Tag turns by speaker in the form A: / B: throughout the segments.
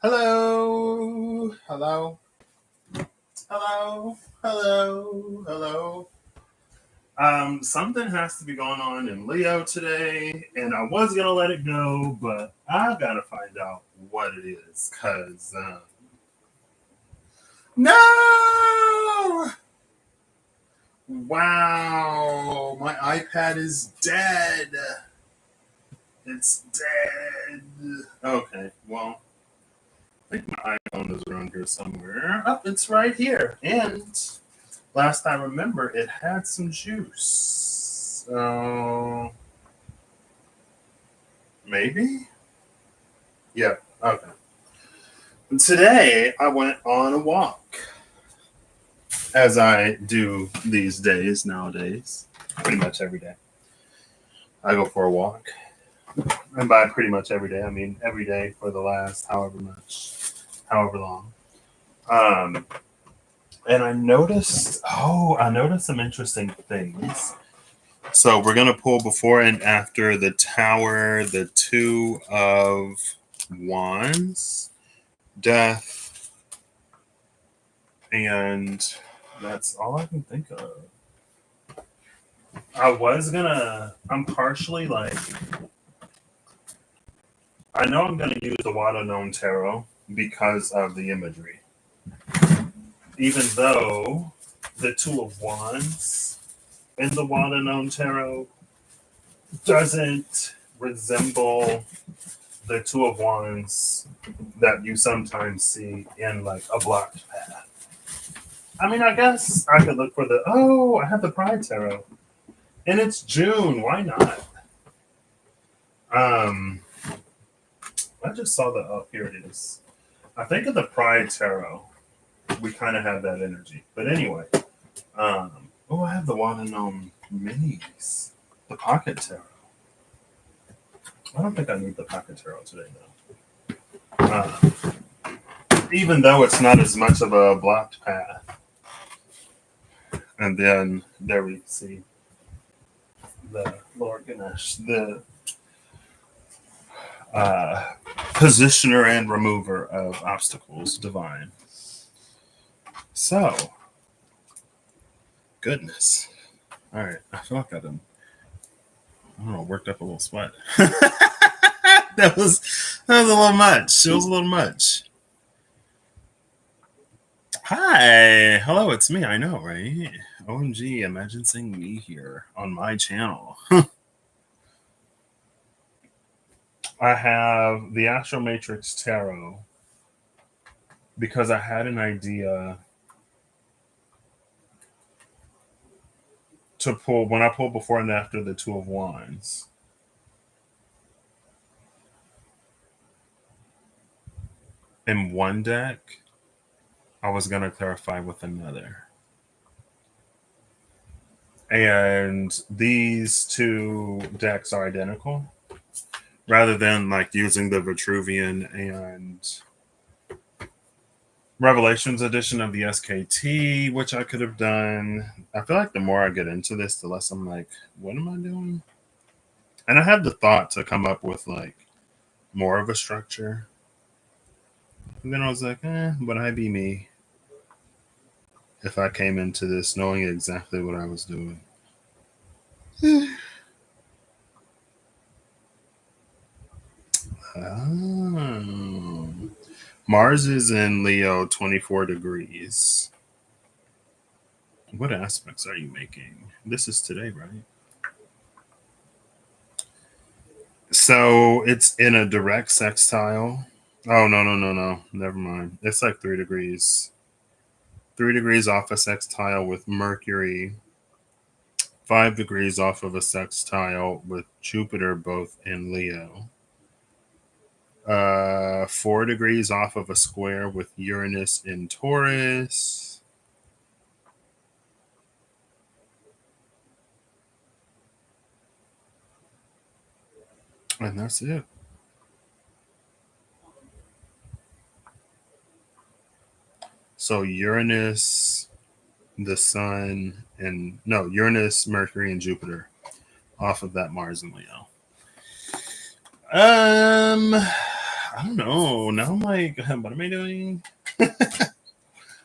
A: Hello, hello, hello, hello, hello. Something has to be going on in Leo today, and I was gonna let it go, but I gotta find out what it is. No! Wow, my iPad is dead. It's dead. Okay, well, I think my iPhone is around here somewhere. Oh, it's right here, and last I remember, it had some juice. So maybe? Yeah. Okay. Today I went on a walk, as I do these days nowadays. Pretty much every day. I go for a walk. And by pretty much every day, I mean every day for the last however long. Um, and I noticed some interesting things. So we're gonna pull before and after the tower, the two of wands, death, and that's all I can think of. I'm partially like, I know I'm gonna use the Water Known Tarot because of the imagery. Even though the two of wands in the Water Known Tarot doesn't resemble the two of wands that you sometimes see in like a blocked path. I mean, I guess I could look for I have the Pride Tarot. And it's June. Why not? Um, I just saw here it is. I think of the Pride Tarot, we kind of have that energy. But anyway, I have the one and minis, the Pocket Tarot. I don't think I need the Pocket Tarot today, though. Even though it's not as much of a blocked path. And then there we see the Lord Ganesh, the positioner and remover of obstacles, divine. So, goodness. All right, I feel like I don't know, worked up a little sweat. That was a little much. It was a little much. Hi, hello, it's me. I know, right? OMG, imagine seeing me here on my channel. I have the Astro Matrix Tarot because I had an idea to pull when I pulled before and after the Two of Wands. In one deck, I was going to clarify with another. And these two decks are identical rather than like using the Vitruvian and Revelations edition of the SKT, which I could have done. I feel like the more I get into this, the less I'm like, what am I doing? And I had the thought to come up with like more of a structure. And then I was like, would I be me if I came into this knowing exactly what I was doing? Oh. Mars is in Leo 24 degrees. What aspects are you making? This is today, right? So it's in a direct sextile. Oh, no. Never mind. It's like 3 degrees. 3 degrees off a sextile with Mercury. 5 degrees off of a sextile with Jupiter, both in Leo. 4 degrees off of a square with Uranus in Taurus. And that's it. So Uranus, the Sun, and no, Uranus, Mercury, and Jupiter off of that Mars and Leo. I I don't know. Now I'm like, what am I doing?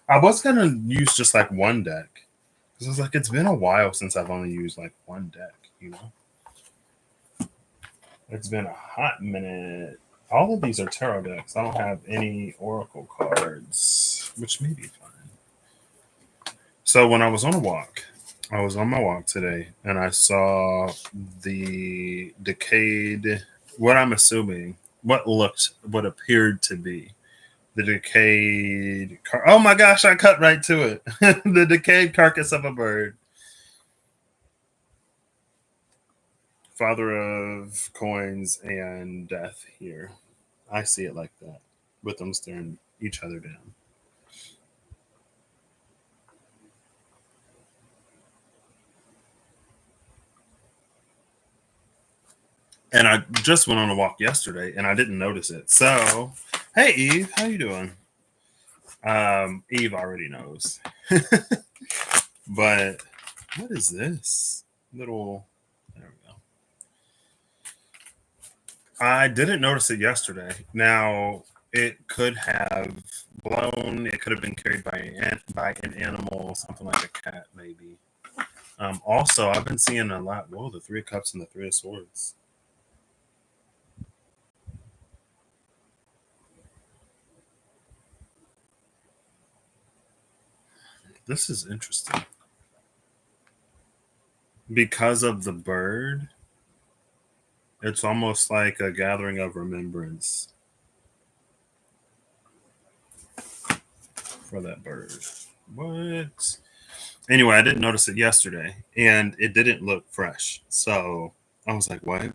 A: I was gonna use just like one deck. Because I was like, it's been a while since I've only used like one deck, you know? It's been a hot minute. All of these are tarot decks. I don't have any oracle cards, which may be fine. So when I was on a walk, I was on my walk today and I saw the decayed, what I'm assuming, what appeared to be the decayed, oh my gosh, I cut right to it. The decayed carcass of a bird. Father of coins and death here. I see it like that, with them staring each other down. And I just went on a walk yesterday, and I didn't notice it. So, hey Eve, how you doing? Eve already knows. But what is this little? There we go. I didn't notice it yesterday. Now it could have blown. It could have been carried by an animal, something like a cat, maybe. Also, I've been seeing a lot. Whoa, the Three of Cups and the Three of Swords. This is interesting because of the bird. It's almost like a gathering of remembrance for that bird. What? Anyway, I didn't notice it yesterday, and it didn't look fresh. So I was like, "What?"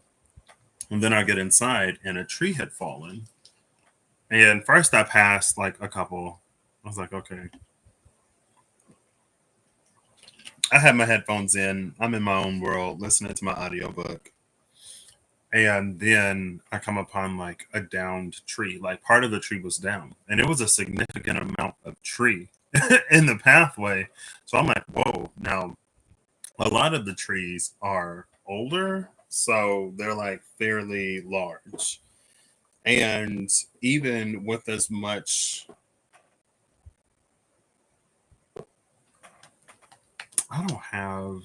A: And then I get inside, and a tree had fallen. And first, I passed like a couple. I was like, "Okay." I had my headphones in. I'm in my own world, listening to my audiobook. And then I come upon like a downed tree. Like part of the tree was down, and it was a significant amount of tree in the pathway. So I'm like, whoa. Now, a lot of the trees are older, so they're like fairly large. And even with as much, I don't have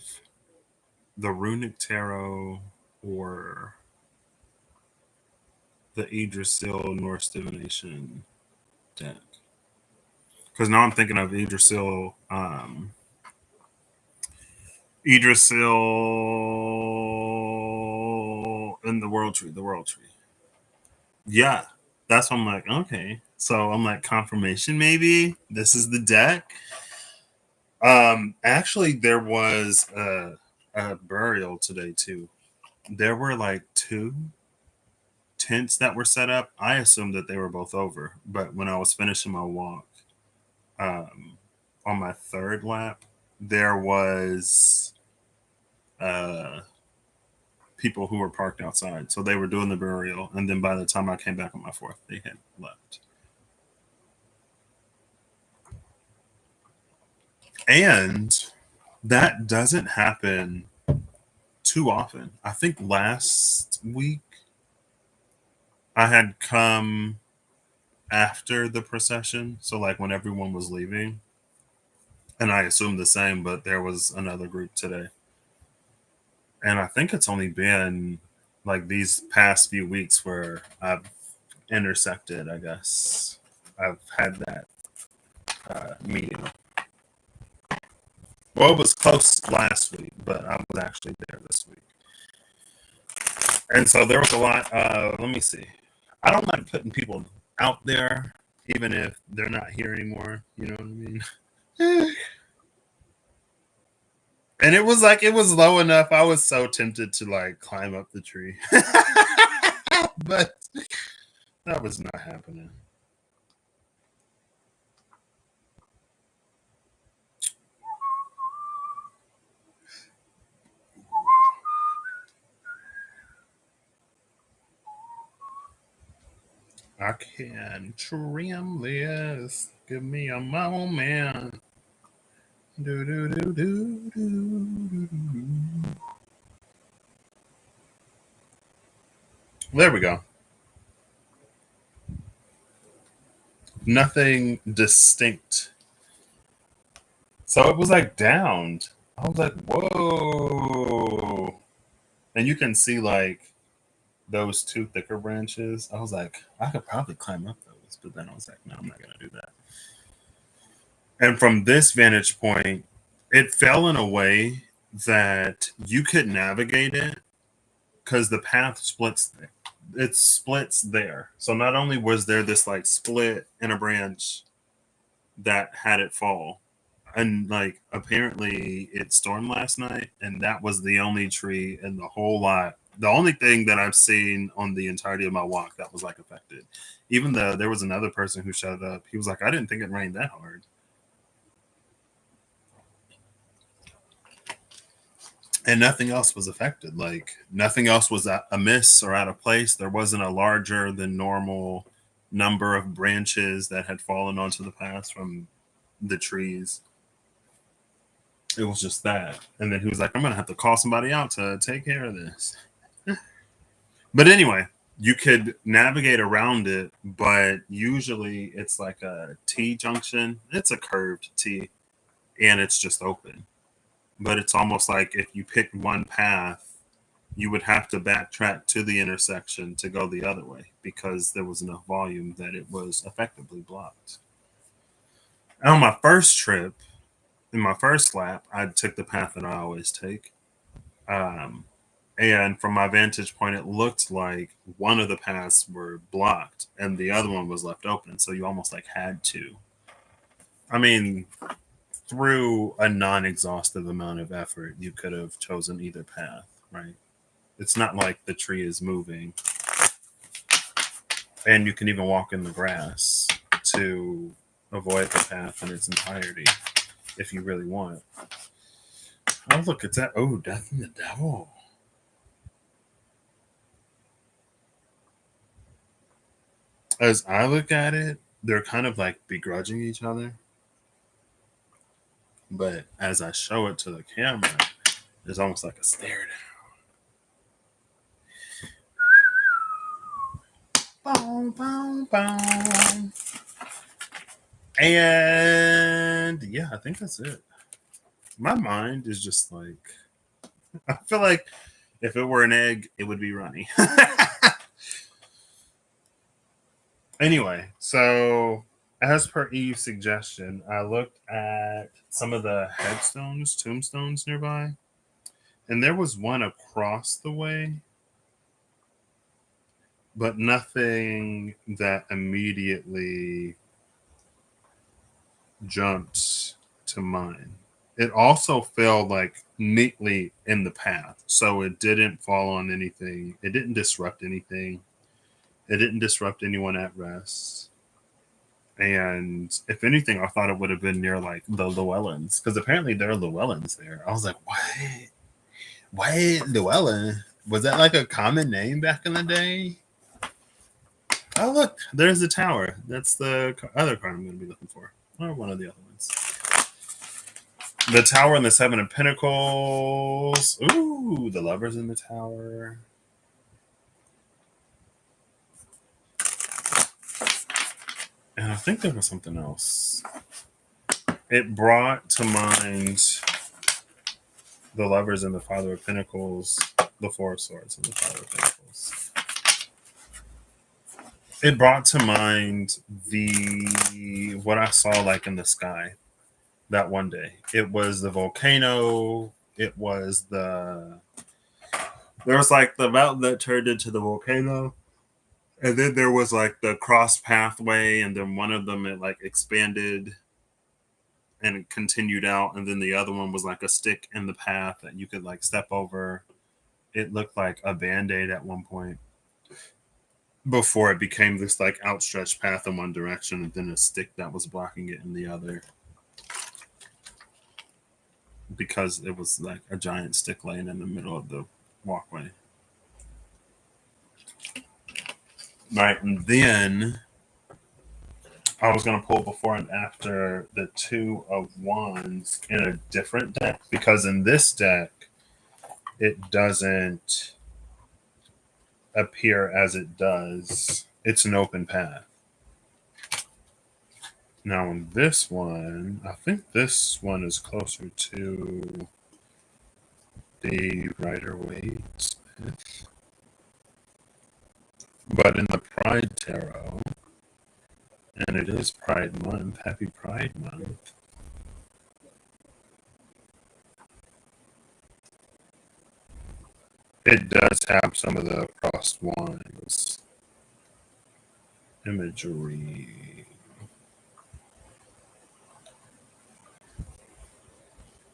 A: the runic tarot or the Idrisil Norse divination deck. Because now I'm thinking of Idrisil, in the World Tree, the World Tree. Yeah, that's what I'm like. Okay, so I'm like confirmation. Maybe this is the deck. Actually, there was a burial today too. There were like two tents that were set up. I assumed that they were both over, but when I was finishing my walk, um, on my third lap, there was uh people who were parked outside. So they were doing the burial, and then by the time I came back on my fourth, they had left. And that doesn't happen too often. I think last week I had come after the procession, so like when everyone was leaving, and I assumed the same, but there was another group today. And I think it's only been like these past few weeks where I've intersected, I guess. I've had that meeting. Well, it was close last week, but I was actually there this week. And so there was a lot of, let me see. I don't like putting people out there, even if they're not here anymore. You know what I mean? And it was like, it was low enough. I was so tempted to like climb up the tree. But that was not happening. I can trim this. Give me a moment. Do, do, do, do, do, do. There we go. nothing distinct. So it was like downed. I was like, whoa. And you can see like those two thicker branches. I was like, I could probably climb up those, but then I was like, no, I'm not gonna do that. And from this vantage point, it fell in a way that you could navigate it because the path splits there. It splits there. So not only was there this like split in a branch that had it fall, and like apparently it stormed last night, and that was the only tree in the whole lot. The only thing that I've seen on the entirety of my walk that was like affected. Even though there was another person who showed up, he was like, I didn't think it rained that hard. And nothing else was affected. Like nothing else was amiss or out of place. There wasn't a larger than normal number of branches that had fallen onto the path from the trees. It was just that. And then he was like, I'm going to have to call somebody out to take care of this. But anyway, you could navigate around it, but usually it's like a T junction. It's a curved T and it's just open. But it's almost like if you pick one path, you would have to backtrack to the intersection to go the other way because there was enough volume that it was effectively blocked. On my first trip, in my first lap, I took the path that I always take. Um, and from my vantage point, it looked like one of the paths were blocked and the other one was left open. So you almost like had to. I mean, through a non-exhaustive amount of effort, you could have chosen either path, right? It's not like the tree is moving. And you can even walk in the grass to avoid the path in its entirety if you really want. Oh, look, it's that. Oh, Death and the Devil. As I look at it, they're kind of like begrudging each other. But as I show it to the camera, it's almost like a stare down. Boom, boom, boom. And yeah, I think that's it. My mind is just like, I feel like if it were an egg, it would be runny. Anyway, so as per Eve's suggestion, I looked at some of the headstones, tombstones nearby, and there was one across the way, but nothing that immediately jumped to mind. It also fell like neatly in the path, so it didn't fall on anything. It didn't disrupt anything. It didn't disrupt anyone at rest. And if anything, I thought it would have been near like the Llewellyns because apparently there are Llewellyns there. I was like, what? What Llewellyn? Was that like a common name back in the day? Oh, look, there's the tower. That's the other card I'm going to be looking for, or one of the other ones. The Tower and the Seven of Pentacles. Ooh, the Lovers in the Tower. And I think there was something else. It brought to mind the Lovers and the Father of Pentacles, the Four of Swords and the Father of Pentacles. It brought to mind the what I saw like in the sky that one day. It was the volcano. It was there was like the mountain that turned into the volcano. And then there was like the cross pathway, and then one of them it like expanded and it continued out, and then the other one was like a stick in the path that you could like step over. It looked like a band-aid at one point before it became this like outstretched path in one direction and then a stick that was blocking it in the other because it was like a giant stick laying in the middle of the walkway. Right, and then I was going to pull before and after the Two of Wands in a different deck because in this deck it doesn't appear as it does. It's an open path. Now, in this one, I think this one is closer to the Rider-Waite, but in the Pride Tarot, and it is Pride Month. Happy Pride Month. It does have some of the crossed wands imagery.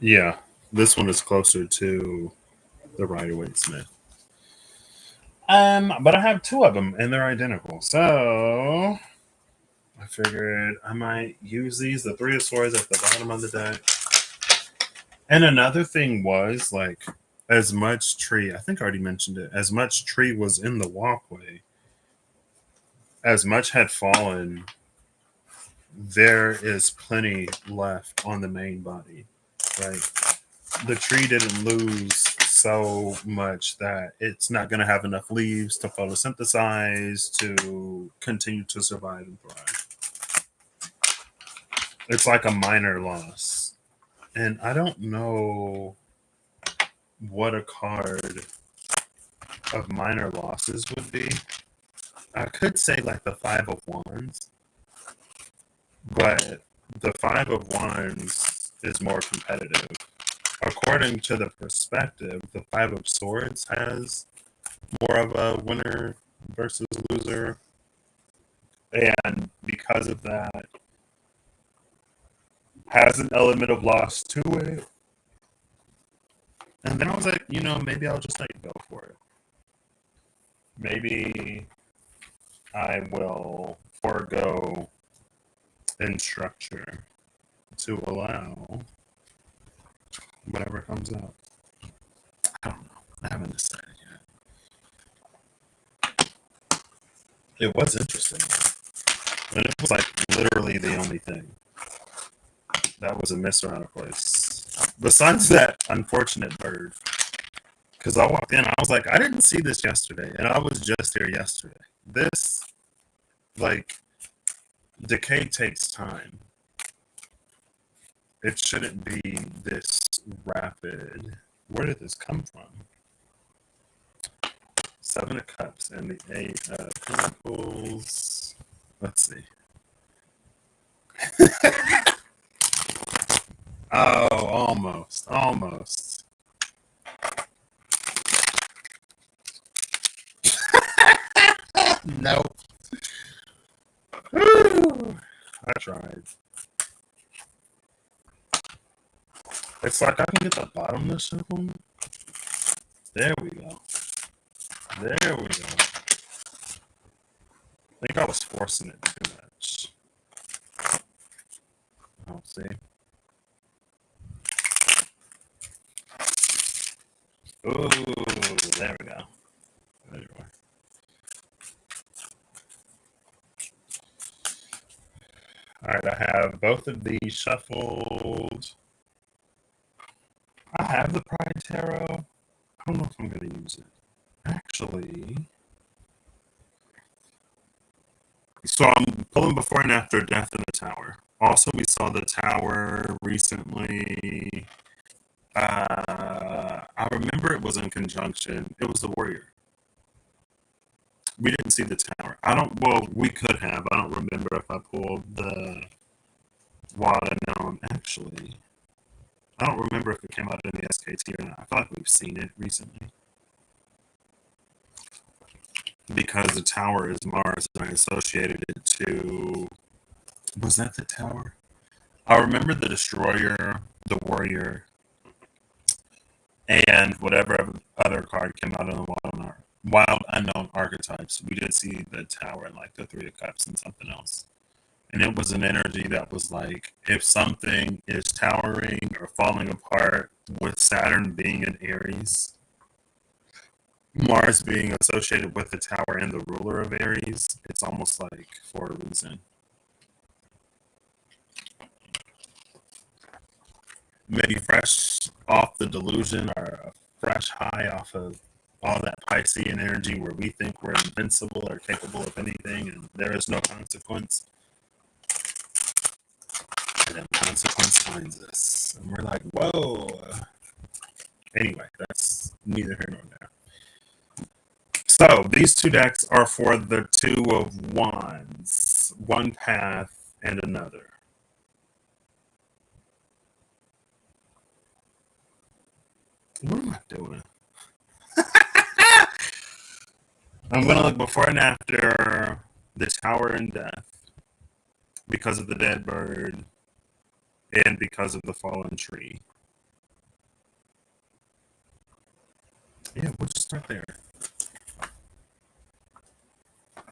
A: Yeah, this one is closer to the Rider-Waite Smith. But I have two of them and they're identical. So I figured I might use these, the Three of Swords at the bottom of the deck. And another thing was like as much tree, I think I already mentioned it, as much tree was in the walkway, as much had fallen, there is plenty left on the main body. Right? The tree didn't lose so much that it's not going to have enough leaves to photosynthesize to continue to survive and thrive. It's like a minor loss. And I don't know what a card of minor losses would be. I could say like the Five of Wands, but the Five of Wands is more competitive. According to the perspective, the Five of Swords has more of a winner versus loser. And because of that, has an element of loss to it. And then I was like, maybe I'll just like go for it. Maybe I will forego in structure to allow whatever comes out. I don't know. I haven't decided yet. It was interesting. And it was like literally the only thing that was a miss around a place. Besides that unfortunate bird. Because I walked in, I was like, I didn't see this yesterday. And I was just here yesterday. This, like, decay takes time. It shouldn't be this rapid. Where did this come from? Seven of Cups and the Eight of Pentacles. Let's see. Oh, almost. Nope. I tried. It's like I can get the bottomless circle. There we go. I think I was forcing it too much. I'll see. Ooh, there we go. There you are. All right, I have both of these shuffled. I have the Pride Tarot. I don't know if I'm going to use it. Actually, so I'm pulling before and after Death in the Tower. Also, we saw the Tower recently. I remember it was in conjunction. It was the Warrior. We didn't see the Tower. We could have. I don't remember if I pulled the Wild Unknown. Actually, I don't remember if it came out in the SKT or not. I feel like we've seen it recently. Because the Tower is Mars, and I associated it to... Was that the Tower? I remember the Destroyer, the Warrior, and whatever other card came out of the Wild Unknown Archetypes. We did see the Tower and like the Three of Cups and something else. And it was an energy that was like, if something is towering or falling apart with Saturn being in Aries, Mars being associated with the Tower and the ruler of Aries, it's almost like for a reason. Maybe fresh off the delusion or a fresh high off of all that Piscean energy where we think we're invincible or capable of anything and there is no consequence. then consequence finds us. And we're like, whoa. Anyway, that's neither here nor there. So these two decks are for the Two of Wands, one path and another. What am I doing? I'm going to look before and after the Tower and Death because of the dead bird and because of the fallen tree. Yeah, we'll just start there.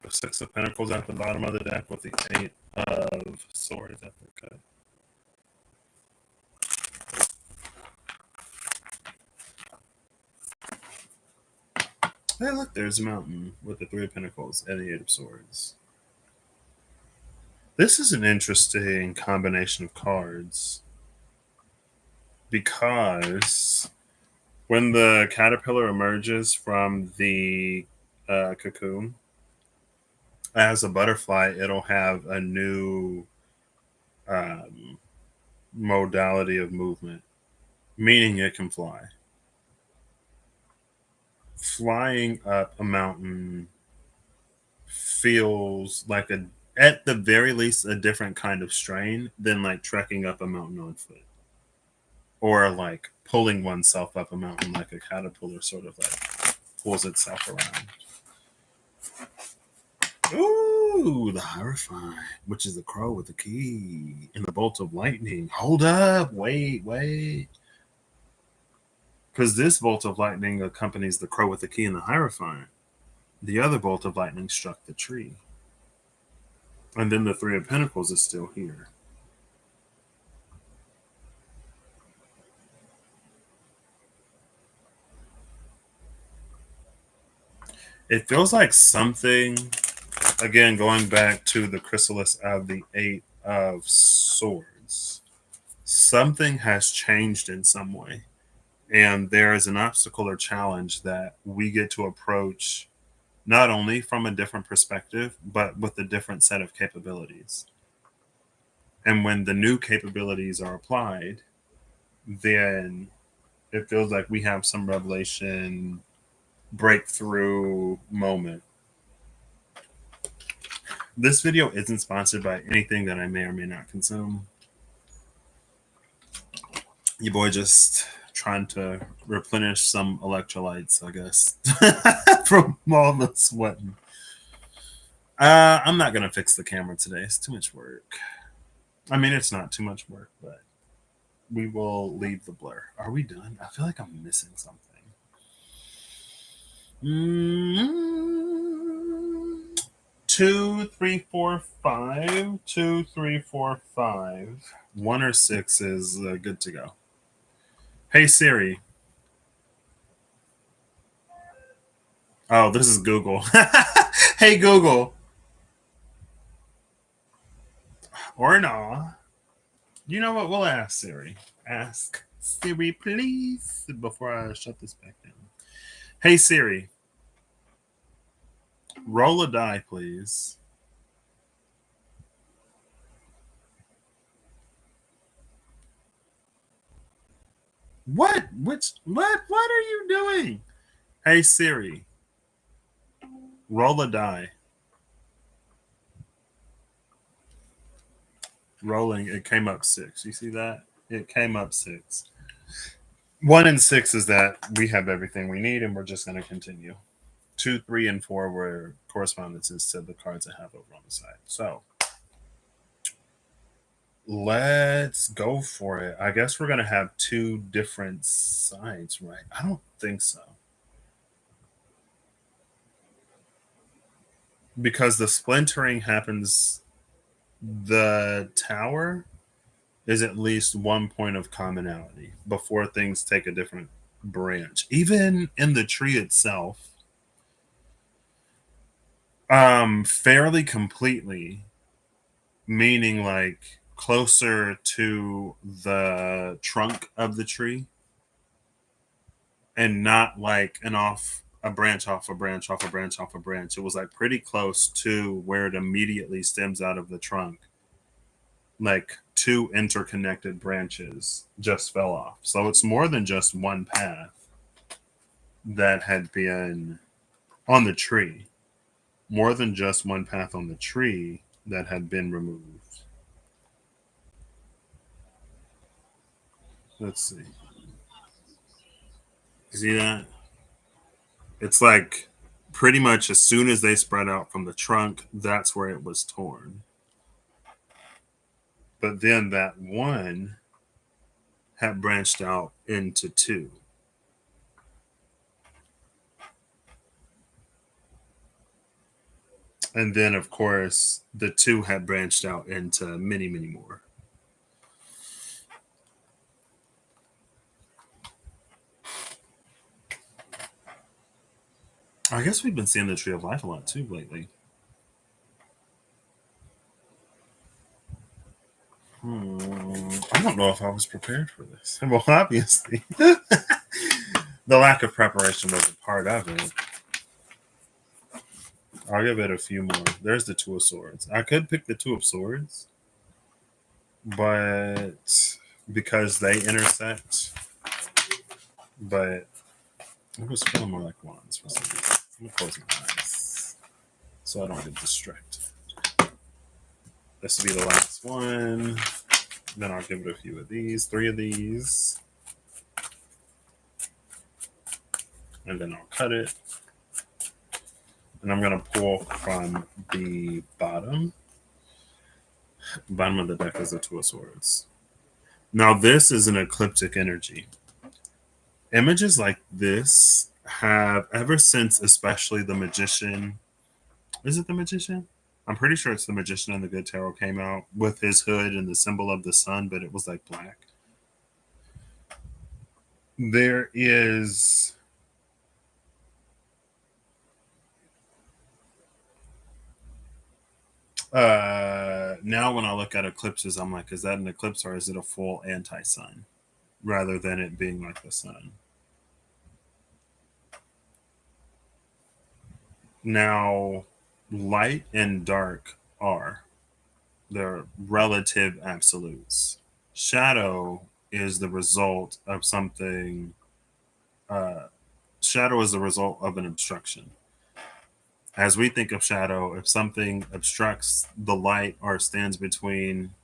A: The Six of Pentacles at the bottom of the deck with the Eight of Swords at the cut. Hey, look, there's a mountain with the Three of Pentacles and the Eight of Swords. This is an interesting combination of cards because when the caterpillar emerges from the cocoon, as a butterfly, it'll have a new modality of movement, meaning it can fly. Flying up a mountain feels like at the very least, a different kind of strain than like trekking up a mountain on foot, or like pulling oneself up a mountain like a caterpillar sort of like pulls itself around. Ooh, the Hierophant, which is the crow with the key, and the bolt of lightning. Hold up, wait. Because this bolt of lightning accompanies the crow with the key and the Hierophant. The other bolt of lightning struck the tree. And then the Three of Pentacles is still here. It feels like something, again, going back to the chrysalis of the Eight of Swords, something has changed in some way. And there is an obstacle or challenge that we get to approach not only from a different perspective, but with a different set of capabilities. And when the new capabilities are applied, then it feels like we have some revelation breakthrough moment. This video isn't sponsored by anything that I may or may not consume. Your boy just trying to replenish some electrolytes, I guess, from all the sweating. I'm not going to fix the camera today. It's too much work. I mean, it's not too much work, but we will leave the blur. Are we done? I feel like I'm missing something. 2, 3, 4, 5. 2, 3, 4, 5. 1 or 6 is good to go. Hey Siri. Oh, this is Google. Hey Google. Or no. You know what? We'll ask Siri. Ask Siri, please, before I shut this back down. Hey Siri. Roll a die, please. What? What are you doing? Hey Siri. Roll a die. Rolling, it came up 6. You see that? It came up 6. 1 and 6 is that we have everything we need and we're just going to continue. 2, 3, and 4 were correspondences to the cards I have over on the side. So let's go for it. I guess we're going to have 2 different sides, right? I don't think so. Because the splintering happens, the tower is at least 1 point of commonality before things take a different branch. Even in the tree itself, fairly completely, meaning like closer to the trunk of the tree and not like a branch off a branch off a branch off a branch. It was like pretty close to where it immediately stems out of the trunk like two interconnected branches just fell off. So it's more than just one path that had been on the tree, more than just one path on the tree that had been removed. Let's see. See that? It's like pretty much as soon as they spread out from the trunk, that's where it was torn. But then that one had branched out into two. And then, of course, the two had branched out into many, many more. I guess we've been seeing the tree of life a lot too lately. I don't know if I was prepared for this. Well, obviously, the lack of preparation was a part of it. I'll give it a few more. There's the Two of Swords. I could pick the Two of Swords, but because they intersect, but it was feeling more like wands for some reason. I'm gonna close my eyes so I don't get distracted. This will be the last one. Then I'll give it a few of these, three of these, and then I'll cut it. And I'm gonna pull from the bottom. Bottom of the deck is the Two of Swords. Now this is an ecliptic energy. Images like this have ever since, especially the Magician. Is it the Magician? I'm pretty sure it's the Magician and the Good Tarot came out with his hood and the symbol of the sun, but it was like black. There is now when I look at eclipses, I'm like, is that an eclipse or is it a full anti-sun rather than it being like the sun? Now, light and dark are they're relative absolutes. Shadow is the result of something. Uh, Shadow is the result of an obstruction. As we think of shadow, if something obstructs the light or stands between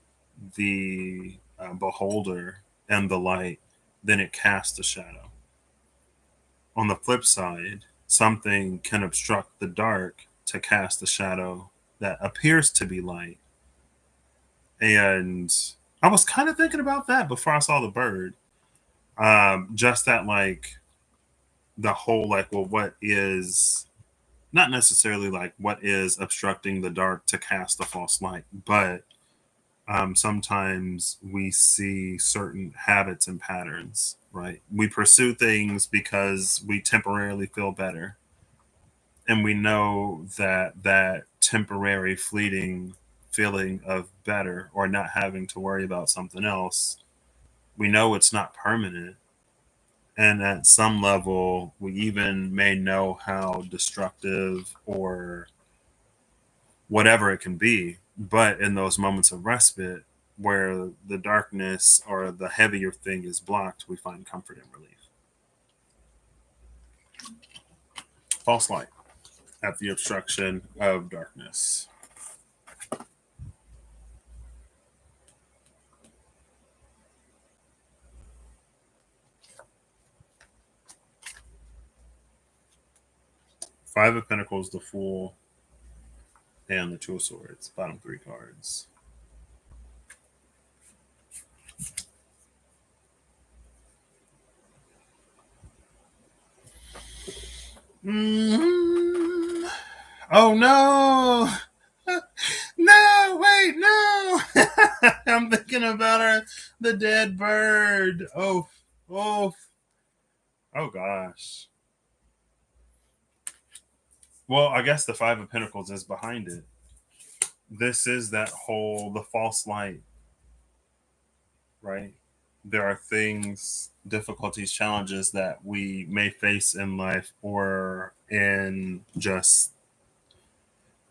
A: the beholder and the light, then it casts a shadow. On the flip side, something can obstruct the dark to cast a shadow that appears to be light. And I was kind of thinking about that before I saw the bird. Just that, like, the whole, like, well, what is not necessarily like what is obstructing the dark to cast a false light, but sometimes we see certain habits and patterns, right? We pursue things because we temporarily feel better. And we know that that temporary fleeting feeling of better or not having to worry about something else, we know it's not permanent. And at some level, we even may know how destructive or whatever it can be. But in those moments of respite where the darkness or the heavier thing is blocked, we find comfort and relief. False light at the obstruction of darkness. Five of Pentacles, the Fool, and the Two of Swords. Bottom three cards. Mm-hmm. Oh no! No, wait, no! I'm thinking about the dead bird. Oh, oh, oh gosh. Well, I guess the Five of Pentacles is behind it. This is that whole the false light, right? There are things, difficulties, challenges that we may face in life or in just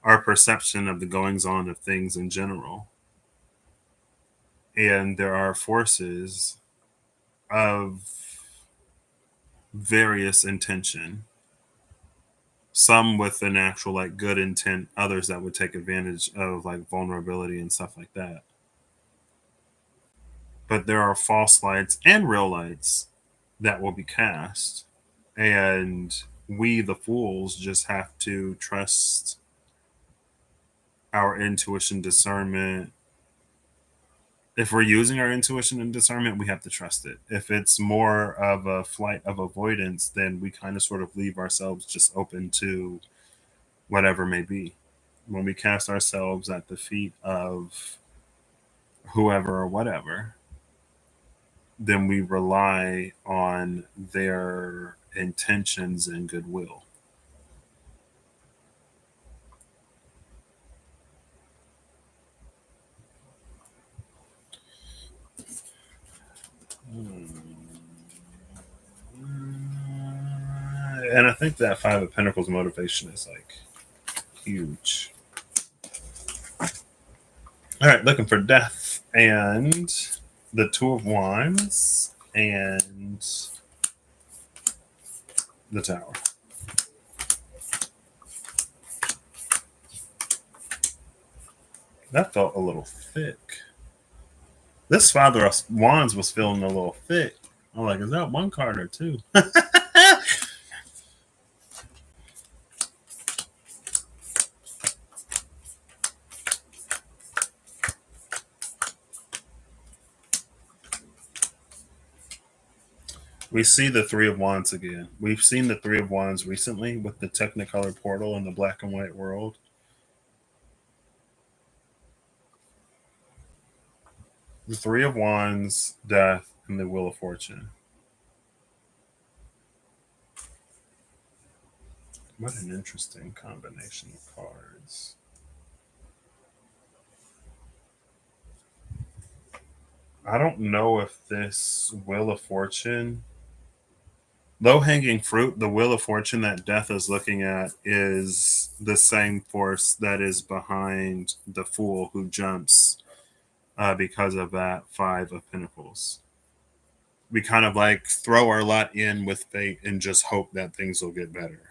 A: our perception of the goings on of things in general. And there are forces of various intention, some with an actual like good intent, others that would take advantage of like vulnerability and stuff like that. But there are false lights and real lights that will be cast, and we the fools just have to trust our intuition, discernment. If we're using our intuition and discernment, we have to trust it. If it's more of a flight of avoidance, then we kind of sort of leave ourselves just open to whatever may be. When we cast ourselves at the feet of whoever or whatever, then we rely on their intentions and goodwill. And I think that Five of Pentacles motivation is like huge. All right, looking for death and the Two of Wands and the Tower. That felt a little thick. This Father of Wands was feeling a little thick. I'm like, is that one card or two? We see the Three of Wands again. We've seen the Three of Wands recently with the Technicolor portal in the black and white world. The Three of Wands, death, and the Wheel of Fortune. What an interesting combination of cards. I don't know if this Wheel of Fortune, low hanging fruit, the Wheel of Fortune that Death is looking at is the same force that is behind the Fool who jumps because of that Five of Pentacles. We kind of like throw our lot in with fate and just hope that things will get better.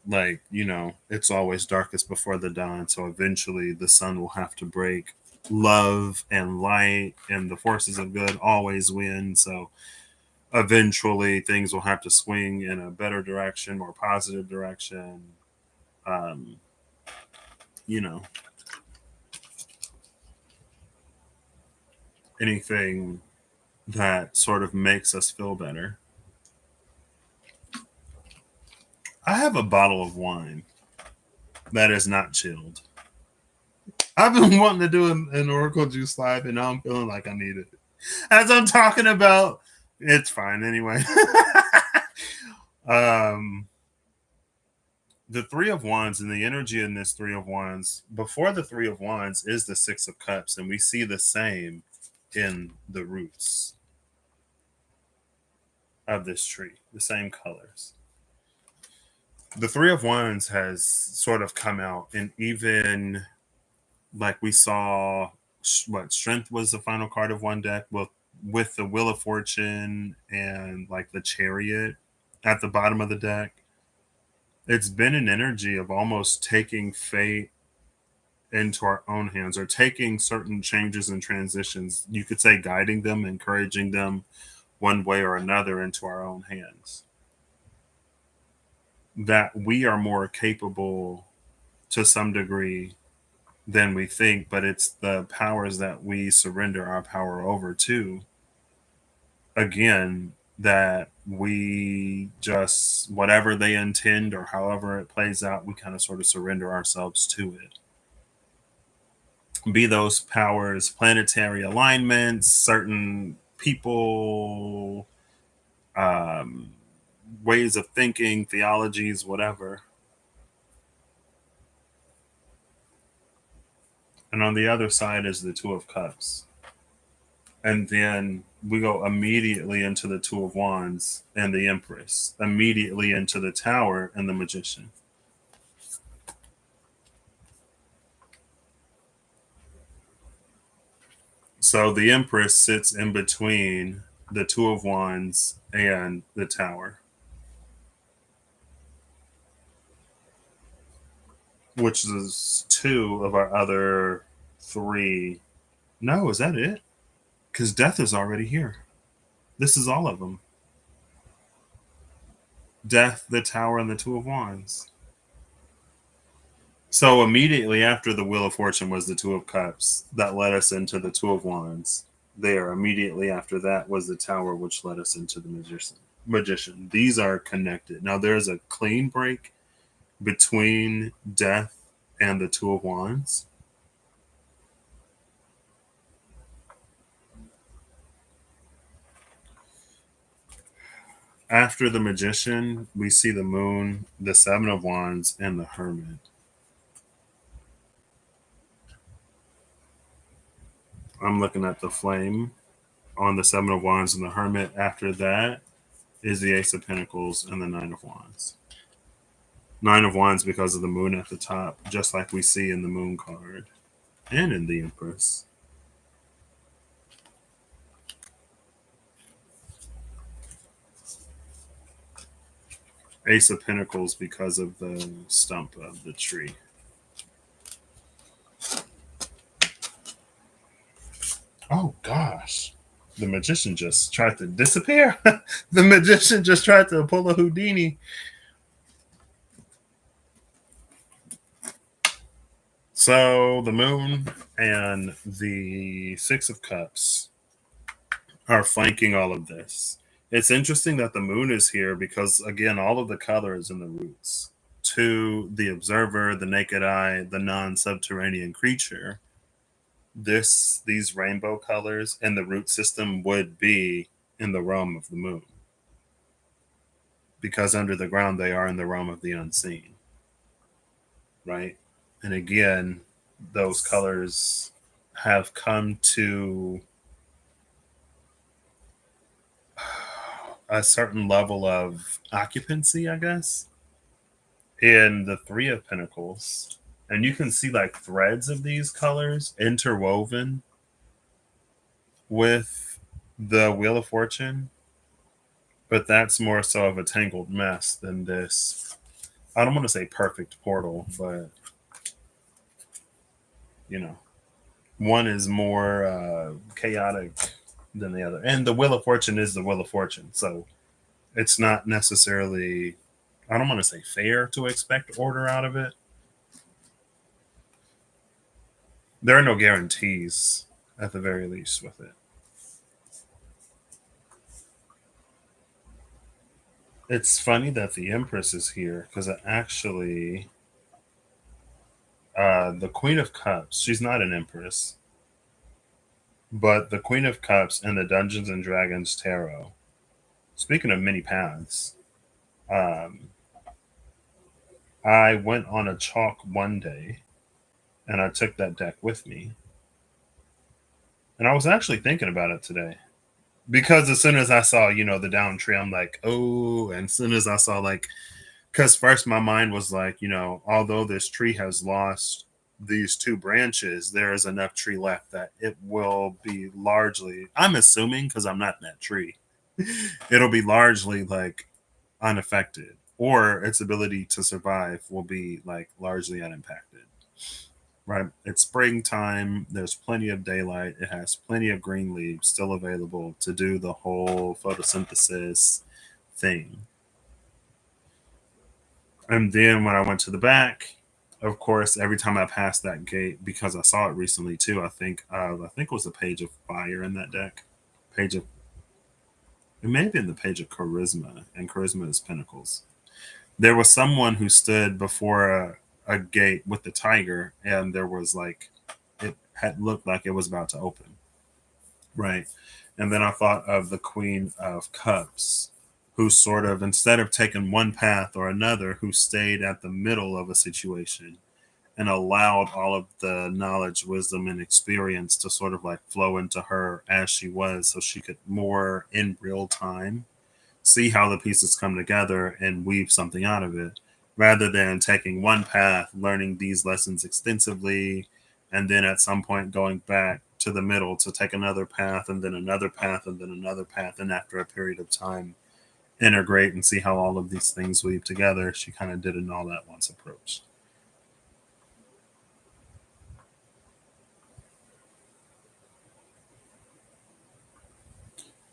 A: Like, you know, it's always darkest before the dawn. So eventually the sun will have to break. Love and light and the forces of good always win. So eventually things will have to swing in a better direction, more positive direction. Um, you know, anything that sort of makes us feel better. I have a bottle of wine that is not chilled. I've been wanting to do an Oracle Juice live, and now I'm feeling like I need it. As I'm talking about, it's fine anyway. um, the Three of Wands and the energy in this Three of Wands, before the Three of Wands is the Six of Cups, and we see the same in the roots of this tree, the same colors. The Three of Wands has sort of come out, and even like we saw, what Strength was the final card of one deck, with the Wheel of Fortune and like the Chariot at the bottom of the deck. It's been an energy of almost taking fate into our own hands, or taking certain changes and transitions, you could say guiding them, encouraging them one way or another into our own hands. That we are more capable to some degree than we think, but it's the powers that we surrender our power over to, again, that we just, whatever they intend or however it plays out, we kind of sort of surrender ourselves to it. Be those powers planetary alignments, certain people, um, ways of thinking, theologies, whatever. And on the other side is the Two of Cups. And then we go immediately into the Two of Wands and the Empress, immediately into the Tower and the Magician. So the Empress sits in between the Two of Wands and the Tower, which is two of our other three. No, is that it? Because Death is already here. This is all of them. Death, the Tower, and the Two of Wands. So immediately after the Wheel of Fortune was the Two of Cups, that led us into the Two of Wands. There, immediately after that was the Tower, which led us into the Magician. These are connected. Now there's a clean break between Death and the Two of Wands. After the Magician, we see the Moon, the Seven of Wands, and the Hermit. I'm looking at the Flame on the Seven of Wands and the Hermit. After that is the Ace of Pentacles and the Nine of Wands. Nine of Wands because of the Moon at the top, just like we see in the Moon card and in the Empress. Ace of Pentacles because of the stump of the tree. Oh gosh. The Magician just tried to disappear. The Magician just tried to pull a Houdini. So the Moon and the Six of Cups are flanking all of this. It's interesting that the Moon is here because, again, all of the color is in the roots. To the observer, the naked eye, the non-subterranean creature, these rainbow colors and the root system would be in the realm of the Moon. Because under the ground, they are in the realm of the unseen. Right? And again, those colors have come to a certain level of occupancy, I guess, in the Three of Pentacles. And you can see like threads of these colors interwoven with the Wheel of Fortune. But that's more so of a tangled mess than this. I don't want to say perfect portal, but one is more chaotic than the other. And the Wheel of Fortune is the Wheel of Fortune. So it's not necessarily, I don't want to say fair to expect order out of it. There are no guarantees, at the very least, with it. It's funny that the Empress is here because it actually, the Queen of Cups, she's not an Empress, but the Queen of Cups and the Dungeons and Dragons Tarot. Speaking of many paths, um, I went on a chalk one day and I took that deck with me. And I was actually thinking about it today because as soon as I saw, the down tree, I'm like, oh, and as soon as I saw, like, because first my mind was like, although this tree has lost these two branches, there is enough tree left that it will be largely, I'm assuming, because I'm not in that tree, it'll be largely like unaffected, or its ability to survive will be like largely unimpacted. Right? It's springtime. There's plenty of daylight. It has plenty of green leaves still available to do the whole photosynthesis thing. And then when I went to the back, of course, every time I passed that gate, because I saw it recently too, I think it was a Page of Fire in that deck. It may have been the Page of Charisma, and Charisma is Pentacles. There was someone who stood before a gate with the tiger, and there was like, it had looked like it was about to open. Right. And then I thought of the Queen of Cups, who sort of, instead of taking one path or another, who stayed at the middle of a situation and allowed all of the knowledge, wisdom, and experience to sort of like flow into her as she was, so she could more in real time see how the pieces come together and weave something out of it, rather than taking one path, learning these lessons extensively, and then at some point going back to the middle to take another path and then another path and then another path. And after a period of time, integrate and see how all of these things weave together. She kind of did an all at once approach.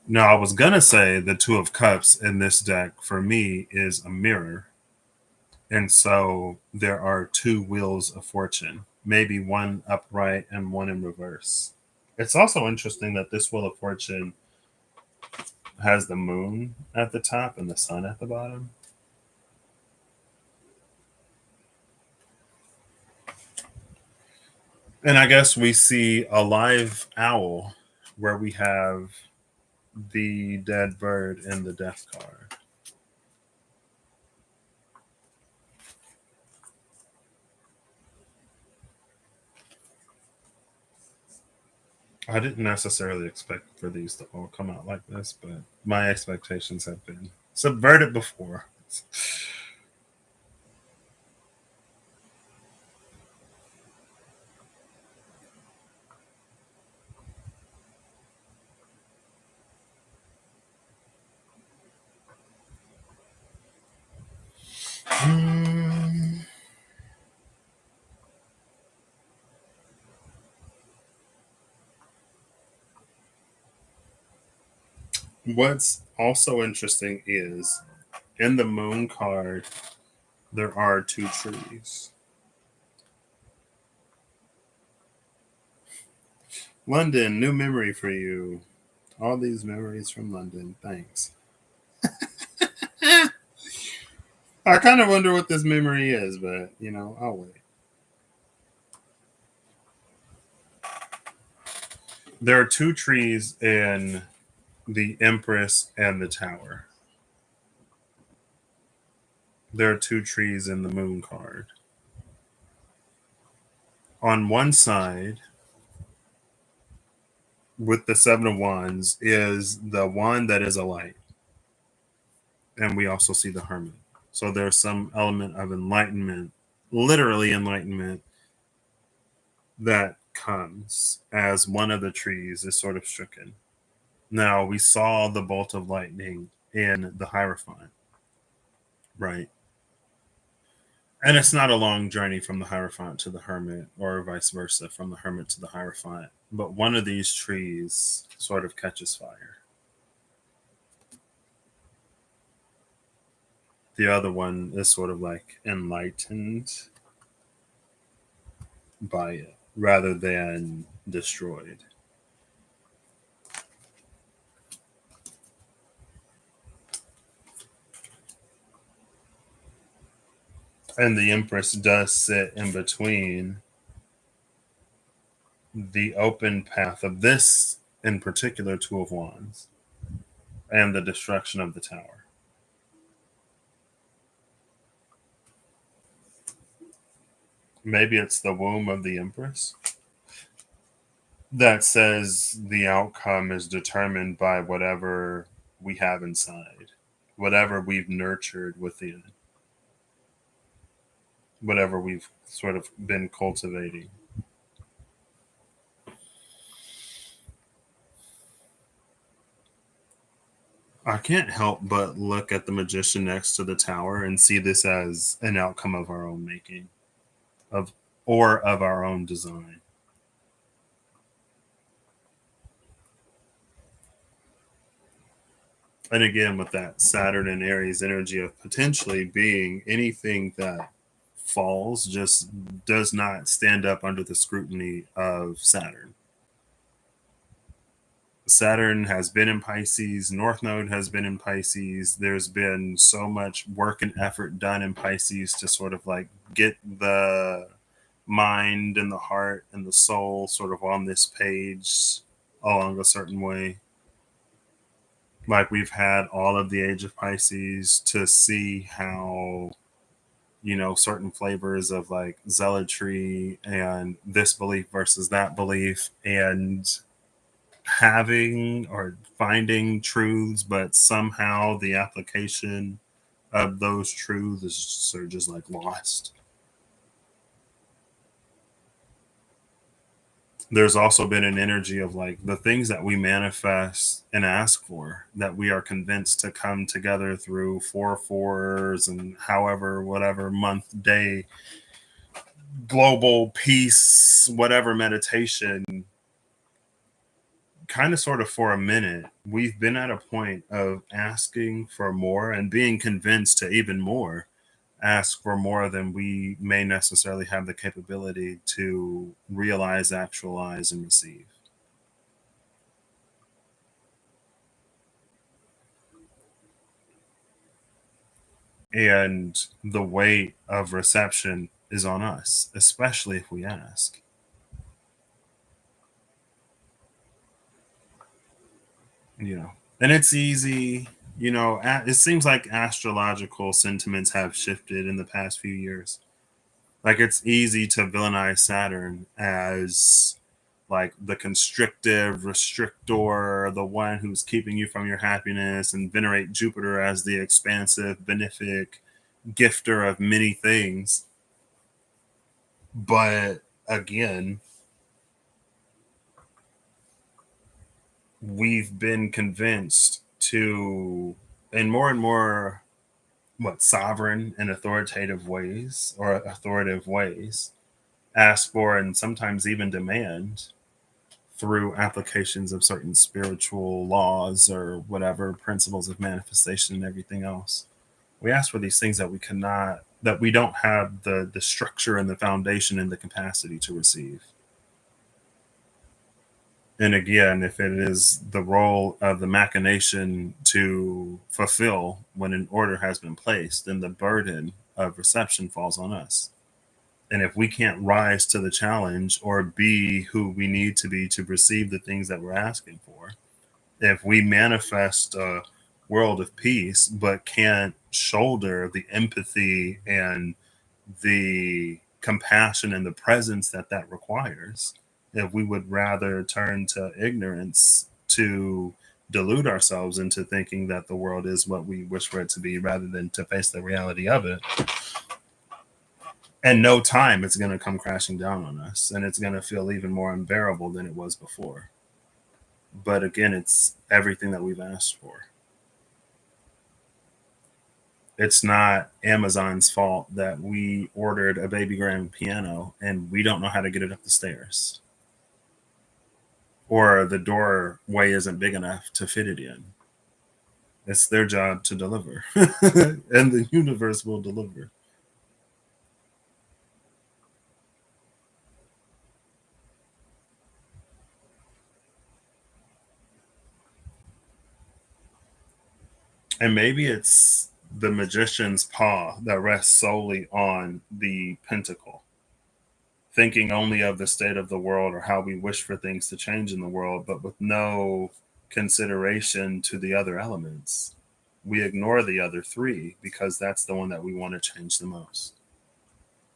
A: Now, I was going to say the Two of Cups in this deck for me is a mirror. And so there are two wheels of fortune, maybe one upright and one in reverse. It's also interesting that this wheel of fortune has the moon at the top and the sun at the bottom. And I guess we see a live owl where we have the dead bird and the death card. I didn't necessarily expect for these to all come out like this, but my expectations have been subverted before. What's also interesting is in the moon card, there are two trees. London, new memory for you. All these memories from London. Thanks. I kind of wonder what this memory is, but I'll wait. There are two trees in the Empress and the Tower. There are two trees in the Moon card. On one side, with the Seven of Wands, is the wand that is a light. And we also see the Hermit. So there's some element of enlightenment, literally enlightenment, that comes as one of the trees is sort of stricken. Now, we saw the bolt of lightning in the Hierophant, right? And it's not a long journey from the Hierophant to the Hermit, or vice versa, from the Hermit to the Hierophant. But one of these trees sort of catches fire. The other one is sort of like enlightened by it rather than destroyed. And the Empress does sit in between the open path of this, in particular, Two of Wands, and the destruction of the Tower. Maybe it's the womb of the Empress that says the outcome is determined by whatever we have inside, whatever we've nurtured within, whatever we've sort of been cultivating. I can't help but look at the magician next to the tower and see this as an outcome of our own making, of our own design. And again, with that Saturn and Aries energy of potentially being anything that falls just does not stand up under the scrutiny of Saturn. Saturn has been in Pisces, North Node has been in Pisces. There's been so much work and effort done in Pisces to sort of like get the mind and the heart and the soul sort of on this page along a certain way. Like we've had all of the age of Pisces to see how certain flavors of like zealotry and this belief versus that belief, and having or finding truths, but somehow the application of those truths is sort of just like lost. there's also been an energy of like the things that we manifest and ask for that we are convinced to come together through 4/4s and however, whatever month, day, global peace, whatever meditation, kind of sort of for a minute, we've been at a point of asking for more and being convinced to even more ask for more than we may necessarily have the capability to realize, actualize, and receive. And the weight of reception is on us, especially if we ask. You know, and it's easy. It seems like astrological sentiments have shifted in the past few years. Like it's easy to villainize Saturn as like the constrictive restrictor, the one who's keeping you from your happiness, and venerate Jupiter as the expansive, benefic gifter of many things. But again, we've been convinced to, in more and more, what, sovereign and authoritative ways, or authoritative ways, ask for and sometimes even demand through applications of certain spiritual laws or whatever principles of manifestation and everything else. We ask for these things that we cannot, that we don't have the structure and the foundation and the capacity to receive. And again, if it is the role of the machination to fulfill when an order has been placed, then the burden of reception falls on us. And if we can't rise to the challenge or be who we need to be to receive the things that we're asking for, if we manifest a world of peace but can't shoulder the empathy and the compassion and the presence that that requires, if we would rather turn to ignorance to delude ourselves into thinking that the world is what we wish for it to be rather than to face the reality of it, and no time it's going to come crashing down on us and it's going to feel even more unbearable than it was before. But again, it's everything that we've asked for. It's not Amazon's fault that we ordered a baby grand piano and we don't know how to get it up the stairs, or the doorway isn't big enough to fit it in. It's their job to deliver, and the universe will deliver. And maybe it's the magician's paw that rests solely on the pentacle, thinking only of the state of the world or how we wish for things to change in the world, but with no consideration to the other elements. We ignore the other three because that's the one that we want to change the most.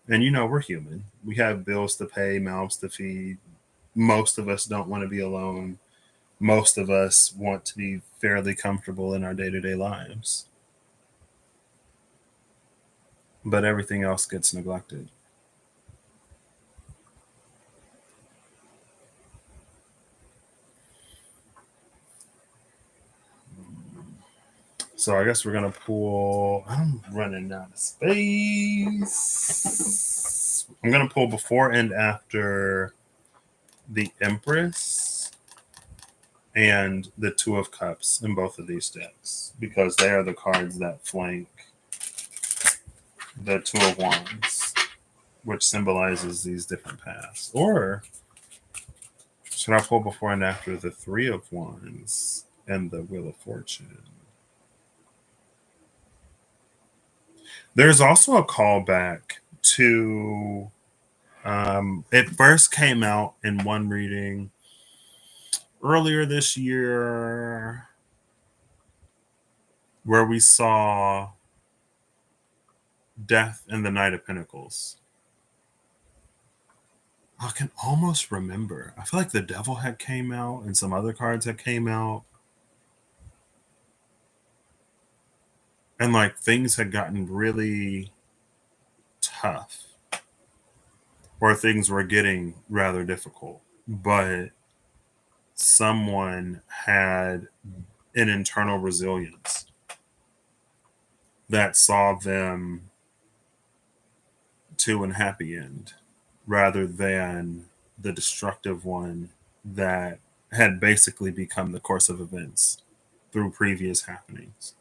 A: And we're human. We have bills to pay, mouths to feed. Most of us don't want to be alone. Most of us want to be fairly comfortable in our day to day lives. But everything else gets neglected. So I guess we're gonna pull. I'm running out of space. I'm gonna pull before and after the Empress and the Two of Cups in both of these decks because they are the cards that flank the Two of Wands, which symbolizes these different paths. Or should I pull before and after the Three of Wands and the Wheel of Fortune? There's also a callback to it first came out in one reading earlier this year where we saw Death and the Knight of Pentacles. I can almost remember. I feel like the Devil had came out and some other cards had came out. And like things had gotten really tough or things were getting rather difficult. but someone had an internal resilience that saw them to an happy end rather than the destructive one that had basically become the course of events through previous happenings.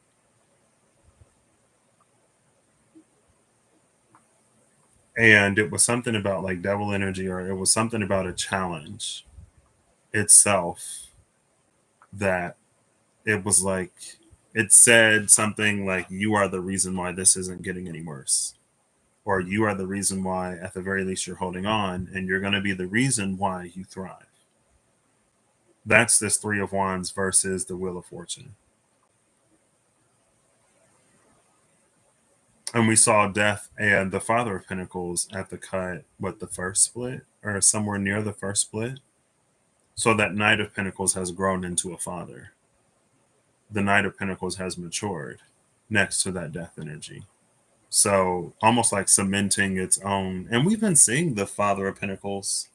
A: And it was something about like devil energy, or it was something about a challenge itself that it was like, it said something like, you are the reason why this isn't getting any worse, or you are the reason why at the very least you're holding on, and you're going to be the reason why you thrive. That's this Three of Wands versus the Wheel of Fortune. And we saw Death and the Father of Pentacles at the cut, what, the first split or somewhere near the first split. So that Knight of Pentacles has grown into a father. The Knight of Pentacles has matured next to that death energy. So almost like cementing its own. And we've been seeing the Father of Pentacles.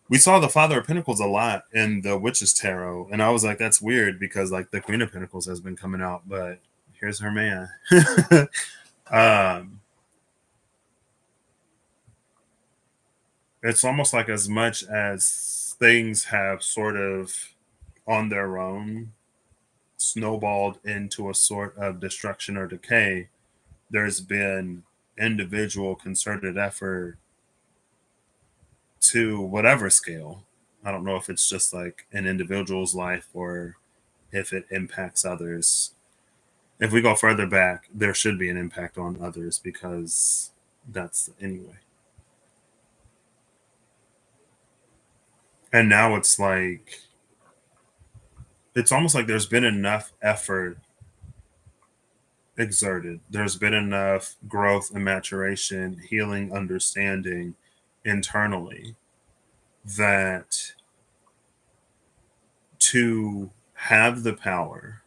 A: We saw the Father of Pentacles a lot in the Witch's Tarot. And I was like, that's weird because like the Queen of Pentacles has been coming out, but here's her man. um, it's almost like as much as things have sort of on their own snowballed into a sort of destruction or decay, there's been individual concerted effort to whatever scale. I don't know if it's just like an individual's life or if it impacts others. If we go further back, there should be an impact on others because that's anyway. And now it's like, it's almost like there's been enough effort exerted. There's been enough growth and maturation, healing, understanding internally that to have the power,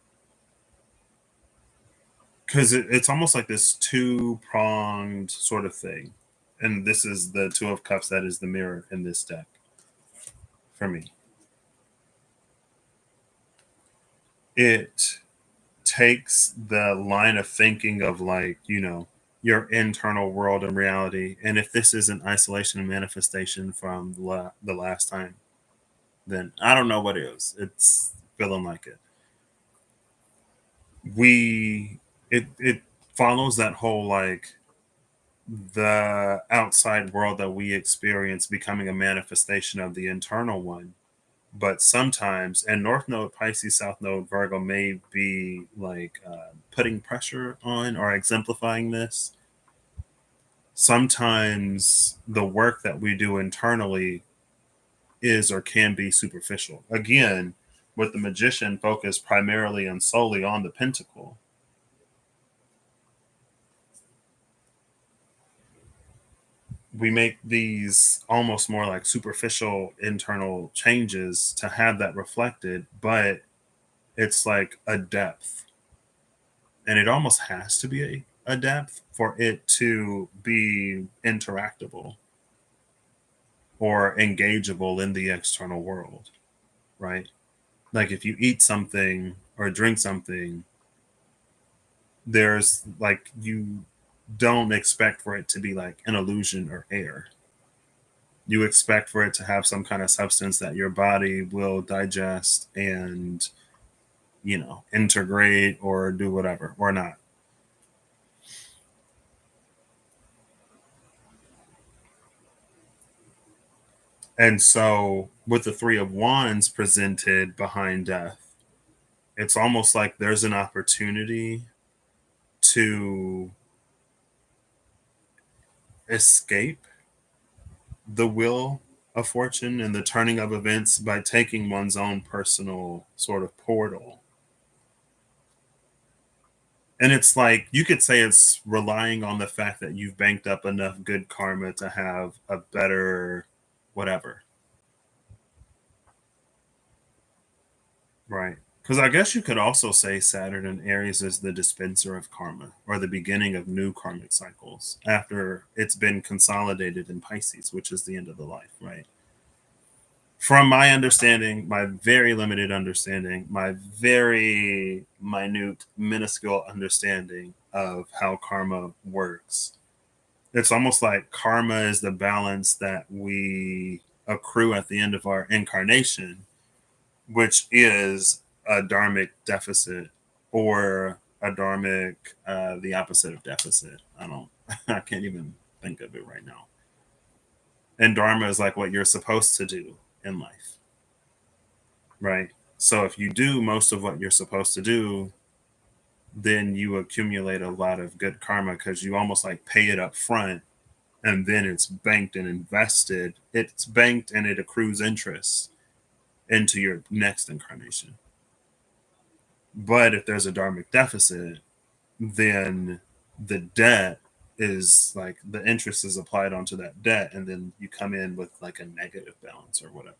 A: because it's almost like this two-pronged sort of thing. And this is the Two of Cups that is the mirror in this deck for me. It takes the line of thinking of like, your internal world and reality. And if this isn't isolation and manifestation from the last time, then I don't know what is. It's feeling like it. It follows that whole like the outside world that we experience becoming a manifestation of the internal one. But sometimes, and North Node, Pisces, South Node, Virgo may be like putting pressure on or exemplifying this. Sometimes the work that we do internally is or can be superficial. Again, with the Magician focused primarily and solely on the pentacle, we make these almost more like superficial internal changes to have that reflected, but it's like a depth. And it almost has to be a depth for it to be interactable or engageable in the external world, right? Like if you eat something or drink something, there's like, you don't expect for it to be like an illusion or air. You expect for it to have some kind of substance that your body will digest and, integrate or do whatever or not. And so, with the Three of Wands presented behind death, it's almost like there's an opportunity to escape the wheel of fortune and the turning of events by taking one's own personal sort of portal. And it's like, you could say it's relying on the fact that you've banked up enough good karma to have a better whatever. Right. Because I guess you could also say Saturn in Aries is the dispenser of karma or the beginning of new karmic cycles after it's been consolidated in Pisces, which is the end of the life, right? from my understanding, my very limited understanding, my very minute, minuscule understanding of how karma works, it's almost like karma is the balance that we accrue at the end of our incarnation, which is a dharmic deficit or a dharmic, the opposite of deficit. I can't even think of it right now. And dharma is like what you're supposed to do in life, right? So if you do most of what you're supposed to do, then you accumulate a lot of good karma because you almost like pay it up front and then it's banked and invested. It's banked and it accrues interest into your next incarnation. But if there's a dharmic deficit, then the debt is like the interest is applied onto that debt, and then you come in with like a negative balance or whatever.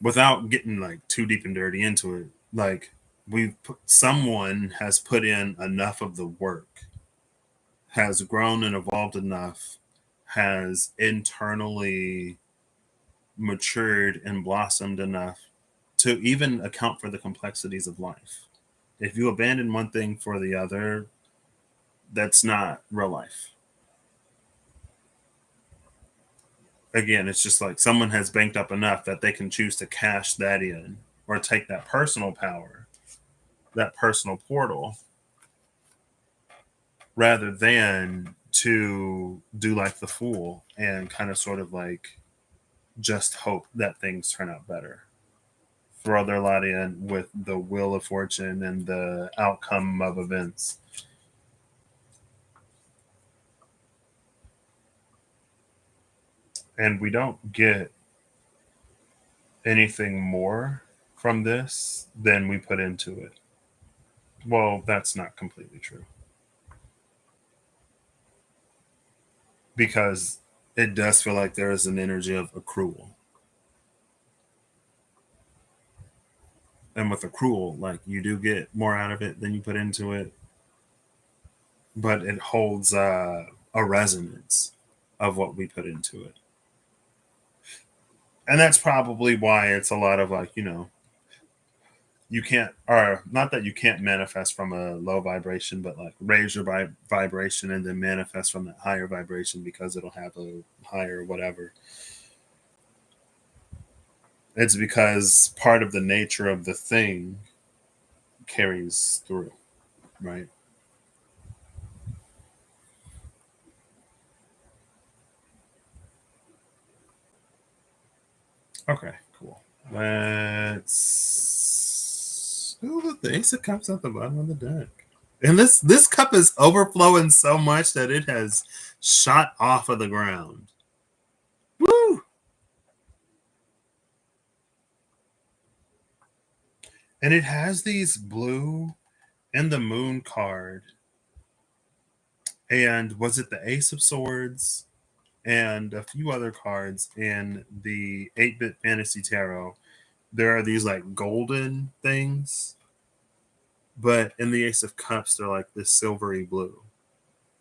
A: Without getting like too deep and dirty into it, like someone has put in enough of the work, has grown and evolved enough, has internally matured and blossomed enough to even account for the complexities of life. If you abandon one thing for the other, that's not real life. Again, it's just like someone has banked up enough that they can choose to cash that in or take that personal power, that personal portal, rather than to do like the fool and kind of sort of like just hope that things turn out better. Throw their lot in with the wheel of fortune and the outcome of events. And we don't get anything more from this than we put into it. Well, that's not completely true. Because it does feel like there is an energy of accrual. And with accrual, like you do get more out of it than you put into it, but it holds a resonance of what we put into it. And that's probably why it's a lot of like, you can't, or not that you can't manifest from a low vibration, but like raise your vibration and then manifest from that higher vibration because it'll have a higher whatever. It's because part of the nature of the thing carries through, right? Okay, cool. Let's. Oh, the Ace of Cups at the bottom of the deck. And this cup is overflowing so much that it has shot off of the ground. Woo! And it has these blue and the moon card. And was it the Ace of Swords and a few other cards in the 8-bit fantasy tarot? There are these like golden things, but in the Ace of Cups, they're like this silvery blue,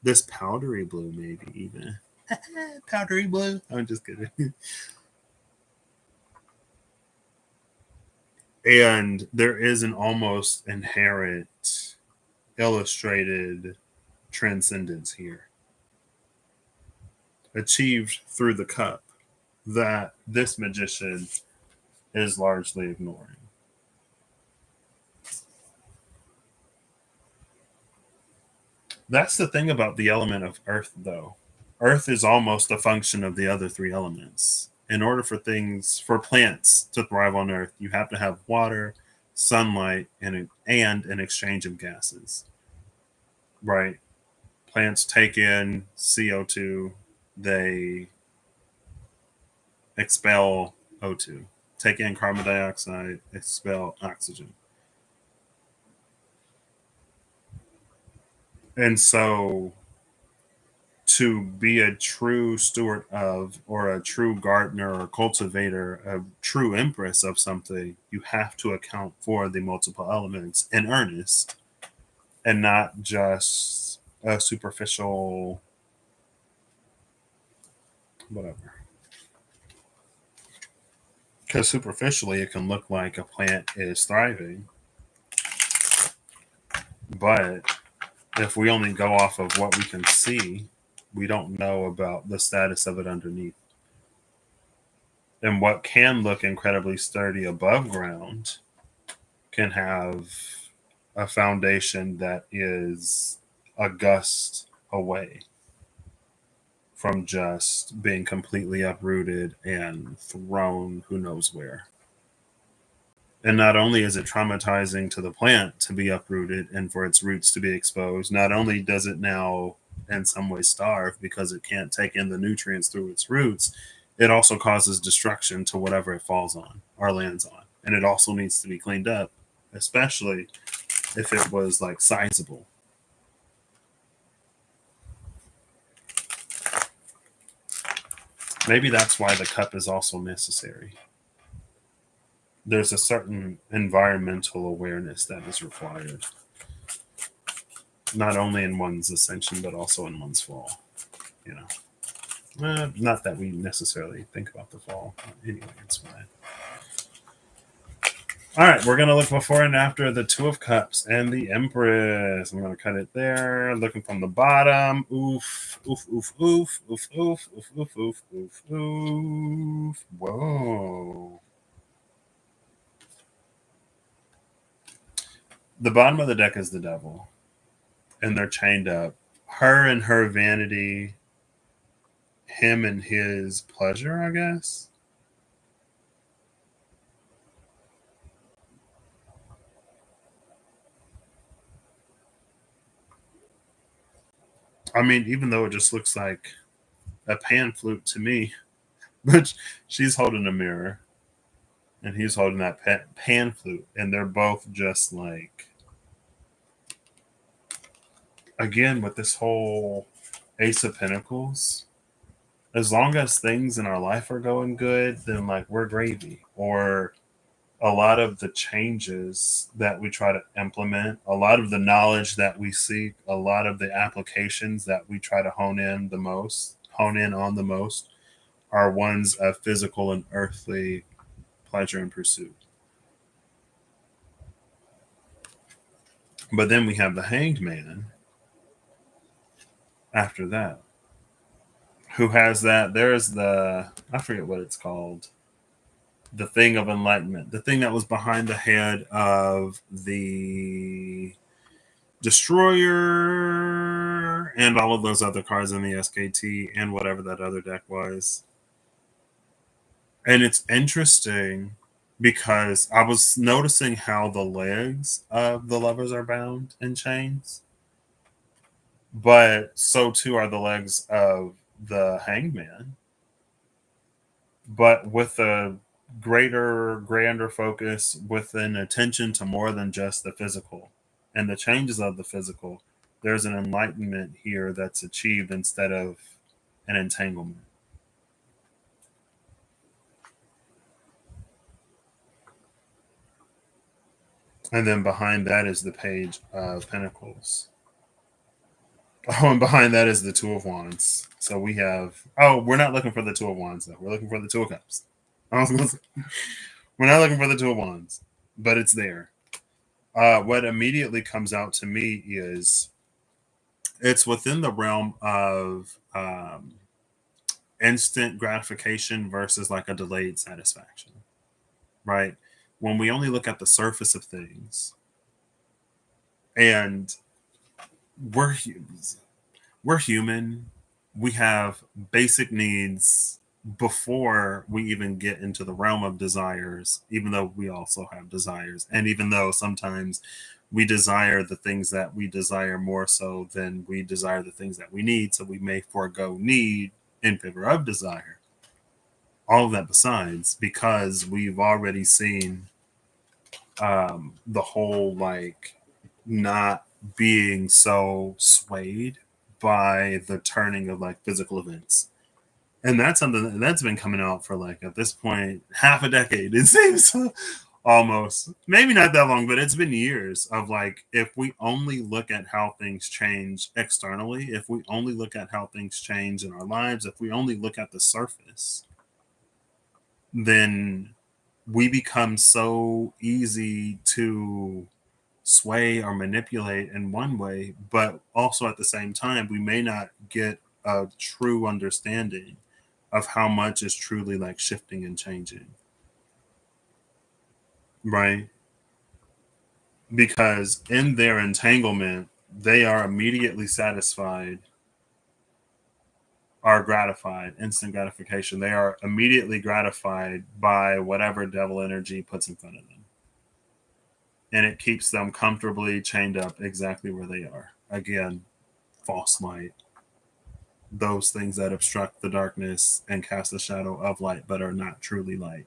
A: this powdery blue, maybe even powdery blue. I'm just kidding. And there is an almost inherent illustrated transcendence here, achieved through the cup, that this magician is largely ignoring. That's the thing about the element of earth, though. Earth is almost a function of the other three elements. In order for plants to thrive on Earth, you have to have water, sunlight, and an exchange of gases. Right? Plants take in CO2, they expel O2. Take in carbon dioxide, expel oxygen. And so to be a true steward of, or a true gardener or cultivator, a true empress of something, you have to account for the multiple elements in earnest and not just a superficial whatever. Because superficially, it can look like a plant is thriving. But if we only go off of what we can see, we don't know about the status of it underneath. And what can look incredibly sturdy above ground can have a foundation that is a gust away from just being completely uprooted and thrown who knows where. And not only is it traumatizing to the plant to be uprooted and for its roots to be exposed, not only does it now in some way starve because it can't take in the nutrients through its roots, it also causes destruction to whatever it falls on or lands on. And it also needs to be cleaned up, especially if it was like sizable. Maybe that's why the cup is also necessary. There's a certain environmental awareness that is required, not only in one's ascension, but also in one's fall. You know, not that we necessarily think about the fall. Anyway, it's fine. All right, we're going to look before and after the Two of Cups and the Empress. I'm going to cut it there. Looking from the bottom. Oof, oof, oof, oof, oof, oof, oof, oof, oof, oof, oof. Whoa. The bottom of the deck is the Devil, and they're chained up. Her and her vanity, him and his pleasure, I guess. I mean, even though it just looks like a pan flute to me, but she's holding a mirror and he's holding that pan flute, and they're both just like, again, with this whole Ace of Pentacles, as long as things in our life are going good, then like we're gravy. Or a lot of the changes that we try to implement, a lot of the knowledge that we seek, a lot of the applications that we try to hone in on the most are ones of physical and earthly pleasure and pursuit. But then we have the Hanged Man after that, who has that. There's the, I forget what it's called, the thing of enlightenment, the thing that was behind the head of the Destroyer and all of those other cards in the SKT and whatever that other deck was. And it's interesting because I was noticing how the legs of the lovers are bound in chains, but so too are the legs of the Hanged Man, but with a grander focus, with an attention to more than just the physical and the changes of the physical. There's an enlightenment here that's achieved instead of an entanglement. And then behind that is the Page of Pentacles. Oh, and behind that is the Two of Wands. So we have, oh, we're not looking for the Two of Wands, though. We're looking for the Two of Cups. I was gonna say, we're not looking for the Two of Wands, but it's there. What immediately comes out to me is it's within the realm of instant gratification versus like a delayed satisfaction, right? When we only look at the surface of things, and we're humans, we're human, we have basic needs before we even get into the realm of desires, even though we also have desires. And even though sometimes we desire the things that we desire more so than we desire the things that we need, so we may forego need in favor of desire. All of that besides, because we've already seen the whole like not being so swayed by the turning of like physical events. And that's something that's been coming out for like at this point half a decade. It seems almost, maybe not that long, but it's been years of like, if we only look at how things change externally, if we only look at how things change in our lives, if we only look at the surface, then we become so easy to sway or manipulate in one way, but also at the same time, we may not get a true understanding of how much is truly like shifting and changing, right? Because in their entanglement, they are immediately satisfied, are gratified, instant gratification. They are immediately gratified by whatever devil energy puts in front of them. And it keeps them comfortably chained up exactly where they are. Again, false light, those things that obstruct the darkness and cast the shadow of light but are not truly light.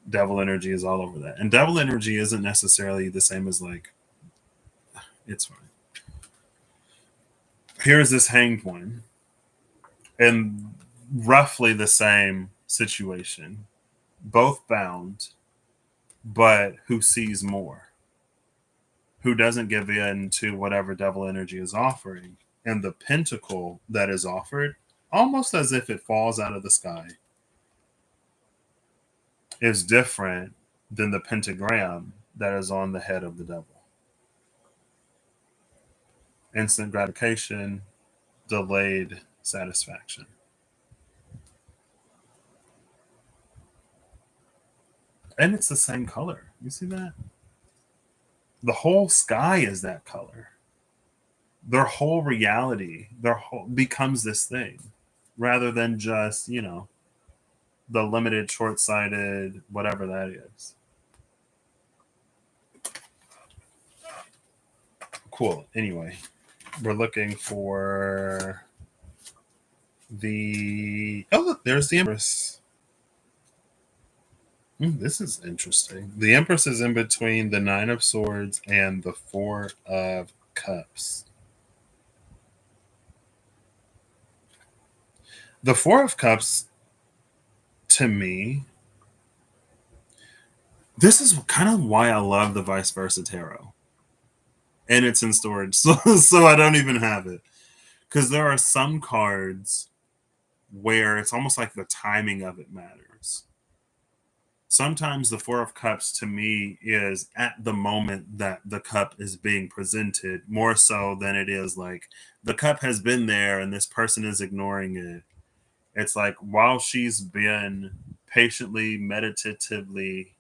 A: Devil energy is all over that. And devil energy isn't necessarily the same as like, it's fine. Here's this hanged one in roughly the same situation, both bound, but who sees more? Who doesn't give in to whatever devil energy is offering? And the pentacle that is offered, almost as if it falls out of the sky, is different than the pentagram that is on the head of the devil. Instant gratification, delayed satisfaction. And it's the same color. You see that? The whole sky is that color. Their whole reality, their whole becomes this thing rather than just, the limited, short-sighted, whatever that is. Cool. Anyway, we're looking for look, there's the Empress. This is interesting. The Empress is in between the Nine of Swords and the Four of Cups. The Four of Cups, to me, this is kind of why I love the Vice Versa Tarot. And it's in storage, so I don't even have it. Because there are some cards where it's almost like the timing of it matters. Sometimes the Four of Cups to me is at the moment that the cup is being presented, more so than it is like the cup has been there and this person is ignoring it. It's like while she's been patiently, meditatively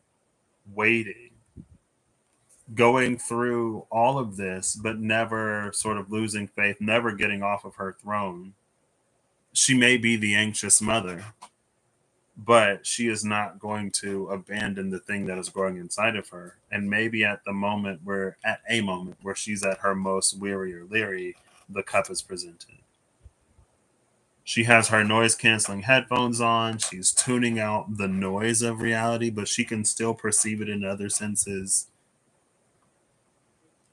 A: waiting, going through all of this, but never sort of losing faith, never getting off of her throne. She may be the anxious mother, but she is not going to abandon the thing that is growing inside of her. And maybe at a moment where she's at her most weary or leery, the cup is presented. She has her noise canceling headphones on. She's tuning out the noise of reality, but she can still perceive it in other senses.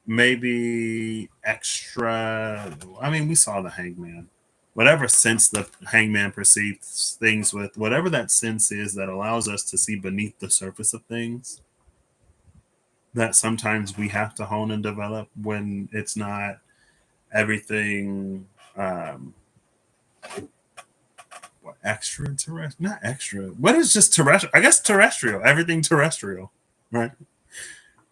A: Maybe extra. I mean, we saw the hangman. Whatever sense the hangman perceives things with, whatever that sense is that allows us to see beneath the surface of things, that sometimes we have to hone and develop when it's not everything extraterrestrial, not extra. What is just terrestrial? I guess terrestrial. Everything terrestrial, right?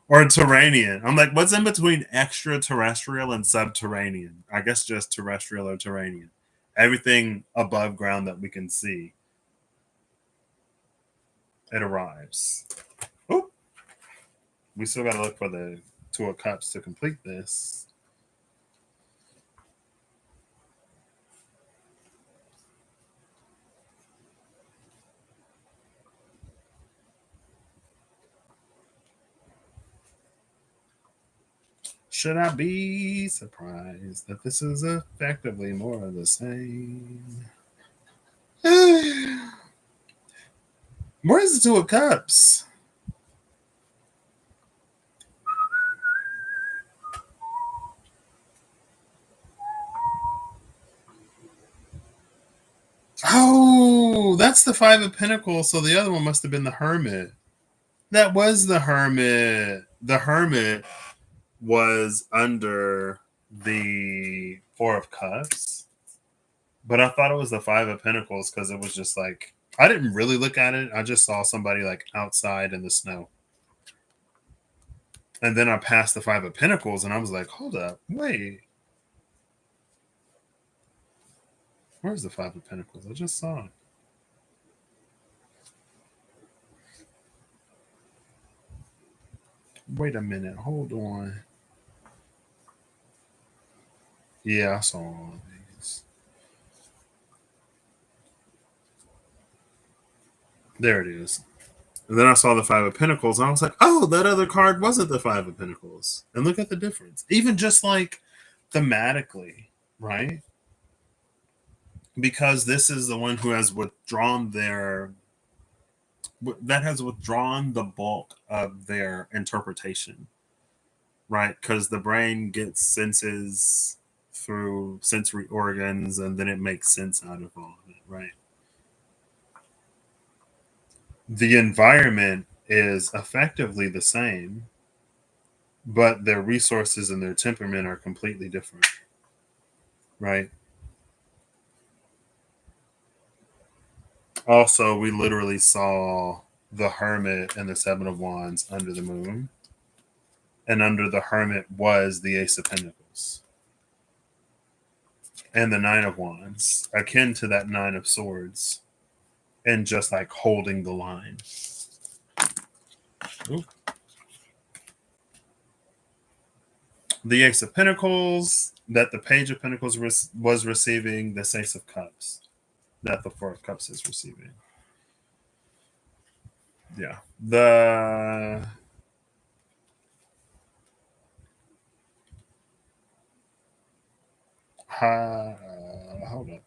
A: Or Terranian. I'm like, what's in between extraterrestrial and subterranean? I guess just terrestrial or Terranian. Everything above ground that we can see. It arrives. Oop. We still got to look for the Two of Cups to complete this. Should I be surprised that this is effectively more of the same? Where's the Two of Cups? Oh, that's the Five of Pentacles. So the other one must have been the Hermit. That was the Hermit. The Hermit was under the Four of Cups. But I thought it was the Five of Pentacles because it was just like I didn't really look at it. I just saw somebody like outside in the snow. And then I passed the Five of Pentacles and I was like, hold up, wait. Where's the Five of Pentacles? I just saw it. Wait a minute. Hold on. Yeah, I saw all of these. There it is. And then I saw the Five of Pentacles, and I was like, oh, that other card wasn't the Five of Pentacles. And look at the difference. Even just like thematically, right? Because this is the one who has withdrawn that has withdrawn the bulk of their interpretation, right? Because the brain gets senses through sensory organs, and then it makes sense out of all of it, right? The environment is effectively the same, but their resources and their temperament are completely different, right? Also, we literally saw the Hermit and the Seven of Wands under the moon, and under the Hermit was the Ace of Pentacles and the Nine of Wands, akin to that Nine of Swords, and just like holding the line. Ooh. The Ace of Pentacles that the Page of Pentacles was receiving, the Ace of Cups that the Four of Cups is receiving. Yeah. Hold up.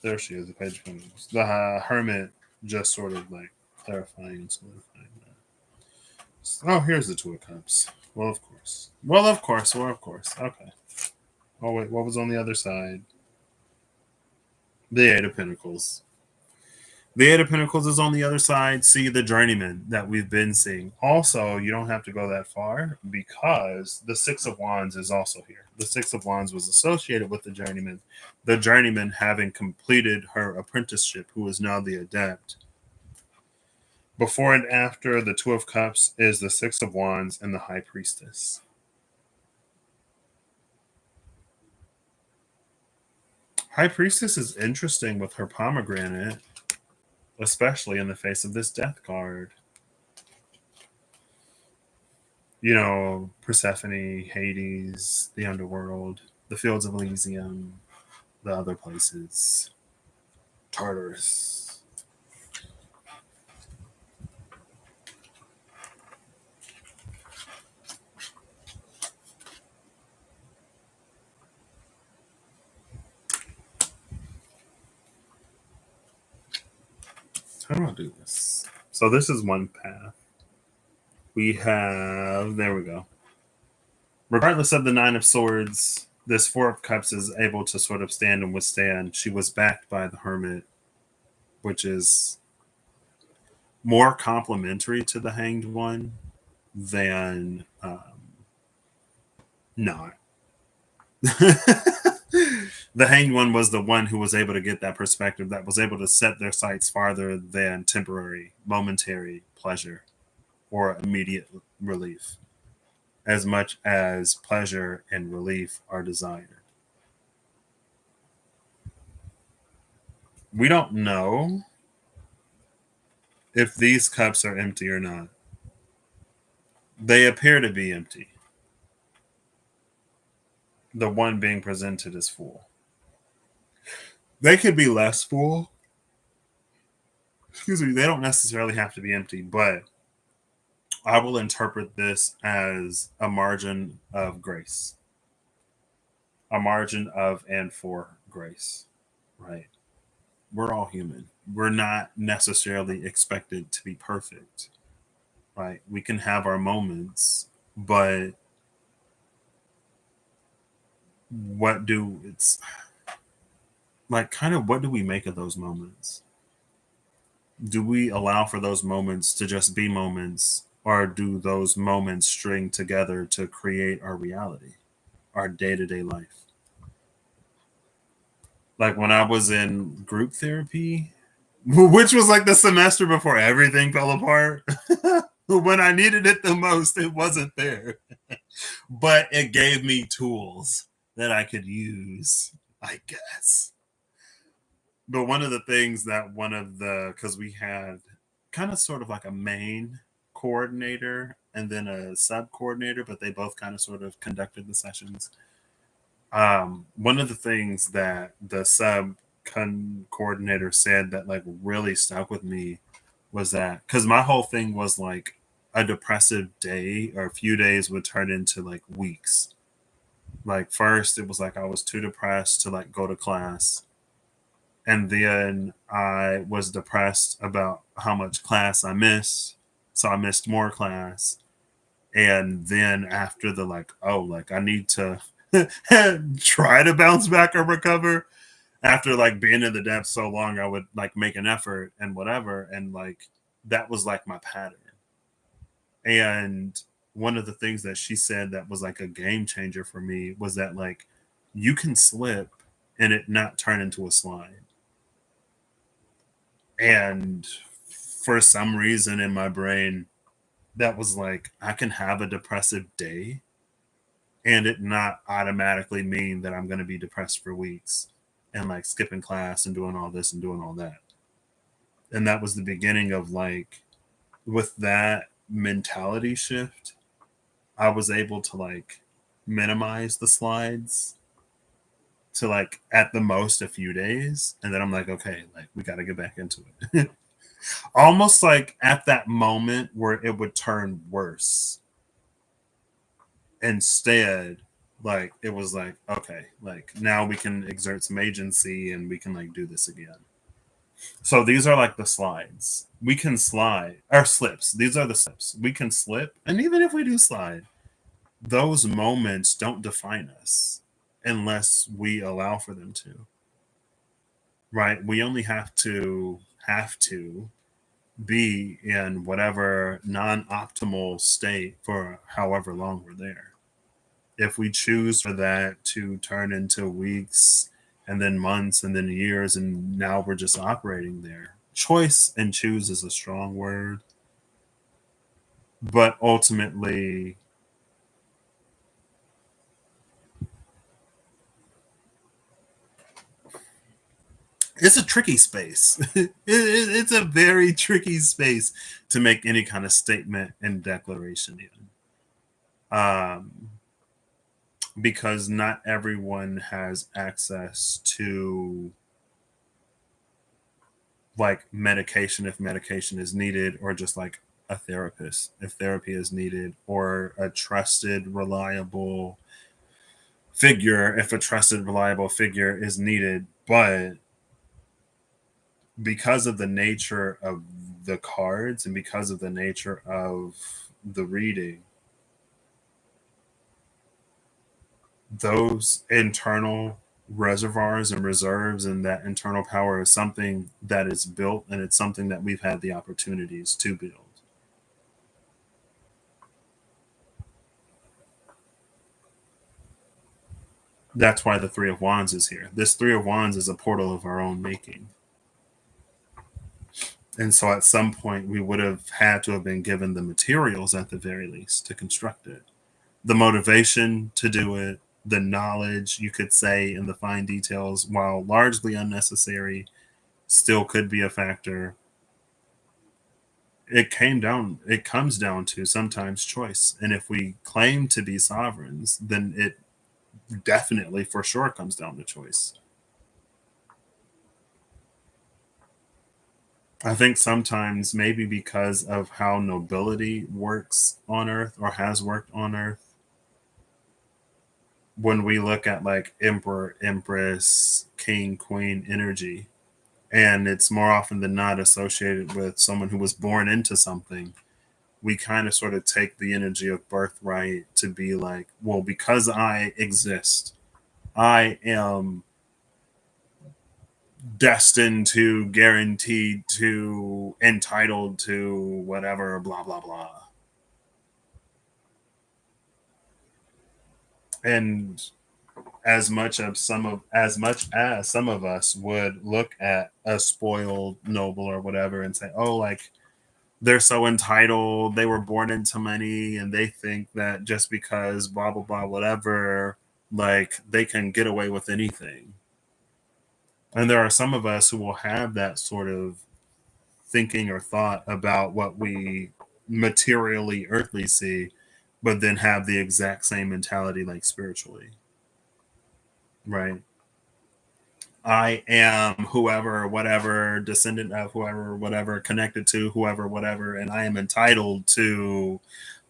A: There she is, the Page of Pentacles. The Hermit just sort of like clarifying and solidifying that. Oh, here's the Two of Cups. Well, of course. Okay. Oh, wait, what was on the other side? The Eight of Pentacles. The Eight of Pentacles is on the other side. See the journeyman that we've been seeing. Also, you don't have to go that far because the Six of Wands is also here. The Six of Wands was associated with the journeyman. The journeyman having completed her apprenticeship, who is now the adept. Before and after the Two of Cups is the Six of Wands and the High Priestess. High Priestess is interesting with her pomegranate, especially in the face of this Death card. You know, Persephone, Hades, the underworld, the fields of Elysium, the other places, Tartarus. How do I do this? So this is one path. We have, there we go. Regardless of the Nine of Swords, this Four of Cups is able to sort of stand and withstand. She was backed by the Hermit, which is more complementary to the Hanged One than not. The Hanged One was the one who was able to get that perspective, that was able to set their sights farther than temporary, momentary pleasure or immediate relief, as much as pleasure and relief are desired. We don't know if these cups are empty or not. They appear to be empty. The one being presented is full. They could be less full. Excuse me, they don't necessarily have to be empty, but I will interpret this as a margin of grace. A margin of and for grace, right? We're all human. We're not necessarily expected to be perfect, right? We can have our moments, but what do we make of those moments? Do we allow for those moments to just be moments, or do those moments string together to create our reality, our day-to-day life? Like when I was in group therapy, which was like the semester before everything fell apart. When I needed it the most, it wasn't there. But it gave me tools that I could use, I guess. But one of the things that because we had kind of sort of like a main coordinator and then a sub coordinator, but they both kind of sort of conducted the sessions. One of the things that the sub coordinator said that like really stuck with me was that because my whole thing was like a depressive day or a few days would turn into like weeks. Like first it was like I was too depressed to like go to class, and then I was depressed about how much class I missed, so I missed more class. And then after the like, oh, like I need to try to bounce back or recover. After like being in the depths so long, I would like make an effort and whatever, and like that was like my pattern. And one of the things that she said that was like a game changer for me was that like you can slip and it not turn into a slide. And for some reason in my brain, that was like, I can have a depressive day and it not automatically mean that I'm going to be depressed for weeks and like skipping class and doing all this and doing all that. And that was the beginning of like, with that mentality shift, I was able to like minimize the slides to like at the most a few days. And then I'm like, okay, like we got to get back into it. Almost like at that moment where it would turn worse. Instead, like it was like, okay, like now we can exert some agency and we can like do this again. So these are like the slides. We can slide or slips. These are the slips. We can slip. And even if we do slide, those moments don't define us unless we allow for them to. Right? We only have to be in whatever non-optimal state for however long we're there. If we choose for that to turn into weeks and then months and then years and now we're just operating there. Choice and choose is a strong word, but ultimately it's a tricky space. It's a very tricky space to make any kind of statement and declaration in. Because not everyone has access to like medication if medication is needed, or just like a therapist if therapy is needed, or a trusted, reliable figure if a trusted, reliable figure is needed. But because of the nature of the cards and because of the nature of the reading, those internal reservoirs and reserves and that internal power is something that is built, and it's something that we've had the opportunities to build. That's why the Three of Wands is here. This Three of Wands is a portal of our own making. And so at some point, we would have had to have been given the materials at the very least to construct it, the motivation to do it, the knowledge, you could say, in the fine details, while largely unnecessary, still could be a factor. It comes down to sometimes choice. And if we claim to be sovereigns, then it definitely for sure comes down to choice. I think sometimes maybe because of how nobility works on earth or has worked on earth, when we look at like emperor, empress, king, queen energy, and it's more often than not associated with someone who was born into something, we kind of sort of take the energy of birthright to be like, well, because I exist, I am destined to, guaranteed to, entitled to whatever, blah, blah, blah. And as much as some of us would look at a spoiled noble or whatever and say, oh, like they're so entitled, they were born into money, and they think that just because blah blah blah whatever, like they can get away with anything. And there are some of us who will have that sort of thinking or thought about what we materially earthly see, but then have the exact same mentality like spiritually, right? I am whoever, whatever, descendant of whoever, whatever, connected to whoever, whatever, and I am entitled to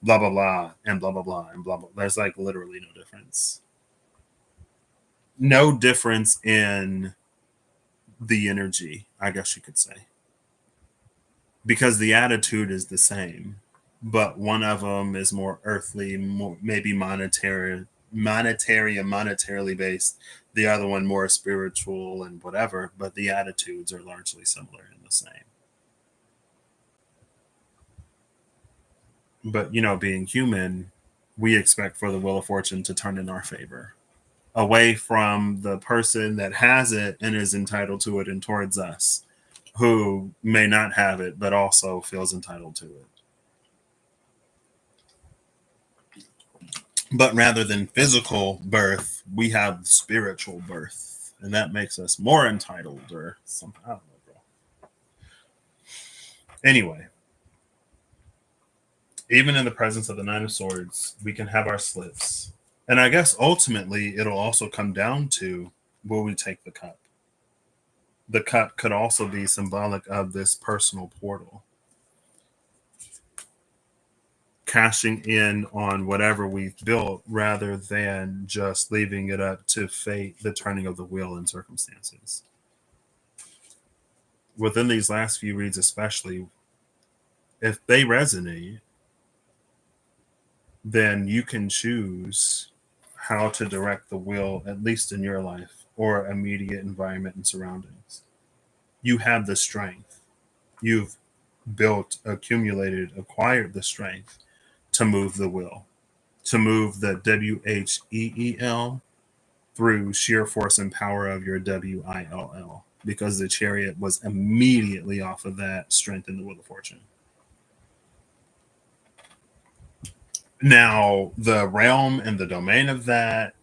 A: blah, blah, blah, and blah, blah, blah, and blah, blah. There's like literally no difference. No difference in the energy, I guess you could say, because the attitude is the same, but one of them is more earthly, more maybe monetary and monetarily based. The other one more spiritual and whatever, but the attitudes are largely similar and the same. But being human, we expect for the wheel of fortune to turn in our favor, away from the person that has it and is entitled to it, and towards us who may not have it but also feels entitled to it. But rather than physical birth, we have spiritual birth, and that makes us more entitled or something. I don't know, bro. Anyway, even in the presence of the Nine of Swords, we can have our slips. And I guess ultimately it'll also come down to, will we take the cup? The cup could also be symbolic of this personal portal, cashing in on whatever we've built rather than just leaving it up to fate, the turning of the wheel and circumstances. Within these last few reads, especially, if they resonate, then you can choose how to direct the wheel, at least in your life or immediate environment and surroundings. You have the strength. You've built, accumulated, acquired the strength to move the will, to move the WHEEL through sheer force and power of your WILL, because the chariot was immediately off of that strength in the wheel of fortune. Now, the realm and the domain of that,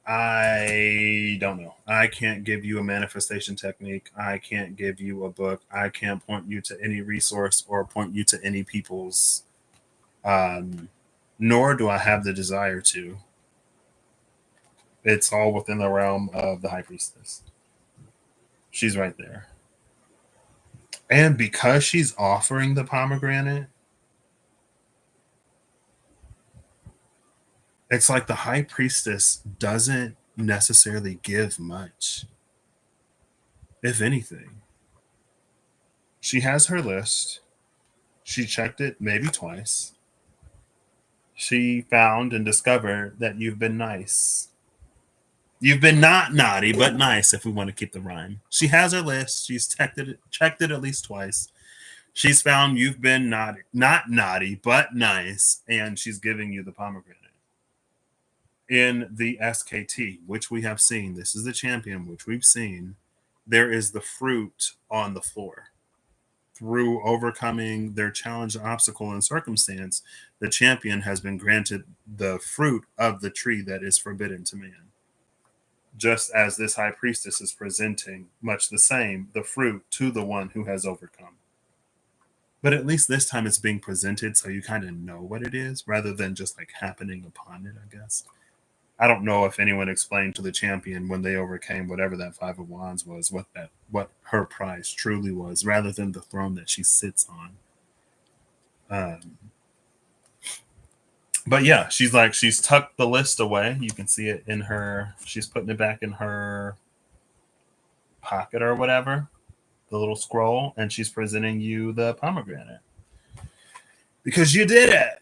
A: I don't know. I can't give you a manifestation technique. I can't give you a book. I can't point you to any resource or point you to any people's, nor do I have the desire to. It's all within the realm of the high priestess. She's right there. And because she's offering the pomegranate, it's like the high priestess doesn't necessarily give much, if anything. She has her list. She checked it maybe twice. She found and discovered that you've been nice. You've been not naughty, but nice, if we want to keep the rhyme. She has her list. She's checked it at least twice. She's found you've been not naughty, but nice, and she's giving you the pomegranate. In the SKT, which we have seen, this is the champion, which we've seen, there is the fruit on the floor. Through overcoming their challenge, obstacle, and circumstance, the champion has been granted the fruit of the tree that is forbidden to man. Just as this high priestess is presenting, much the same, the fruit to the one who has overcome. But at least this time it's being presented so you kind of know what it is rather than just like happening upon it, I guess. I don't know if anyone explained to the champion when they overcame whatever that Five of Wands was, what her prize truly was, rather than the throne that she sits on. But yeah, she's tucked the list away. You can see it in her. She's putting it back in her pocket or whatever, the little scroll, and she's presenting you the pomegranate because you did it.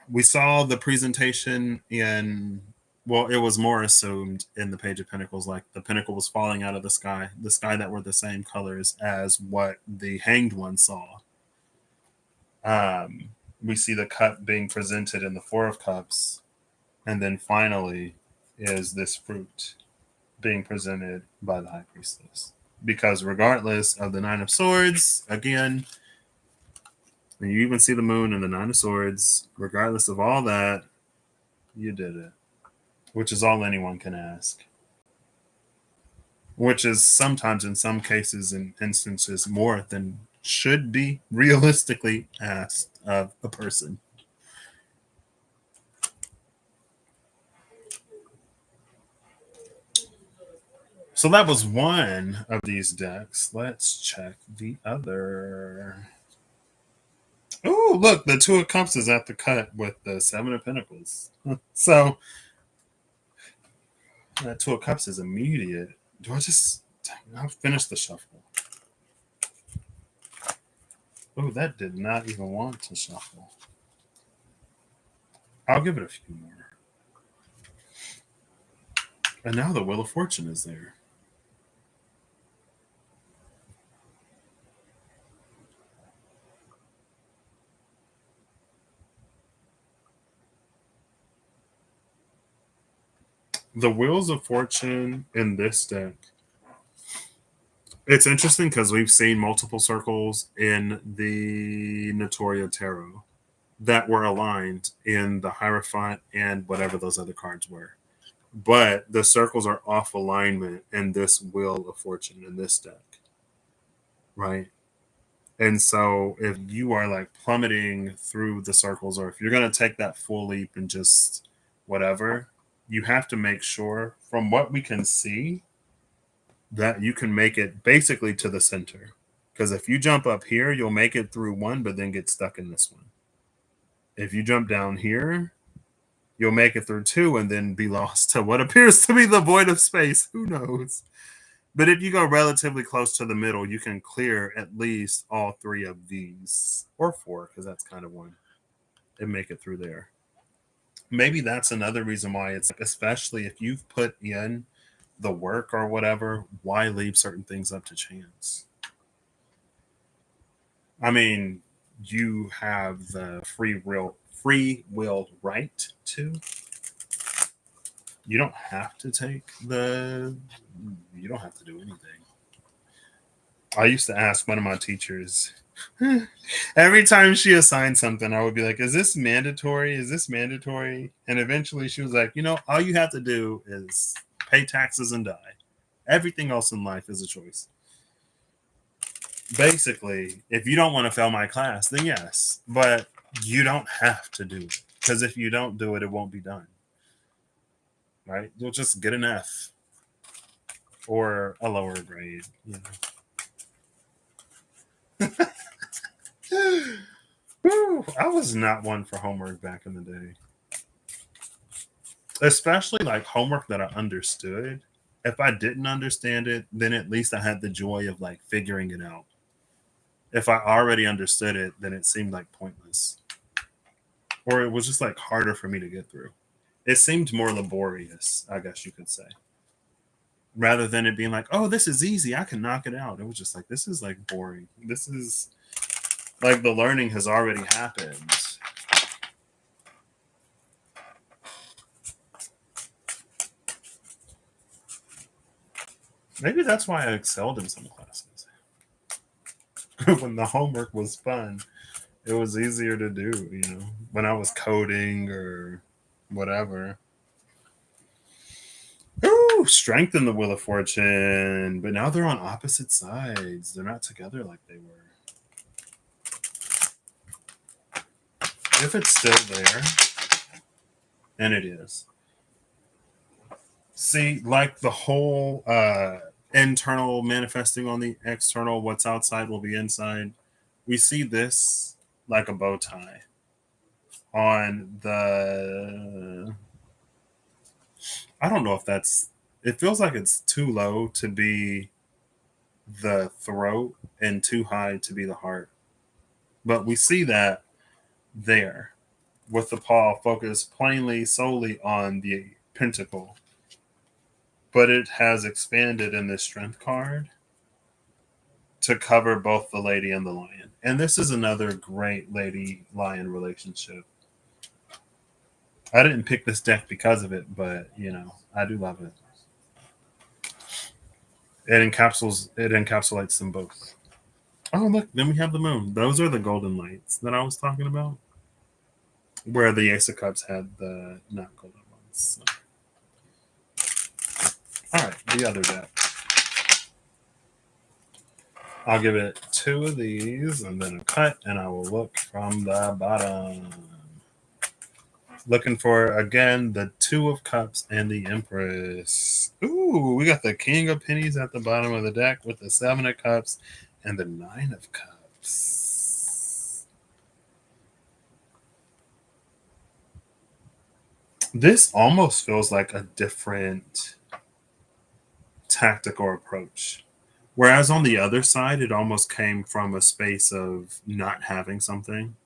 A: We saw the presentation in, well, it was more assumed in the Page of Pentacles, like the pinnacle was falling out of the sky that were the same colors as what the Hanged One saw. We see the cup being presented in the Four of Cups, and then finally is this fruit being presented by the high priestess. Because regardless of the Nine of Swords, again, and you even see the moon and the Nine of Swords, regardless of all that, you did it. Which is all anyone can ask. Which is sometimes, in some cases and instances, more than should be realistically asked of a person. So that was one of these decks. Let's check the other. Oh, look, the Two of Cups is at the cut with the Seven of Pentacles. So that Two of Cups is immediate. Do I just... I'll finish the shuffle. Oh, that did not even want to shuffle. I'll give it a few more. And now the Wheel of Fortune is there. The Wheels of Fortune in this deck, it's interesting because we've seen multiple circles in the Notoria Tarot that were aligned in the Hierophant and whatever those other cards were. But the circles are off alignment in this Wheel of Fortune in this deck. Right? And so if you are like plummeting through the circles, or if you're going to take that full leap and just whatever, you have to make sure, from what we can see, that you can make it basically to the center. Because if you jump up here, you'll make it through one, but then get stuck in this one. If you jump down here, you'll make it through two and then be lost to what appears to be the void of space. Who knows? But if you go relatively close to the middle, you can clear at least all three of these, or four, because that's kind of one, and make it through there. Maybe that's another reason why it's, especially if you've put in the work or whatever, why leave certain things up to chance? I mean, you have the free will right to. You don't have to you don't have to do anything. I used to ask one of my teachers, every time she assigned something, I would be like, is this mandatory? Is this mandatory? And eventually she was like, all you have to do is pay taxes and die. Everything else in life is a choice. Basically, if you don't want to fail my class, then yes. But you don't have to do it. Because if you don't do it, it won't be done. Right? You'll just get an F. Or a lower grade. Woo, I was not one for homework back in the day. Especially like homework that I understood. If I didn't understand it, then at least I had the joy of like figuring it out. If I already understood it, then it seemed like pointless. Or it was just like harder for me to get through. It seemed more laborious, I guess you could say. Rather than it being like, oh, this is easy, I can knock it out. It was just like, this is like boring. This is like the learning has already happened. Maybe that's why I excelled in some classes. When the homework was fun, it was easier to do, when I was coding or whatever. Ooh, strengthen the Wheel of Fortune. But now they're on opposite sides. They're not together like they were. If it's still there, and it is. See, like the whole internal manifesting on the external, what's outside will be inside. We see this like a bow tie on the... I don't know if that's... It feels like it's too low to be the throat and too high to be the heart. But we see that there with the paw focused plainly solely on the pentacle. But it has expanded in this strength card to cover both the lady and the lion. And this is another great lady-lion relationship. I didn't pick this deck because of it, but I do love it. It encapsulates them both. Oh, look, then we have the moon. Those are the golden lights that I was talking about, where the Ace of Cups had the not golden ones. So. All right, the other deck. I'll give it 2 of these and then a cut, and I will look from the bottom. Looking for, again, the 2 of Cups and the Empress. Ooh, we got the King of Pennies at the bottom of the deck with the 7 of Cups and the 9 of Cups. This almost feels like a different tactical approach. Whereas on the other side, it almost came from a space of not having something.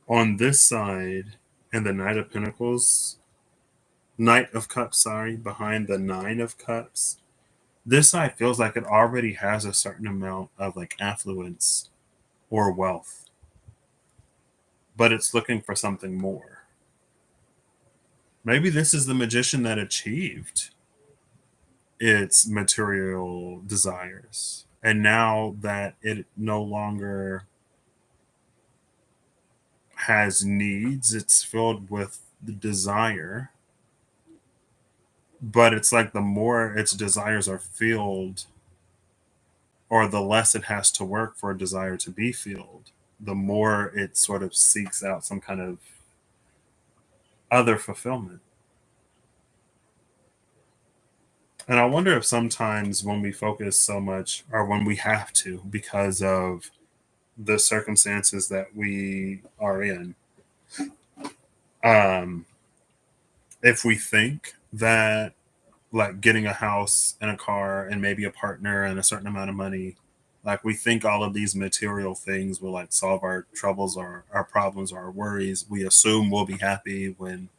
A: On this side, and the Knight of Cups, sorry, behind the 9 of Cups, this side feels like it already has a certain amount of like affluence or wealth, but it's looking for something more. Maybe this is the magician that achieved its material desires. And now that it no longer has needs, it's filled with the desire. But it's like the more its desires are filled, or the less it has to work for a desire to be filled, the more it sort of seeks out some kind of other fulfillment. And I wonder if sometimes when we focus so much, or when we have to, because of the circumstances that we are in, um, if we think that like getting a house and a car and maybe a partner and a certain amount of money, like we think all of these material things will like solve our troubles or our problems or our worries. We assume we'll be happy when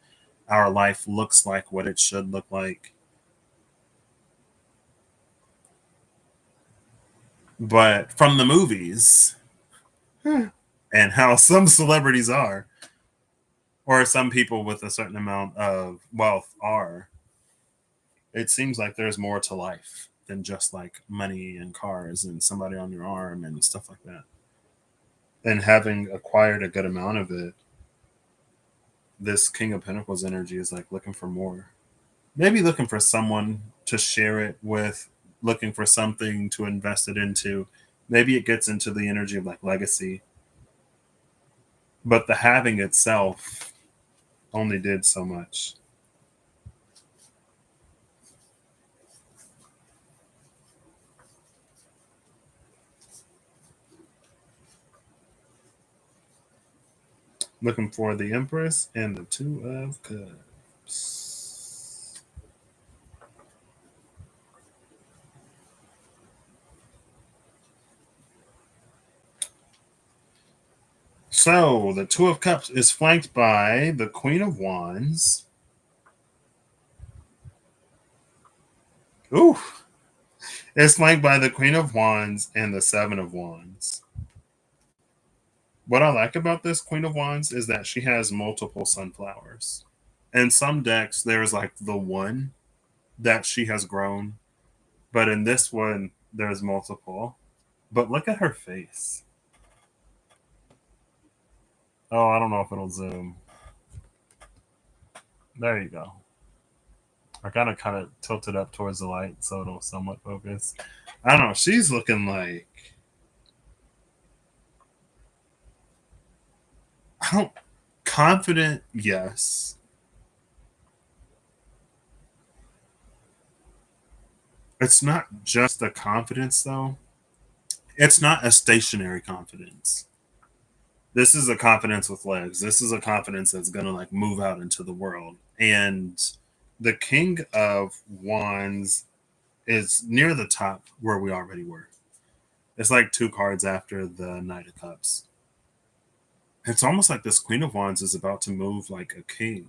A: our life looks like what it should look like. But from the movies and how some celebrities are, or some people with a certain amount of wealth are, it seems like there's more to life than just like money and cars and somebody on your arm and stuff like that. And having acquired a good amount of it, this King of Pentacles energy is like looking for more. Maybe looking for someone to share it with, looking for something to invest it into. Maybe it gets into the energy of like legacy. But the having itself only did so much. Looking for the Empress and the 2 of Cups. So the 2 of Cups is flanked by the Queen of Wands. Ooh. It's flanked by the Queen of Wands and the 7 of Wands. What I like about this Queen of Wands is that she has multiple sunflowers. In some decks, there's like the one that she has grown, but in this one, there's multiple. But look at her face. Oh, I don't know if it'll zoom. There you go. I kind of tilted up towards the light so it'll somewhat focus. I don't know. She's looking like I don't confident. Yes, it's not just a confidence though. It's not a stationary confidence. This is a confidence with legs. This is a confidence that's gonna like move out into the world. And the King of Wands is near the top where we already were. It's like 2 cards after the Knight of Cups. It's almost like this Queen of Wands is about to move like a king.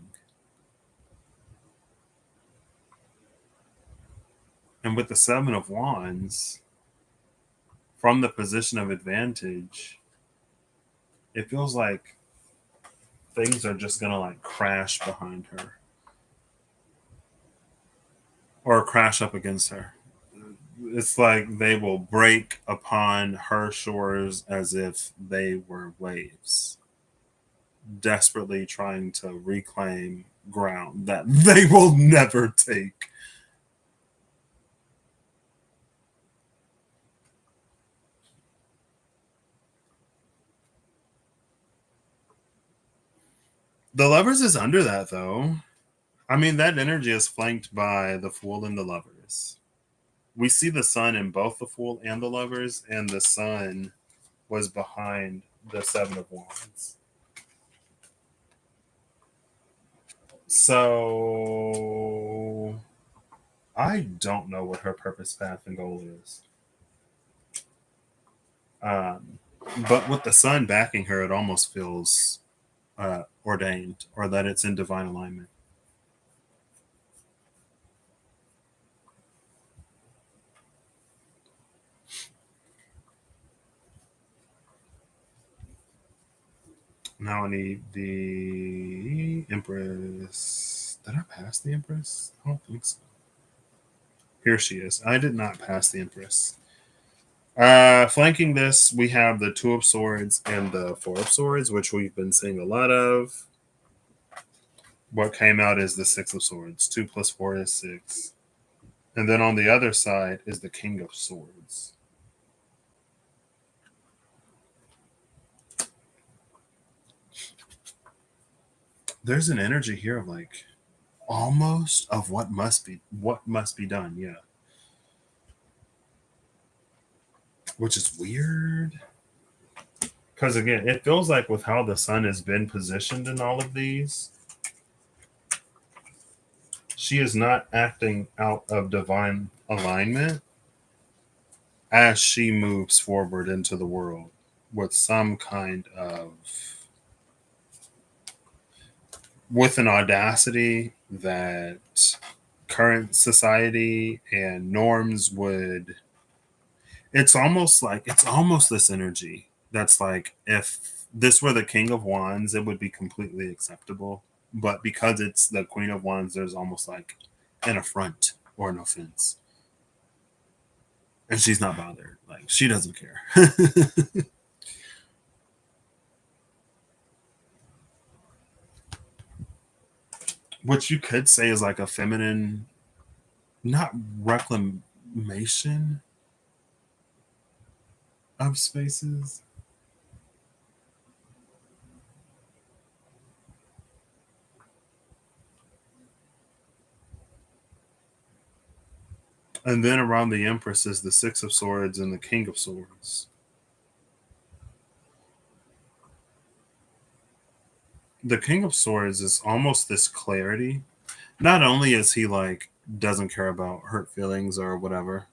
A: And with the 7 of Wands, from the position of advantage, it feels like things are just gonna like crash behind her or crash up against her. It's like they will break upon her shores as if they were waves, desperately trying to reclaim ground that they will never take. The lovers is under that though. I mean, that energy is flanked by the fool and the lovers. We see the sun in both the fool and the lovers, and the sun was behind the seven of wands. So I don't know what her purpose, path, and goal is. Um, but with the sun backing her, it almost feels ordained or that it's in divine alignment. Now I need the Empress. Did I pass the Empress? I don't think so. Here she is. I did not pass the Empress. Flanking this, we have the Two of Swords and the Four of Swords, which we've been seeing a lot of. What came out is the Six of Swords. 2 plus 4 is 6. And then on the other side is the King of Swords. There's an energy here of like almost of what must be done, yeah. Which is weird. Because again, it feels like with how the sun has been positioned in all of these, she is not acting out of divine alignment as she moves forward into the world with some kind of with an audacity that current society and norms would. It's almost this energy that's like if this were the King of Wands it would be completely acceptable, but because it's the Queen of Wands there's almost like an affront or an offense, and she's not bothered, like she doesn't care. Which you could say is like a feminine, not reclamation of spaces. And then around the Empress is the Six of Swords and the King of Swords. The King of Swords is almost this clarity. Not only is he like doesn't care about hurt feelings or whatever,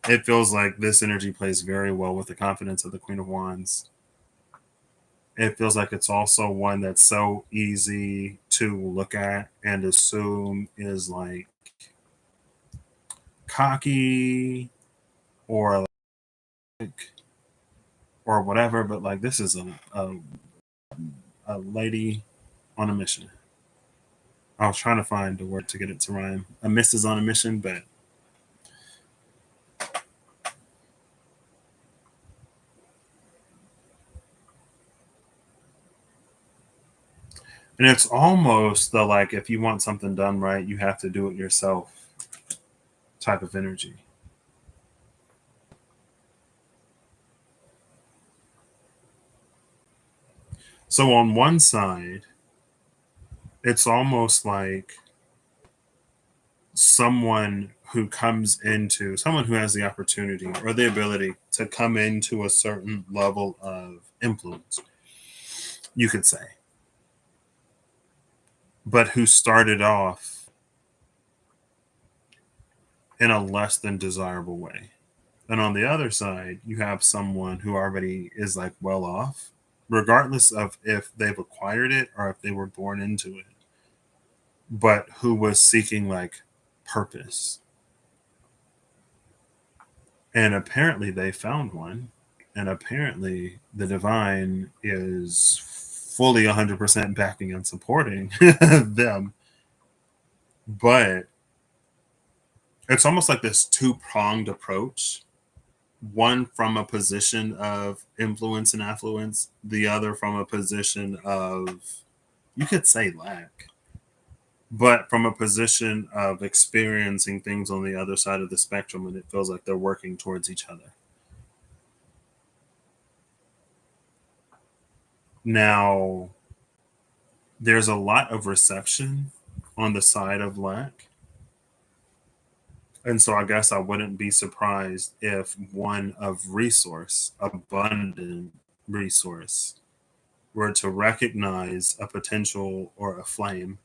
A: it feels like this energy plays very well with the confidence of the Queen of Wands. It feels like it's also one that's so easy to look at and assume is like cocky or like or whatever, but like this is a lady on a mission. I was trying to find the word to get it to rhyme. A miss is on a mission, but and it's almost the like if you want something done right, you have to do it yourself type of energy. So on one side, it's almost like someone who has the opportunity or the ability to come into a certain level of influence, you could say, but who started off in a less than desirable way. And on the other side, you have someone who already is like well off, regardless of if they've acquired it or if they were born into it, but who was seeking like purpose. And apparently they found one. And apparently the divine is fully 100% backing and supporting them. But it's almost like this two-pronged approach, one from a position of influence and affluence, the other from a position of, you could say, lack, but from a position of experiencing things on the other side of the spectrum, and it feels like they're working towards each other. Now, there's a lot of reception on the side of lack. And so I guess I wouldn't be surprised if one of resource, abundant resource, were to recognize a potential or a flame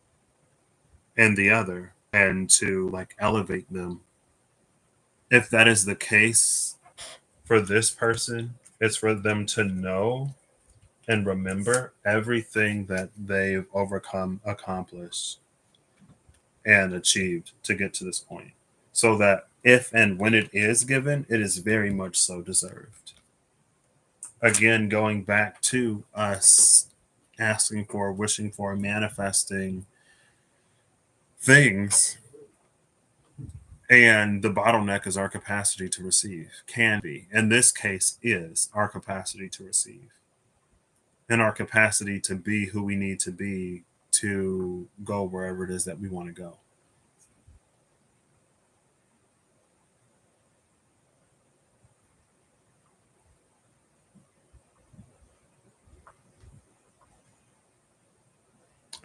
A: in the other and to like elevate them. If that is the case for this person, it's for them to know and remember everything that they've overcome, accomplished, and achieved to get to this point. So that if and when it is given, it is very much so deserved. Again, going back to us asking for, wishing for, manifesting things, and the bottleneck is our capacity to receive, can be. In this case, is our capacity to receive and our capacity to be who we need to be to go wherever it is that we want to go.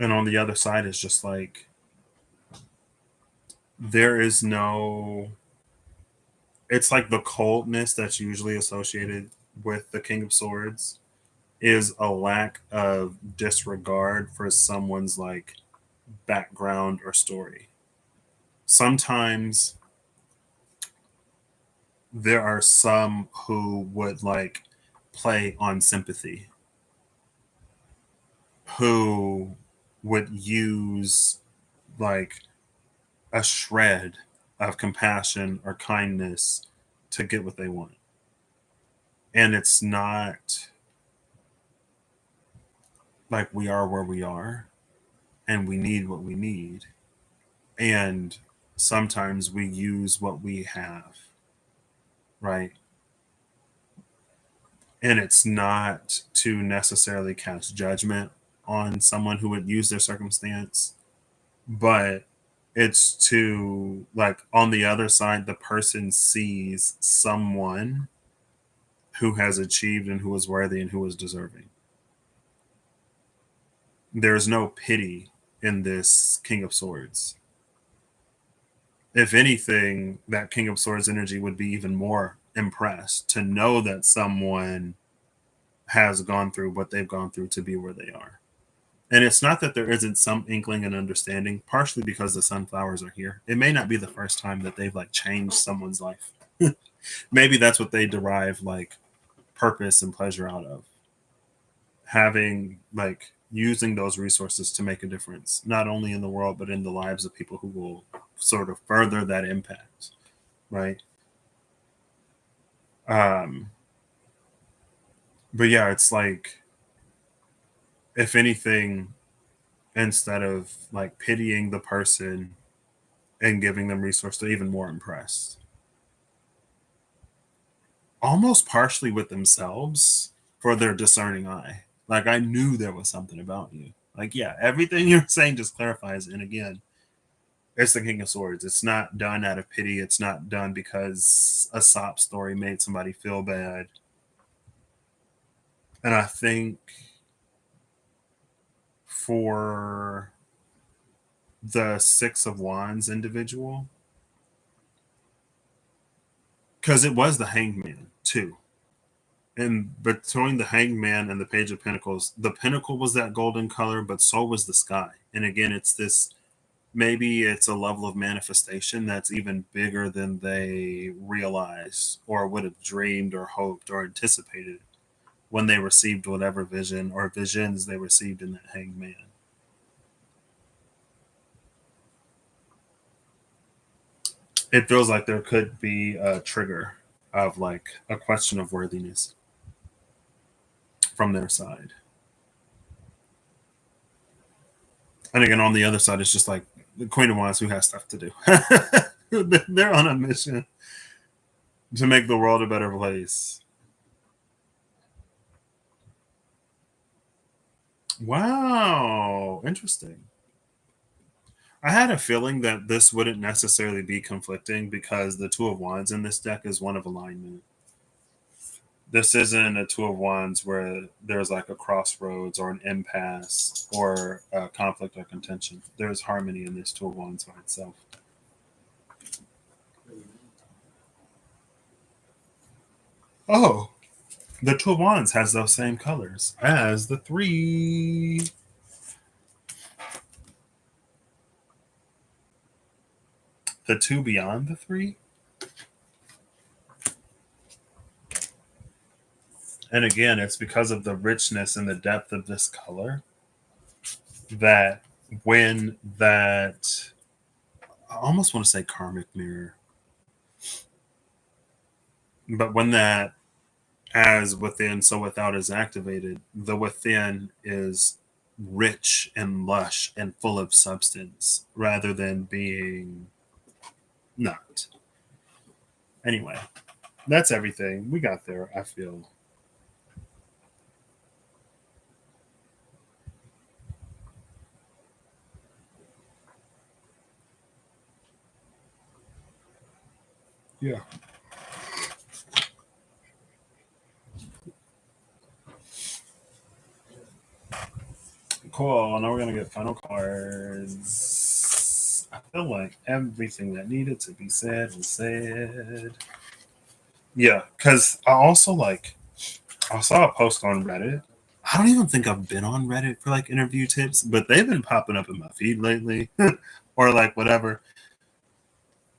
A: And on the other side is just like, there is no, it's like the coldness that's usually associated with the King of Swords is a lack of disregard for someone's like background or story. Sometimes there are some who would like play on sympathy, who would use like a shred of compassion or kindness to get what they want. And it's not like we are where we are and we need what we need. And sometimes we use what we have, right? And it's not to necessarily cast judgment on someone who would use their circumstance, but it's to like on the other side, the person sees someone who has achieved and who is worthy and who is deserving. There's no pity in this King of Swords. If anything, that King of Swords energy would be even more impressed to know that someone has gone through what they've gone through to be where they are. And it's not that there isn't some inkling and understanding, partially because the sunflowers are here. It may not be the first time that they've like changed someone's life. Maybe that's what they derive like purpose and pleasure out of. Having like using those resources to make a difference, not only in the world, but in the lives of people who will sort of further that impact. Right. Um, but yeah, it's like, if anything, instead of like pitying the person and giving them resource, they're even more impressed. Almost partially with themselves for their discerning eye. Like, I knew there was something about you. Like, yeah, everything you're saying just clarifies. And again, it's the King of Swords. It's not done out of pity. It's not done because a sob story made somebody feel bad. And I think for the Six of Wands individual, because it was the Hangman too. And between the Hangman and the Page of Pentacles, the Pentacle was that golden color, but so was the sky. And again, it's this, maybe it's a level of manifestation that's even bigger than they realized or would have dreamed or hoped or anticipated when they received whatever vision or visions they received in that Hangman. It feels like there could be a trigger of like a question of worthiness from their side. And again, on the other side, it's just like the Queen of Wands who has stuff to do. They're on a mission to make the world a better place. Wow, interesting. I had a feeling that this wouldn't necessarily be conflicting because the Two of Wands in this deck is one of alignment. This isn't a Two of Wands where there's like a crossroads or an impasse or a conflict or contention. There's harmony in this Two of Wands by itself. Oh, the Two of Wands has those same colors as the three. The two beyond the three. And again, it's because of the richness and the depth of this color that when that, I almost want to say karmic mirror, but when that as within, so without is activated, the within is rich and lush and full of substance rather than being not. Anyway, that's everything. We got there, I feel. Yeah. Cool. Now we're going to get final cards. I feel like everything that needed to be said was said. Yeah, because I also like, I saw a post on Reddit. I don't even think I've been on Reddit for like interview tips, but they've been popping up in my feed lately or like whatever.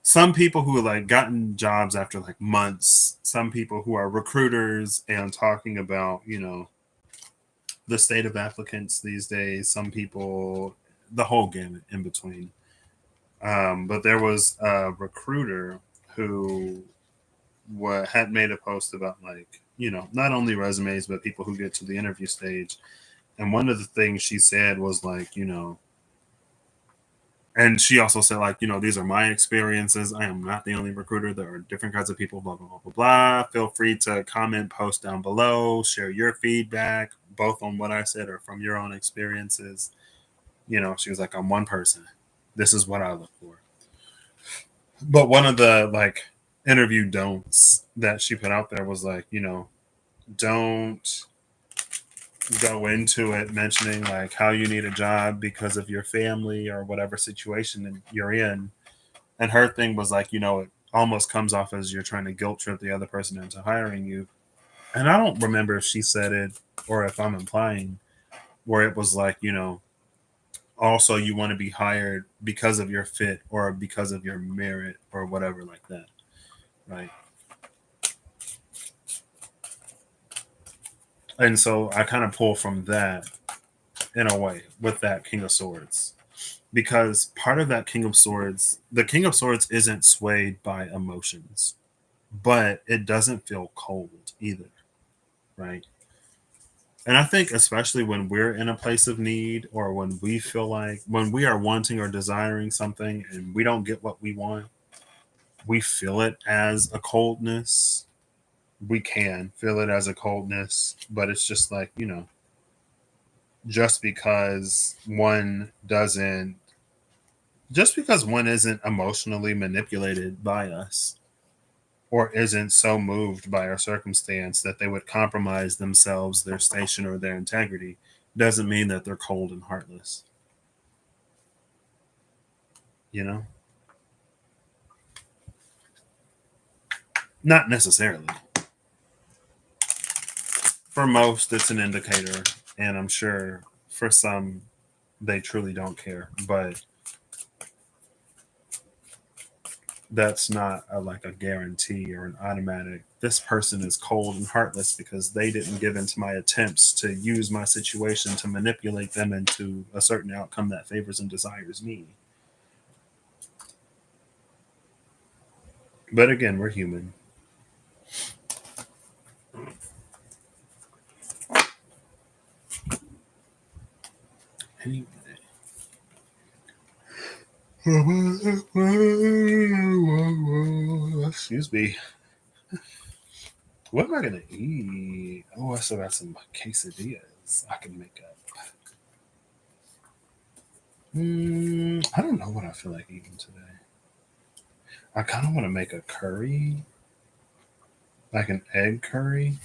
A: Some people who have like gotten jobs after like months, some people who are recruiters and talking about, the state of applicants these days, some people, the whole gamut in between. But there was a recruiter who had made a post about like, not only resumes, but people who get to the interview stage. And one of the things she said was like, and she also said like, these are my experiences. I am not the only recruiter. There are different kinds of people, blah, blah, blah, blah, blah. Feel free to comment, post down below, share your feedback, both on what I said or from your own experiences. She was like, I'm one person. This is what I look for. But one of the like interview don'ts that she put out there was like, don't go into it mentioning like how you need a job because of your family or whatever situation you're in. And her thing was like, it almost comes off as you're trying to guilt trip the other person into hiring you. And I don't remember if she said it or if I'm implying where it was like, also you want to be hired because of your fit or because of your merit or whatever like that. Right. And so I kind of pull from that in a way with that King of Swords. Because part of that King of Swords, the King of Swords isn't swayed by emotions, but it doesn't feel cold either. Right. And I think, especially when we're in a place of need or when we feel like when we are wanting or desiring something and we don't get what we want, we feel it as a coldness. We can feel it as a coldness, but it's just like, just because one doesn't, just because one isn't emotionally manipulated by us or isn't so moved by our circumstance that they would compromise themselves, their station, or their integrity, doesn't mean that they're cold and heartless. You know? Not necessarily. For most, it's an indicator, and I'm sure for some, they truly don't care. But that's not like a guarantee or an automatic. This person is cold and heartless because they didn't give in to my attempts to use my situation to manipulate them into a certain outcome that favors and desires me. But again, we're human. Anyway, Excuse me. What am I gonna eat? Oh, I still got some quesadillas I can make up. I don't know what I feel like eating today. I kind of want to make a curry, like an egg curry.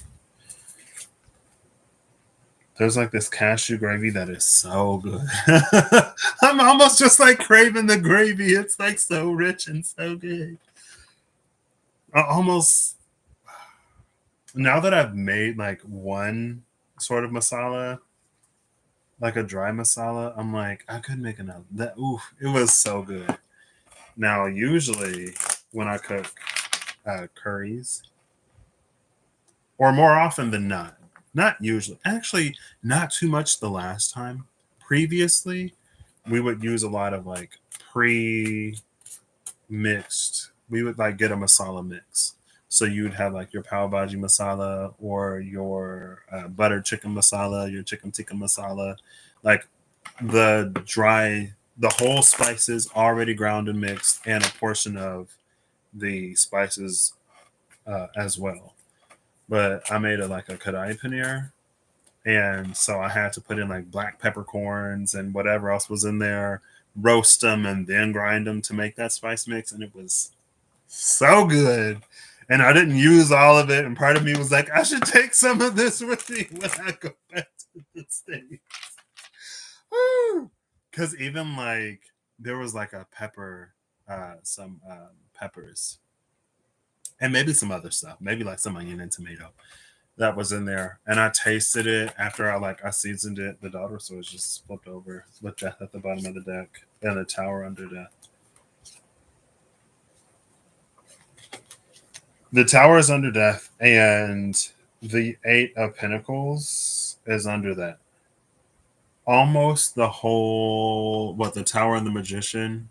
A: There's like this cashew gravy that is so good. I'm almost just like craving the gravy. It's like so rich and so good. I almost now that I've made like one sort of masala, like a dry masala, I'm like I could make another. That oof, it was so good. Now usually when I cook curries, or more often than not usually, actually not too much the last time. Previously, we would use a lot of like pre mixed. We would like get a masala mix. So you'd have like your pav bhaji masala or your butter chicken masala, your chicken tikka masala, like the whole spices already ground and mixed, and a portion of the spices as well. But I made it like a kadai paneer, and so I had to put in like black peppercorns and whatever else was in there, roast them, and then grind them to make that spice mix, and it was so good. And I didn't use all of it, and part of me was like, I should take some of this with me when I go back to the States. Because even like there was like a pepper, some peppers, and maybe some other stuff, maybe like some onion and tomato that was in there, and I tasted it after I seasoned it. The daughter so was just flipped over with death at the bottom of the deck and the tower under death. The tower is under death, and the Eight of Pentacles is under that. Almost the whole what the tower and the magician,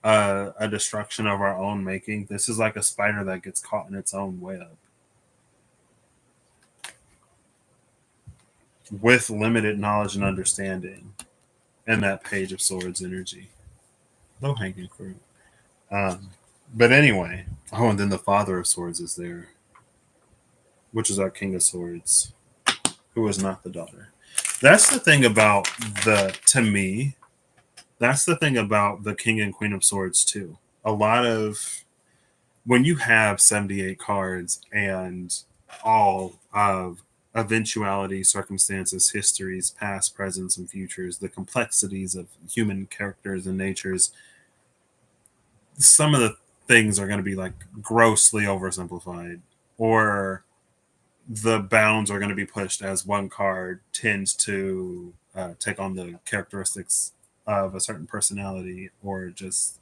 A: a destruction of our own making. This is like a spider that gets caught in its own web with limited knowledge and understanding. And that Page of Swords energy, low hanging fruit. Um, but anyway, oh, and then the Father of Swords is there, which is our King of Swords, who is not the daughter. That's the thing about to me, that's the thing about the King and Queen of Swords, too. A lot of, when you have 78 cards and all of eventuality, circumstances, histories, past, presents, and futures, the complexities of human characters and natures, some of the things are going to be like grossly oversimplified, or the bounds are going to be pushed as one card tends to take on the characteristics of a certain personality or just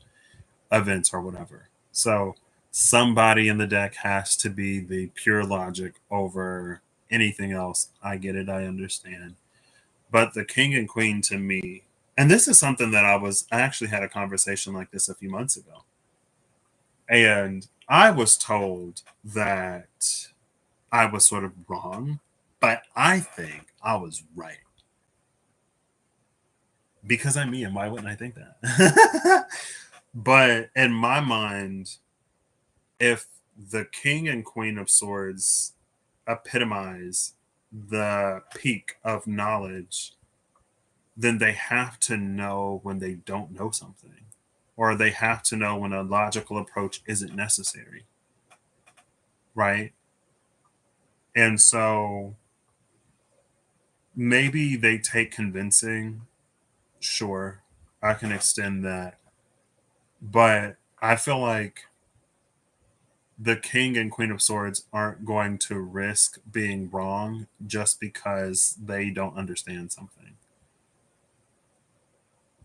A: events or whatever. So somebody in the deck has to be the pure logic over anything else. I get it, I understand. But the king and queen to me, and this is something that I actually had a conversation like this a few months ago. And I was told that I was sort of wrong, but I think I was right. Because I'm me, and why wouldn't I think that? But in my mind, if the king and queen of swords epitomize the peak of knowledge, then they have to know when they don't know something, or they have to know when a logical approach isn't necessary, right? And so maybe they take convincing. Sure, I can extend that. But I feel like the king and queen of swords aren't going to risk being wrong just because they don't understand something.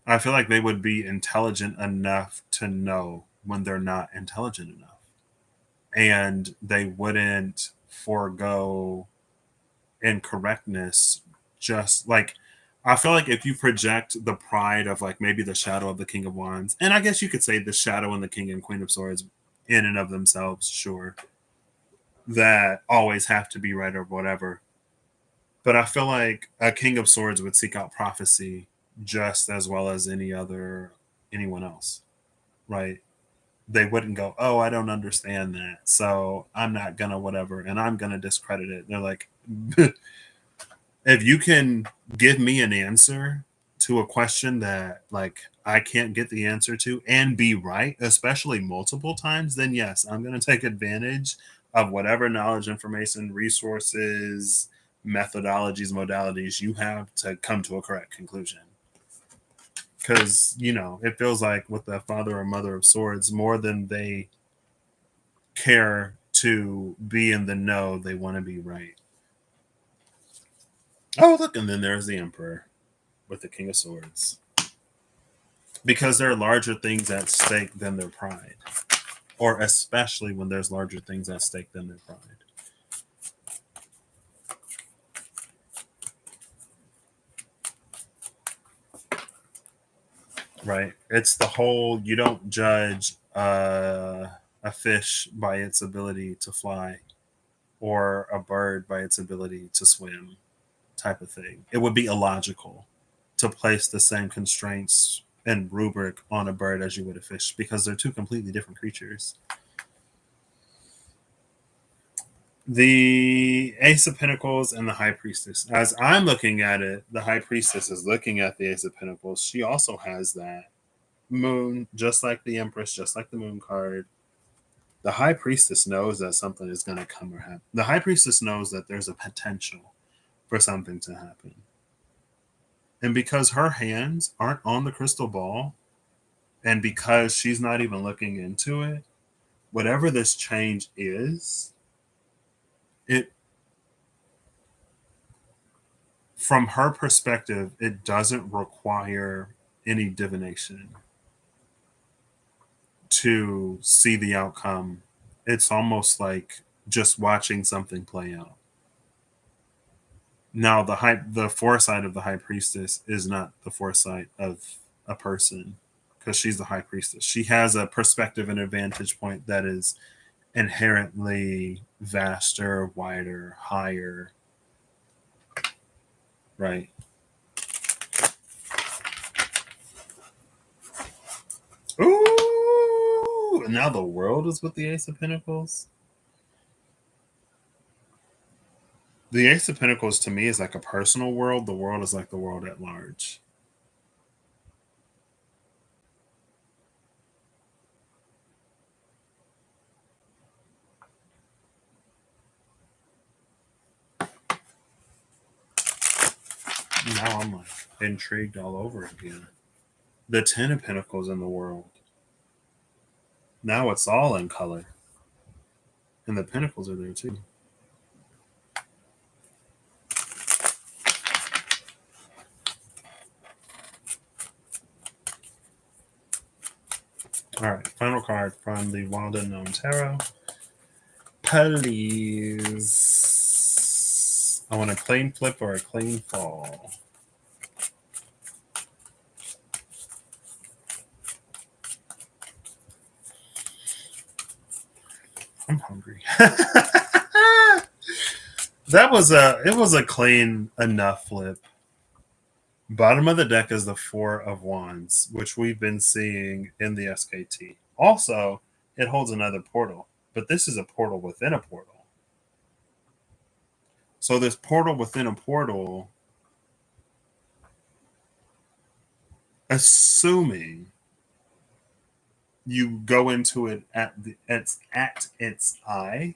A: I feel like they would be intelligent enough to know when they're not intelligent enough. And they wouldn't forego incorrectness just like I feel like if you project the pride of like maybe the shadow of the King of Wands, and I guess you could say the shadow and the King and Queen of Swords in and of themselves, sure, that always have to be right or whatever. But I feel like a King of Swords would seek out prophecy just as well as any other anyone else, right? They wouldn't go, oh, I don't understand that, so I'm not gonna whatever, and I'm gonna discredit it. They're like, if you can give me an answer to a question that like I can't get the answer to and be right, especially multiple times, then yes, I'm going to take advantage of whatever knowledge, information, resources, methodologies, modalities you have to come to a correct conclusion. Because, it feels like with the father or mother of swords, more than they care to be in the know, they want to be right. Oh, look, and then there's the emperor with the king of swords. Because there are larger things at stake than their pride, or especially when there's larger things at stake than their pride. Right? It's the whole you don't judge a fish by its ability to fly or a bird by its ability to swim type of thing. It would be illogical to place the same constraints and rubric on a bird as you would a fish because they're two completely different creatures. The Ace of Pentacles and the High Priestess. As I'm looking at it, the High Priestess is looking at the Ace of Pentacles. She also has that moon, just like the Empress, just like the moon card. The High Priestess knows that something is going to come or happen. The High Priestess knows that there's a potential for something to happen. And because her hands aren't on the crystal ball, and because she's not even looking into it, whatever this change is, it from her perspective, it doesn't require any divination to see the outcome. It's almost like just watching something play out. Now, the foresight of the high priestess is not the foresight of a person because she's the high priestess. She has a perspective and a vantage point that is inherently vaster, wider, higher, right? Ooh, now the world is with the Ace of Pentacles. The Ace of Pentacles to me is like a personal world. The world is like the world at large. Now I'm like intrigued all over again. The Ten of Pentacles in the world. Now it's all in color. And the Pentacles are there too. All right, final card from the Wild Unknown Tarot. Please. I want a clean flip or a clean fall. I'm hungry. It was a clean enough flip. Bottom of the deck is the Four of Wands, which we've been seeing in the SKT. Also, it holds another portal, but this is a portal within a portal. So this portal within a portal, assuming you go into it at its eye.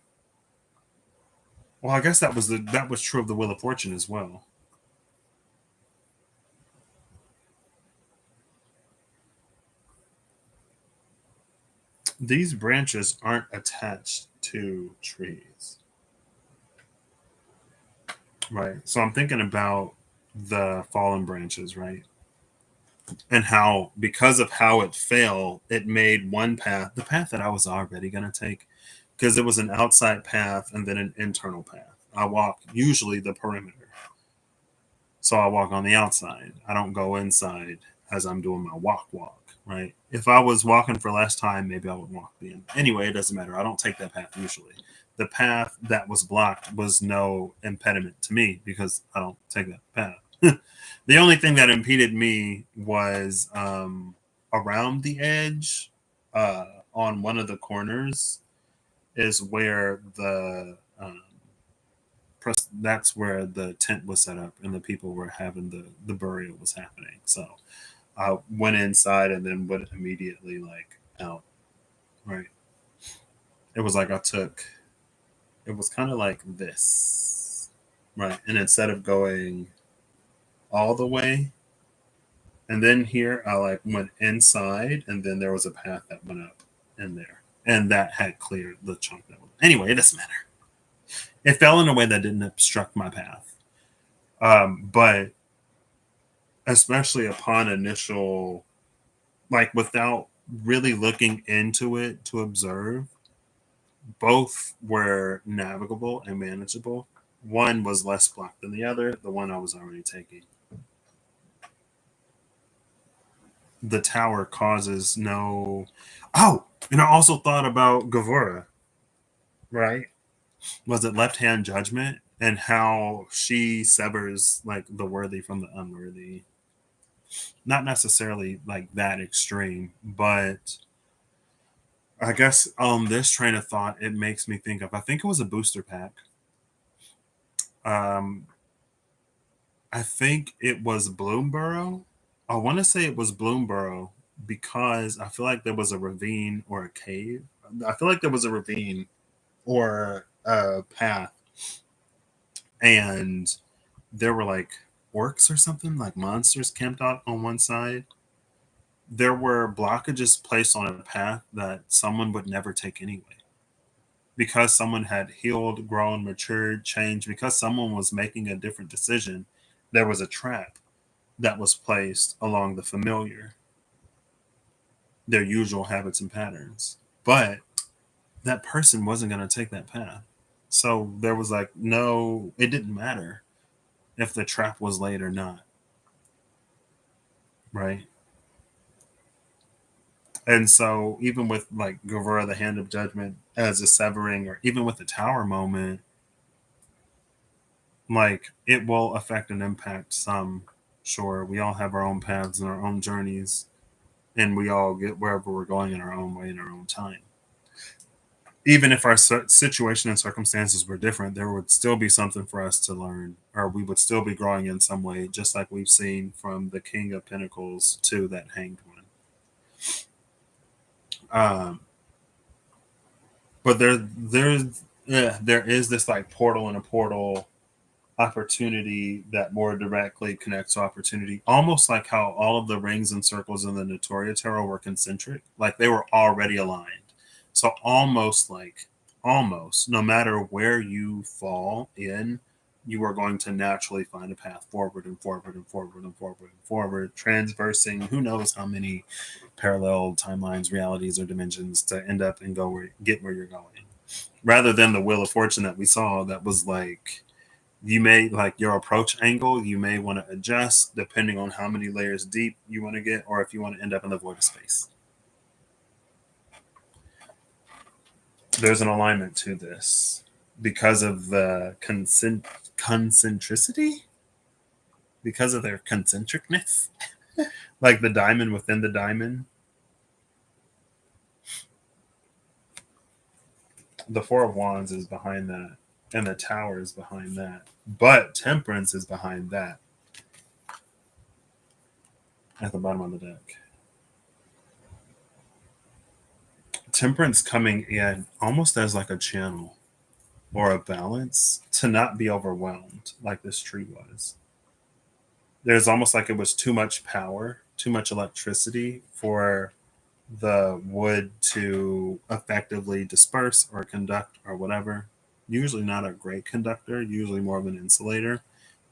A: Well, I guess that was true of the Wheel of Fortune as well. These branches aren't attached to trees. Right. So I'm thinking about the fallen branches, right? And how, because of how it fell, it made one path, the path that I was already going to take, because it was an outside path and then an internal path. I walk usually the perimeter. So I walk on the outside. I don't go inside as I'm doing my walk, right? If I was walking for less time, maybe I would walk the end. Anyway, it doesn't matter. I don't take that path usually. The path that was blocked was no impediment to me because I don't take that path. The only thing that impeded me was a around the edge, on one of the corners, is where that's where the tent was set up and the people were having the burial was happening. So I went inside and then went immediately like out. Right. It was like it was kind of like this. Right. And instead of going all the way, and then here I like went inside and then there was a path that went up in there. And that had cleared the chunk that was. Anyway, it doesn't matter. It fell in a way that didn't obstruct my path. But especially upon initial, like without really looking into it to observe, both were navigable and manageable. One was less blocked than the other, the one I was already taking. The tower causes no. Oh, and I also thought about Gavura, right? Was it left hand judgment and how she severs like the worthy from the unworthy? Not necessarily like that extreme, but I guess this train of thought it makes me think of. I think it was a booster pack. Um, I think it was Bloomborough. I want to say it was Bloomborough because I feel like there was a ravine or a cave. I feel like there was a ravine or a path, and there were like orcs or something, like monsters camped out on one side. There were blockages placed on a path that someone would never take anyway. Because someone had healed, grown, matured, changed, because someone was making a different decision, there was a trap that was placed along the familiar, their usual habits and patterns. But that person wasn't going to take that path. So there was like, no, it didn't matter if the trap was laid or not. Right. And so even with like Gavura, the hand of judgment as a severing, or even with the tower moment, like it will affect and impact some. Sure, we all have our own paths and our own journeys, and we all get wherever we're going in our own way, in our own time. Even if our situation and circumstances were different, there would still be something for us to learn, or we would still be growing in some way, just like we've seen from the King of Pentacles to that hanged one. Um, but there is this like portal and a portal opportunity that more directly connects to opportunity, almost like how all of the rings and circles in the Notoria Tarot were concentric, like they were already aligned. So almost no matter where you fall in, you are going to naturally find a path forward and forward and forward and forward and forward, transversing who knows how many parallel timelines, realities, or dimensions to end up and get where you're going. Rather than the Wheel of Fortune that we saw, that was like you may like your approach angle, you may want to adjust depending on how many layers deep you want to get, or if you want to end up in the void of space. There's an alignment to this because of the concentricity, because of their concentricness, like the diamond within the diamond. The Four of Wands is behind that, and the Tower is behind that, but Temperance is behind that at the bottom of the deck. Temperance coming in almost as like a channel or a balance to not be overwhelmed like this tree was. There's almost like it was too much power, too much electricity for the wood to effectively disperse or conduct or whatever. Usually not a great conductor, usually more of an insulator.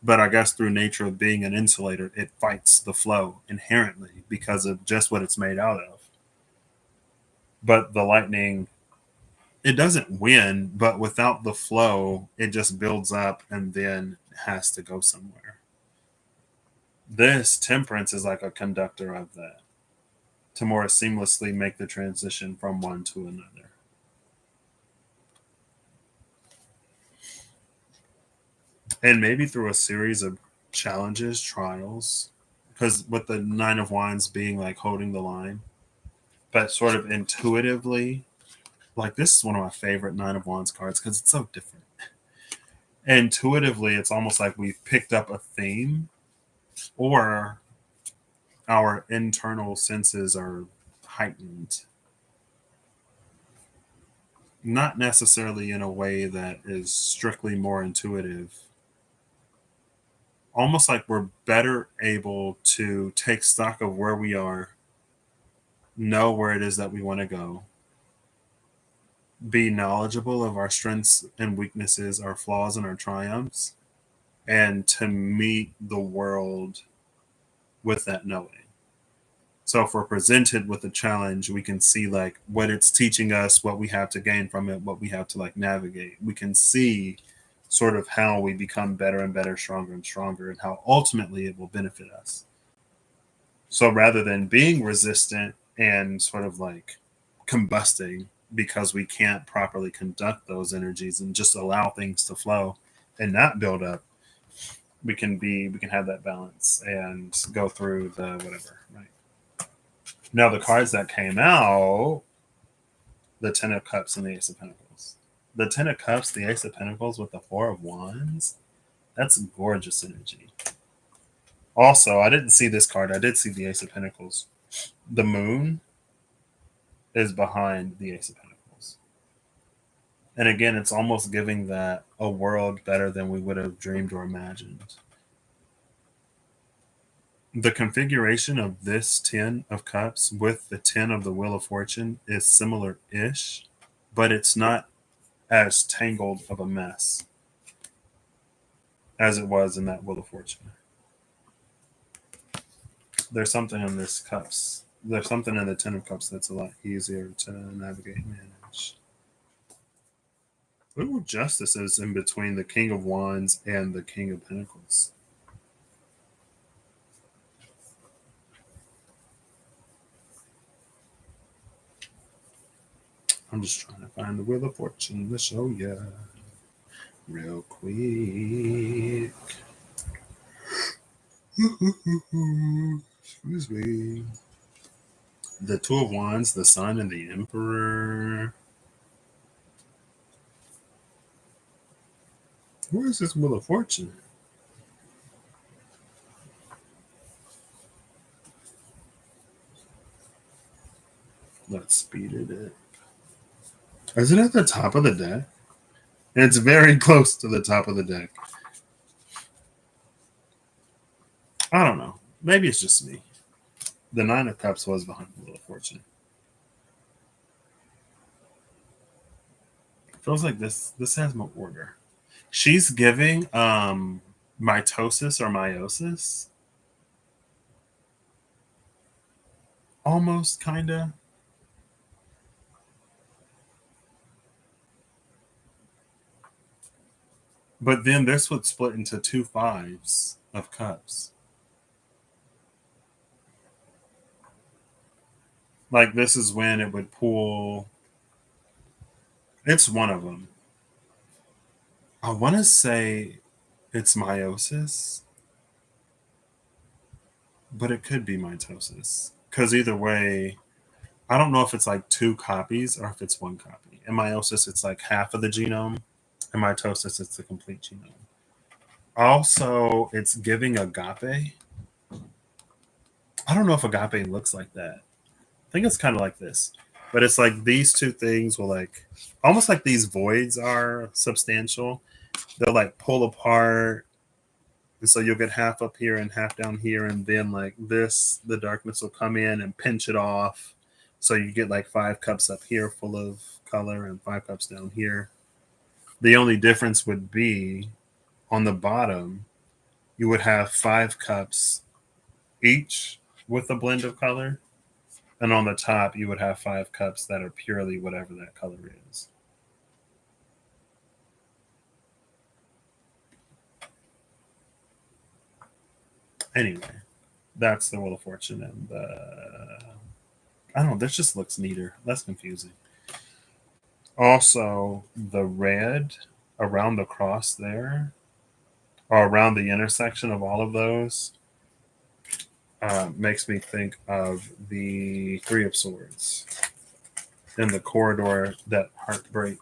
A: But I guess through nature of being an insulator, it fights the flow inherently because of just what it's made out of. But the lightning, it doesn't win, but without the flow, it just builds up and then has to go somewhere. This temperance is like a conductor of that to more seamlessly make the transition from one to another. And maybe through a series of challenges, trials, because with the Nine of Wands being like holding the line, but sort of intuitively, like this is one of my favorite Nine of Wands cards because it's so different. Intuitively, it's almost like we've picked up a theme, or our internal senses are heightened. Not necessarily in a way that is strictly more intuitive. Almost like we're better able to take stock of where we are, know where it is that we want to go, be knowledgeable of our strengths and weaknesses, our flaws and our triumphs, and to meet the world with that knowing. So if we're presented with a challenge, we can see like what it's teaching us, what we have to gain from it, what we have to like navigate. We can see sort of how we become better and better, stronger and stronger, and how ultimately it will benefit us. So rather than being resistant and sort of like combusting because we can't properly conduct those energies and just allow things to flow and not build up, we can have that balance and go through the whatever, right? Now the cards that came out, the Ten of Cups and the Ace of Pentacles. The Ten of Cups, the Ace of Pentacles with the Four of Wands, that's gorgeous energy. Also, I didn't see this card. I did see the Ace of Pentacles. The Moon is behind the Ace of Pentacles. And again, it's almost giving that a world better than we would have dreamed or imagined. The configuration of this 10 of Cups with the 10 of the Wheel of Fortune is similar-ish, but it's not as tangled of a mess as it was in that Wheel of Fortune. There's something in this Cups. There's something in the 10 of Cups that's a lot easier to navigate and manage. Little Justice is in between the King of Wands and the King of Pentacles. I'm just trying to find the Wheel of Fortune to show ya real quick. Excuse me. The Two of Wands, the Sun, and the Emperor. Where is this Wheel of Fortune? Let's speed it up. Is it at the top of the deck? It's very close to the top of the deck. I don't know. Maybe it's just me. The Nine of Cups was behind the Wheel of Fortune. Feels like this has more order. She's giving mitosis or meiosis. Almost, kinda. But then this would split into two fives of cups. Like this is when it would pull. It's one of them. I want to say it's meiosis, but it could be mitosis. Because either way, I don't know if it's like two copies or if it's one copy. In meiosis, it's like half of the genome. In mitosis, it's the complete genome. Also, it's giving agape. I don't know if agape looks like that. I think it's kind of like this. But it's like these two things will like, almost like these voids are substantial. They'll like pull apart. And so you'll get half up here and half down here. And then like this, the darkness will come in and pinch it off. So you get like 5 cups up here full of color and 5 cups down here. The only difference would be on the bottom, you would have 5 cups each with a blend of color. And on the top, you would have 5 cups that are purely whatever that color is. Anyway, that's the Wheel of Fortune. And I don't know, this just looks neater. Less confusing. Also, the red around the cross there, or around the intersection of all of those, makes me think of the Three of Swords in the corridor that heartbreak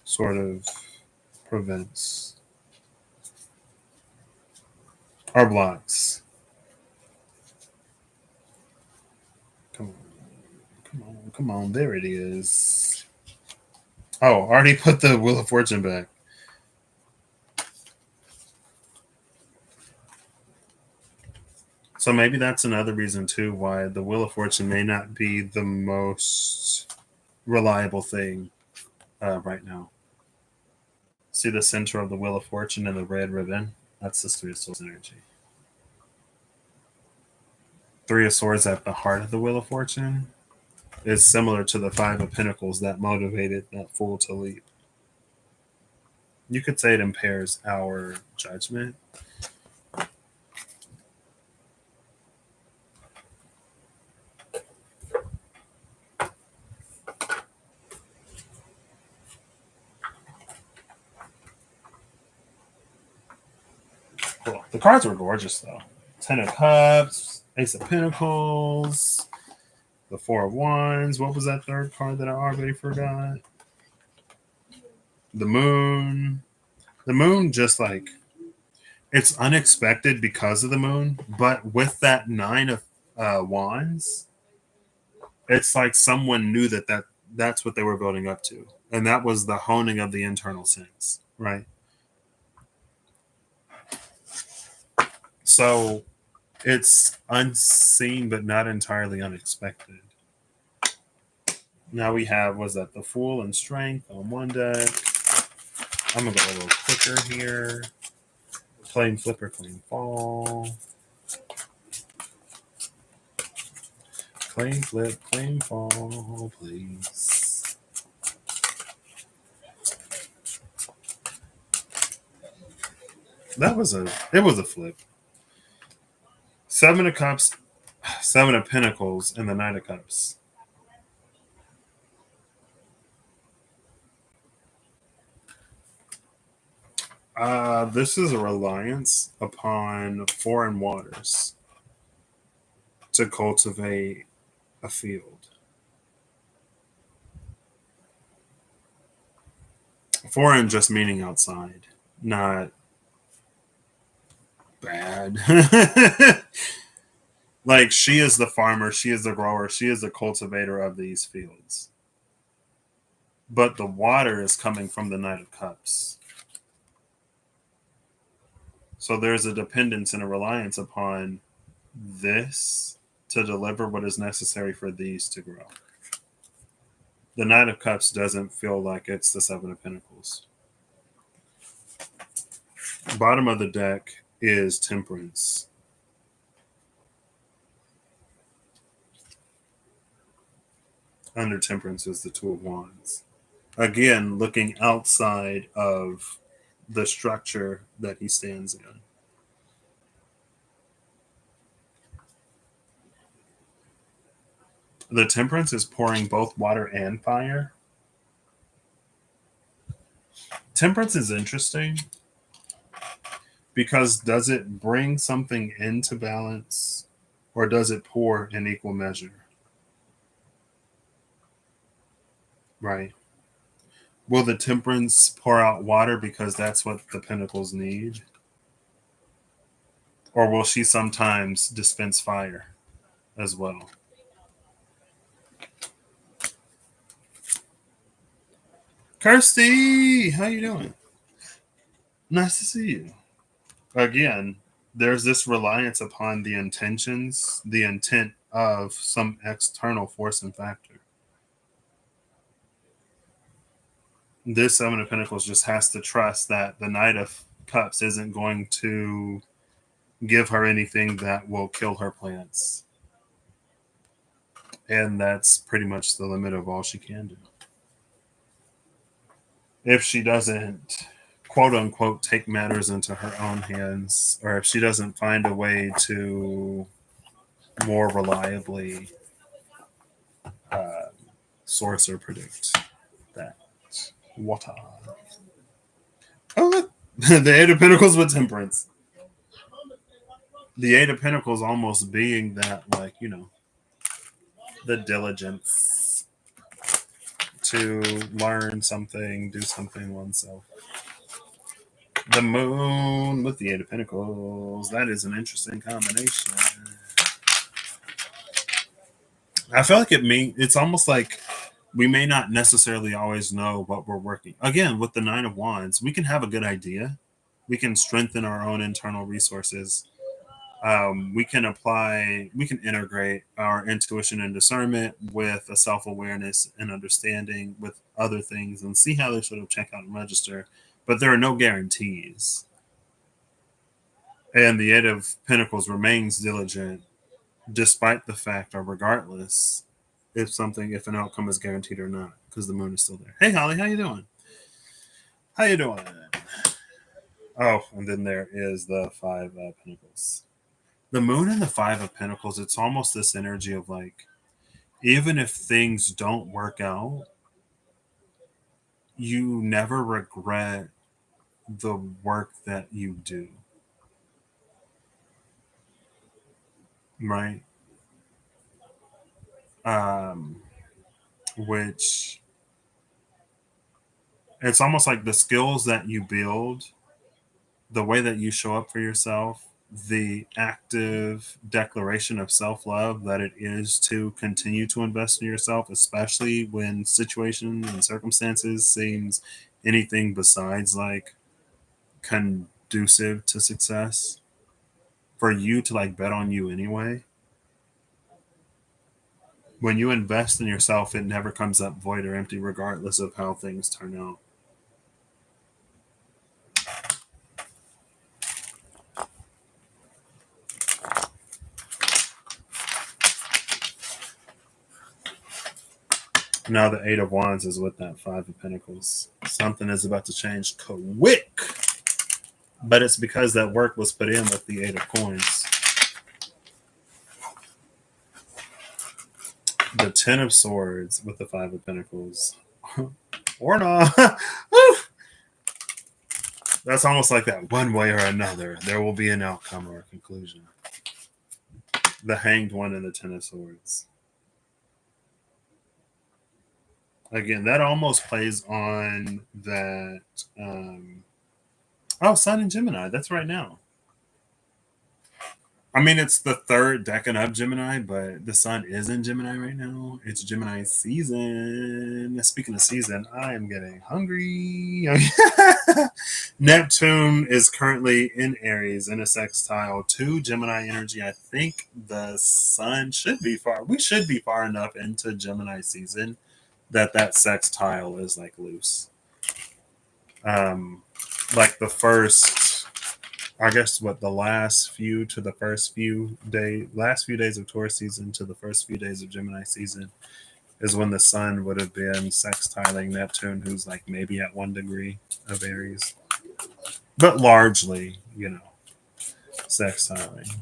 A: sort of prevents or blocks. Come on, come on, come on. There it is. Oh, already put the Wheel of Fortune back. So maybe that's another reason too why the Wheel of Fortune may not be the most reliable thing right now. See the center of the Wheel of Fortune and the red ribbon? That's the Three of Swords energy. Three of Swords at the heart of the Wheel of Fortune is similar to the Five of Pentacles that motivated that fool to leap. You could say it impairs our judgment. Cool. The cards were gorgeous though. Ten of Cups, Ace of Pentacles, the Four of Wands. What was that third card that I already forgot? The Moon. The Moon just like it's unexpected because of the Moon, but with that Nine of Wands, it's like someone knew that's what they were building up to, and that was the honing of the internal sense, right? So it's unseen but not entirely unexpected. Now we have, was that the Fool and Strength on one deck. I'm gonna go a little quicker here. Plain flipper, clean fall. Clean flip, clean fall, please. It was a flip. Seven of Cups, Seven of Pentacles, and the Knight of Cups. This is a reliance upon foreign waters to cultivate a field. Foreign just meaning outside, not bad. Like she is the farmer, she is the grower, she is the cultivator of these fields. But the water is coming from the Knight of Cups. So there's a dependence and a reliance upon this to deliver what is necessary for these to grow. The Knight of Cups doesn't feel like it's the Seven of Pentacles. Bottom of the deck is Temperance. Under Temperance is the Two of Wands. Again, looking outside of the structure that he stands in. The Temperance is pouring both water and fire. Temperance is interesting because does it bring something into balance or does it pour in equal measure? Right. Will the Temperance pour out water because that's what the Pentacles need? Or will she sometimes dispense fire as well? Kirsty, how you doing? Nice to see you. Again, there's this reliance upon the intentions, the intent of some external force and factor. This Seven of Pentacles just has to trust that the Knight of Cups isn't going to give her anything that will kill her plants. And that's pretty much the limit of all she can do. If she doesn't, quote unquote, take matters into her own hands, or if she doesn't find a way to more reliably source or predict that water. Oh, look, the Eight of Pentacles with Temperance. The Eight of Pentacles almost being that, like, the diligence to learn something, do something oneself. The Moon with the Eight of Pentacles. That is an interesting combination. I feel like it's almost like we may not necessarily always know what we're working. Again, with the Nine of Wands, we can have a good idea. We can strengthen our own internal resources. We can integrate our intuition and discernment with a self-awareness and understanding with other things and see how they sort of check out and register. But there are no guarantees. And the Eight of Pentacles remains diligent despite the fact, or regardless, if an outcome is guaranteed or not, because the moon is still there. Hey Holly, how you doing? How you doing? Oh, and then there is the Five of Pentacles. The moon and the Five of Pentacles, it's almost this energy of like, even if things don't work out, you never regret the work that you do. Right? Which it's almost like the skills that you build, the way that you show up for yourself, the active declaration of self-love that it is to continue to invest in yourself, especially when situations and circumstances seems anything besides like conducive to success, for you to like bet on you anyway. When you invest in yourself, it never comes up void or empty, regardless of how things turn out. Now the Eight of Wands is with that Five of Pentacles. Something is about to change quick. But it's because that work was put in with the Eight of Coins. The Ten of Swords with the Five of Pentacles. Or not. That's almost like that one way or another. There will be an outcome or a conclusion. The Hanged One and the Ten of Swords. Again, that almost plays on that. Sun in Gemini. That's right now. I mean, it's the third decan of Gemini, but the sun is in Gemini right now. It's Gemini season. Speaking of season, I am getting hungry. Neptune is currently in Aries in a sextile to Gemini energy. I think the sun we should be far enough into Gemini season that sextile is like loose. Like the first, I guess the last few days of Taurus season to the first few days of Gemini season is when the sun would have been sextiling Neptune, who's like maybe at 1 degree of Aries, but largely, sextiling.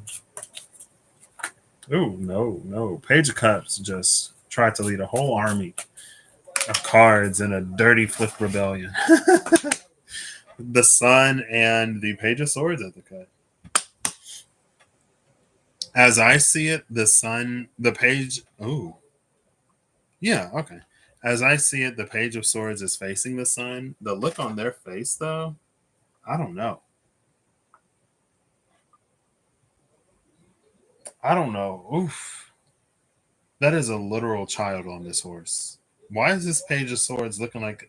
A: Ooh, no. Page of Cups just tried to lead a whole army of cards in a dirty flip rebellion. The sun and the Page of Swords at the cut. As I see it, the sun, the page. Oh, yeah, okay. As I see it, the Page of Swords is facing the sun. The look on their face, though, I don't know. Oof. That is a literal child on this horse. Why is this Page of Swords looking at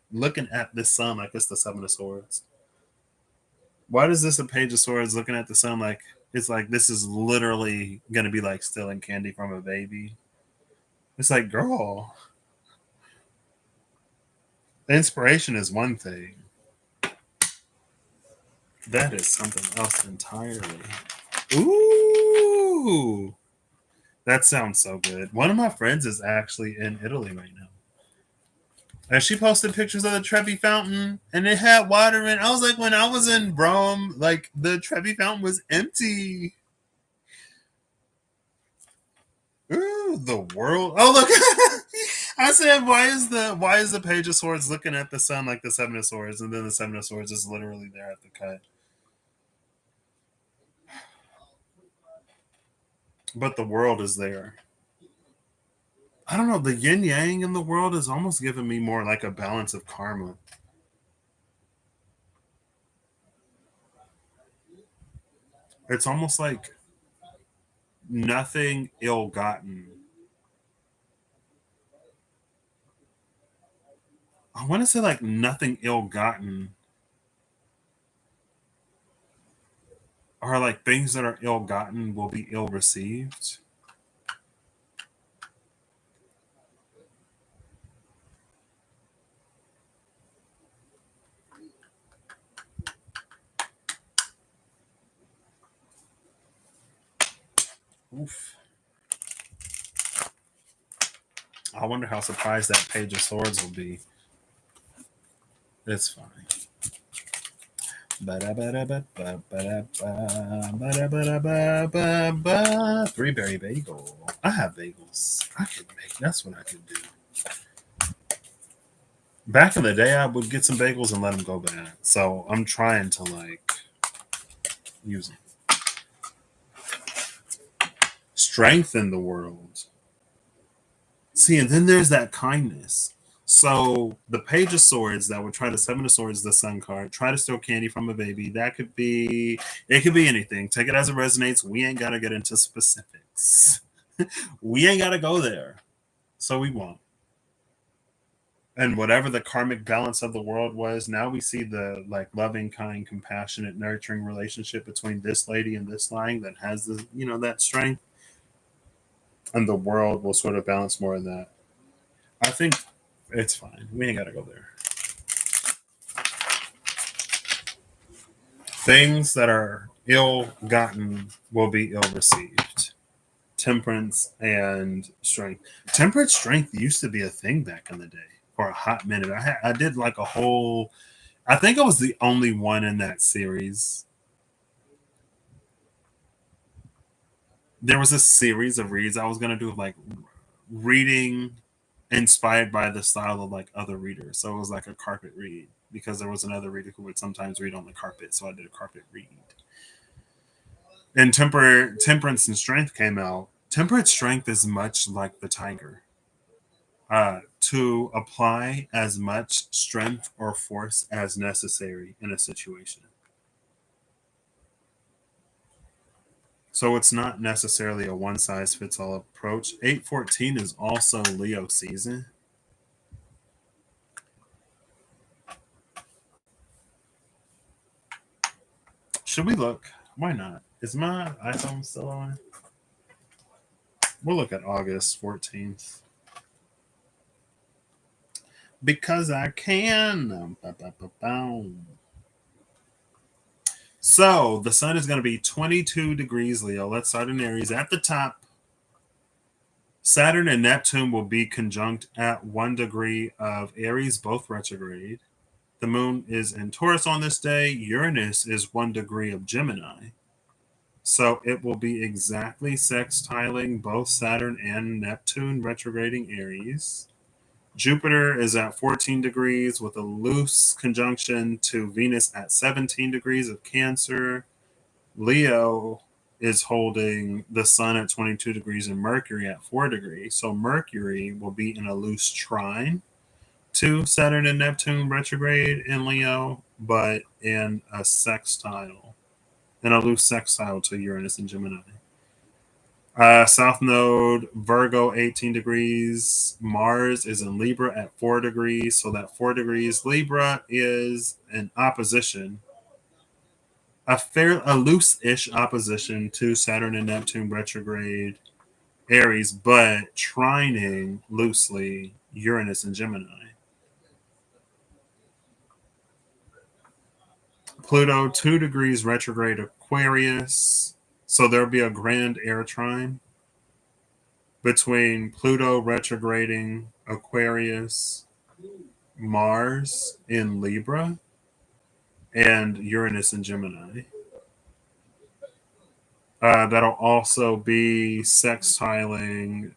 A: this sun like it's the Seven of Swords? Why does this a Page of Swords looking at the sun like it's like this is literally gonna be like stealing candy from a baby? It's like, girl, the inspiration is one thing. That is something else entirely. Ooh, that sounds so good. One of my friends is actually in Italy right now. And she posted pictures of the Trevi Fountain, and it had water in. I was like, when I was in Rome, like the Trevi Fountain was empty. Ooh, the world. Oh look, I said, why is the Page of Swords looking at the sun like the Seven of Swords, and then the Seven of Swords is literally there at the cut. but the world is there. I don't know. The yin yang in the world is almost giving me more like a balance of karma. It's almost like nothing ill gotten. I want to say like nothing ill gotten are like things that are ill gotten will be ill received. Oof. I wonder how surprised that Page of Swords will be. It's fine. Three berry bagel. I have bagels. I could make. That's what I could do. Back in the day, I would get some bagels and let them go bad. So I'm trying to like use them. Strengthen the world. See, and then there's that kindness. So the Page of Swords that would try to Seven of Swords, the Sun card, try to steal candy from a baby. That could be, it could be anything. Take it as it resonates. We ain't got to get into specifics. We ain't got to go there. So we won't. And whatever the karmic balance of the world was, now we see the like loving, kind, compassionate, nurturing relationship between this lady and this line that has the, that strength. And the world will sort of balance more of that. I think it's fine. We ain't got to go there. Things that are ill gotten will be ill received. Temperance and strength. Temperance strength used to be a thing back in the day for a hot minute. I did like a whole. I think I was the only one in that series. There was a series of reads I was gonna do, like reading inspired by the style of like other readers. So it was like a carpet read because there was another reader who would sometimes read on the carpet. So I did a carpet read. And temperance and strength came out. Temperate strength is much like the tiger. To apply as much strength or force as necessary in a situation. So it's not necessarily a one size fits all approach. 814 is also Leo season. Should we look? Why not? Is my iPhone still on? We'll look at August 14th. Because I can. So the sun is going to be 22 degrees Leo. Let's start in Aries. At the top, Saturn and Neptune will be conjunct at 1 degree of Aries, both retrograde. The moon is in Taurus on this day. Uranus is 1 degree of Gemini. So it will be exactly sextiling both Saturn and Neptune retrograding Aries. Jupiter is at 14 degrees with a loose conjunction to Venus at 17 degrees of Cancer. Leo is holding the sun at 22 degrees and Mercury at 4 degrees. So Mercury will be in a loose trine to Saturn and Neptune retrograde in Leo, but in a sextile, in a loose sextile to Uranus and Gemini. South node, Virgo, 18 degrees. Mars is in Libra at 4 degrees. So that 4 degrees Libra is an opposition, a loose-ish opposition to Saturn and Neptune retrograde Aries, but trining loosely Uranus and Gemini. Pluto, 2 degrees retrograde Aquarius. So there'll be a grand air trine between Pluto retrograding Aquarius, Mars in Libra, and Uranus in Gemini. That'll also be sextiling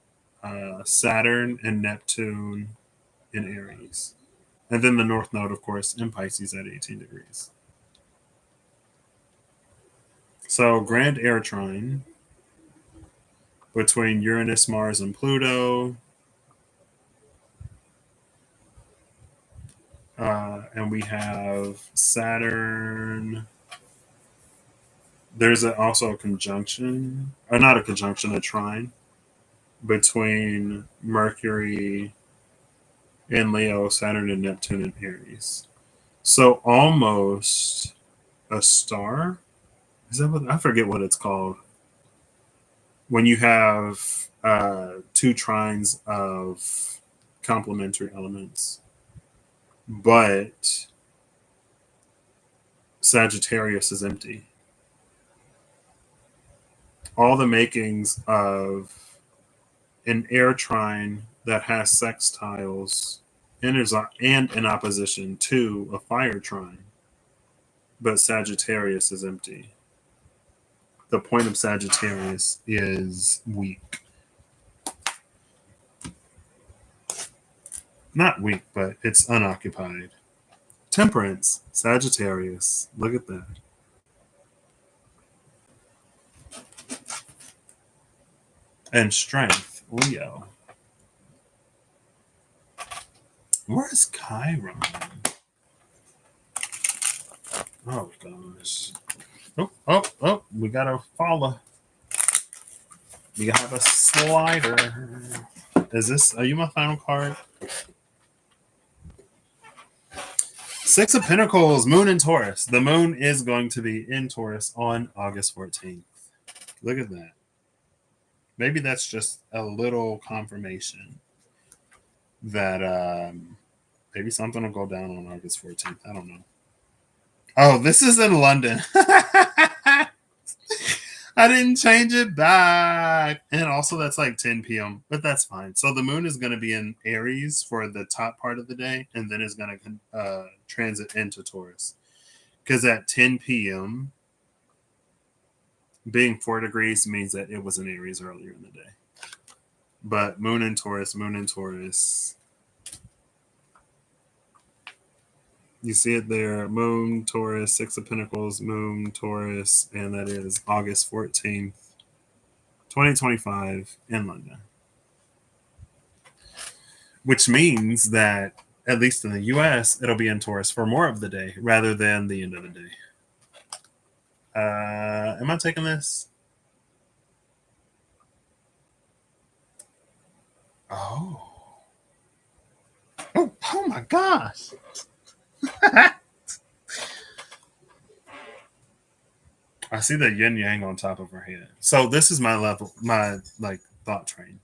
A: Saturn and Neptune in Aries. And then the North Node, of course, in Pisces at 18 degrees. So, Grand Air Trine. between Uranus, Mars, and Pluto. And we have Saturn. There's also a conjunction, or not a conjunction, a trine between Mercury in Leo, Saturn and Neptune in Aries. So almost a star. Is that what I forget what it's called? When you have two trines of complementary elements, but Sagittarius is empty. All the makings of an air trine that has sextiles and is in opposition to a fire trine, but Sagittarius is empty. The point of Sagittarius is weak. Not weak, but it's unoccupied. Temperance, Sagittarius. Look at that. And strength, Leo. Where's Chiron? Oh gosh. Oh, we got a follow. We have a slider. Is this, are you my final card? Six of Pentacles, Moon in Taurus. The moon is going to be in Taurus on August 14th. Look at that. Maybe that's just a little confirmation that maybe something will go down on August 14th. I don't know. Oh, this is in London. I didn't change it back. And also, that's like 10 p.m., but that's fine. So the moon is going to be in Aries for the top part of the day, and then it's going to transit into Taurus. Because at 10 p.m., being 4 degrees means that it was in Aries earlier in the day. But moon in Taurus, moon in Taurus. You see it there, moon, Taurus, Six of Pentacles, moon, Taurus, and that is August 14th, 2025 in London. Which means that, at least in the US, it'll be in Taurus for more of the day rather than the end of the day. Am I taking this? Oh my gosh. I see the yin yang on top of her head. So this is my level, my thought train.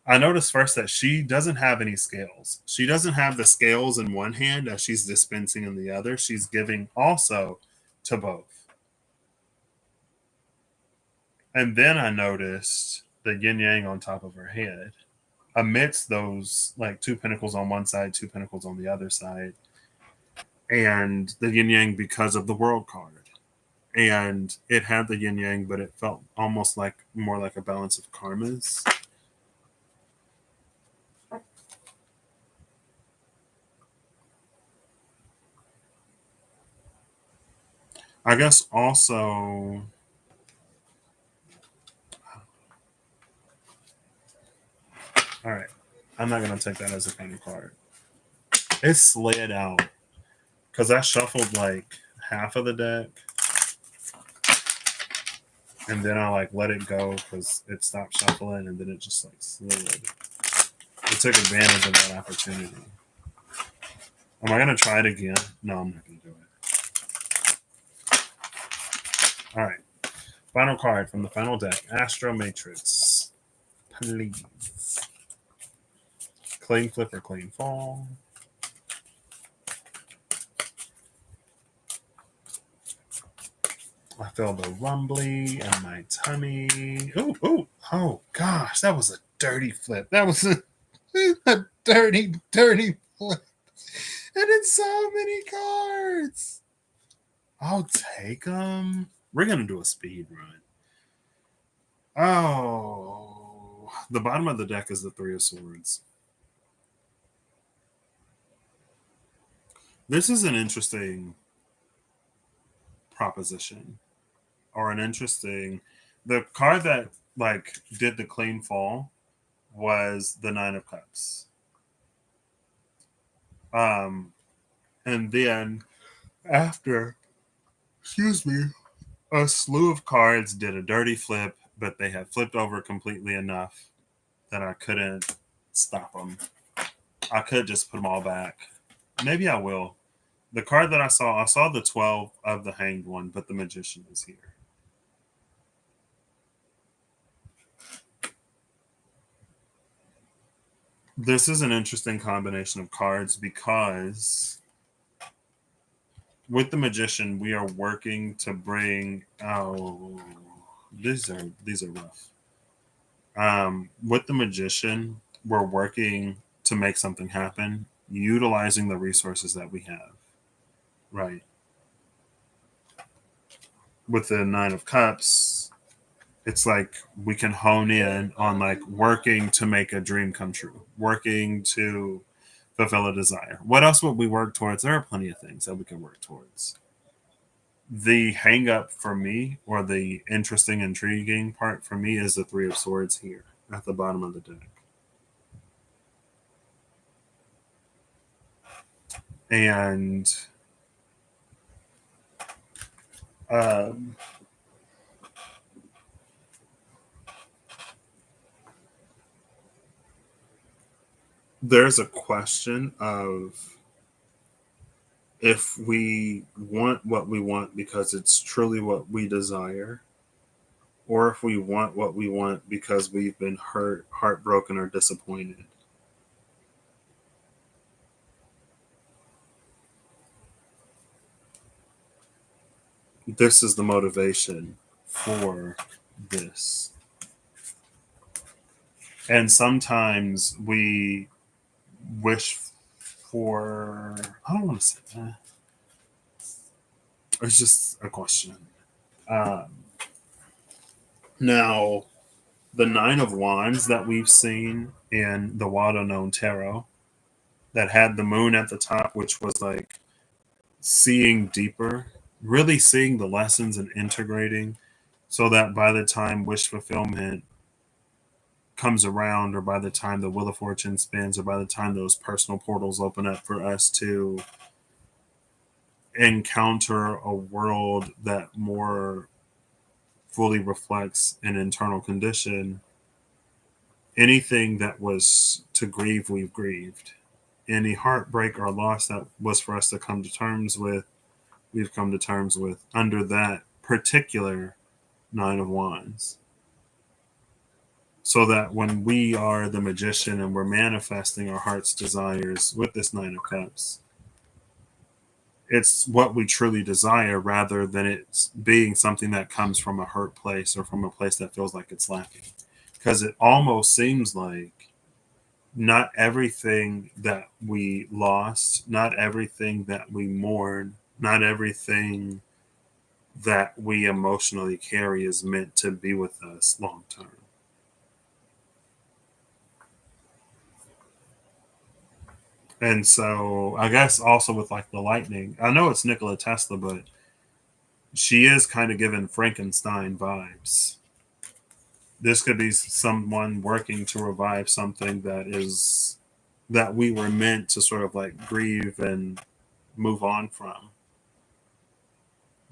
A: I noticed first that she doesn't have any scales. She doesn't have the scales in one hand as she's dispensing in the other. She's giving also to both. And then I noticed the yin yang on top of her head. Amidst those, like, two pentacles on one side, two pentacles on the other side, and the yin yang because of the world card. And it had the yin yang, but it felt almost like more like a balance of karmas. I guess also, all right, I'm not going to take that as a final card. It slid out because I shuffled like half of the deck, and then I like let it go because it stopped shuffling, and then it just like slid. It took advantage of that opportunity. Am I going to try it again? No, I'm not going to do it. All right. Final card from the final deck, Astro Matrix. Please. Clean flip or clean fall. I feel the rumbly in my tummy. Oh gosh, that was a dirty flip. That was a dirty flip. And it's so many cards. I'll take them. We're going to do a speed run. Oh, the bottom of the deck is the Three of Swords. This is an interesting proposition, or an interesting, the card that like did the clean fall was the Nine of Cups. Um, and then after, excuse me, a slew of cards did a dirty flip, but they had flipped over completely enough that I couldn't stop them. I could just put them all back. Maybe I will. The card that I saw the 12 of the hanged one, but the magician is here. This is an interesting combination of cards because with the magician, we are working to bring. Oh, these are rough. With the magician, we're working to make something happen, utilizing the resources that we have. Right. With the Nine of Cups, it's like we can hone in on like working to make a dream come true, working to fulfill a desire. What else would we work towards? There are plenty of things that we can work towards. The hang up for me, or the interesting, intriguing part for me, is the Three of Swords here at the bottom of the deck. And um, there's a question of if we want what we want because it's truly what we desire, or if we want what we want because we've been hurt, heartbroken, or disappointed. This is the motivation for this. And sometimes we wish for, I don't want to say that. It's just a question. Um, Now, the Nine of Wands that we've seen in the Wado known tarot that had the moon at the top, which was like seeing deeper, really seeing the lessons and integrating so that by the time wish fulfillment comes around, or by the time the Wheel of Fortune spins, or by the time those personal portals open up for us to encounter a world that more fully reflects an internal condition, anything that was to grieve, we've grieved. Any heartbreak or loss that was for us to come to terms with, we've come to terms with under that particular Nine of Wands. So that when we are the magician and we're manifesting our heart's desires with this Nine of Cups, it's what we truly desire rather than it's being something that comes from a hurt place or from a place that feels like it's lacking. Because it almost seems like not everything that we lost, not everything that we mourn, not everything that we emotionally carry is meant to be with us long term. And so I guess also with like the lightning, I know it's Nikola Tesla, but she is kind of given Frankenstein vibes. This could be someone working to revive something that we were meant to sort of like grieve and move on from.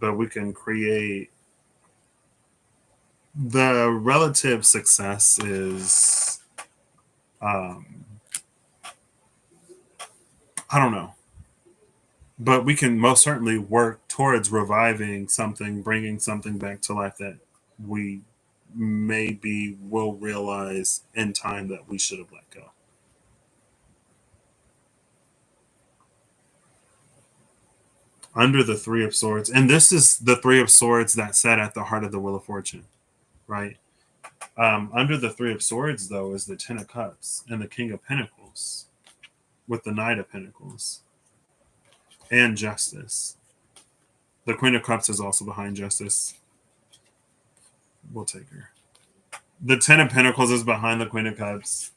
A: But we can create the relative success is I don't know, but we can most certainly work towards reviving something, bringing something back to life that we maybe will realize in time that we should have let go. Under the Three of Swords, and this is the Three of Swords that sat at the heart of the Wheel of Fortune, right? Under the Three of Swords, though, is the Ten of Cups and the King of Pentacles with the Knight of Pentacles and Justice. The Queen of Cups is also behind Justice. We'll take her. The Ten of Pentacles is behind the Queen of Cups,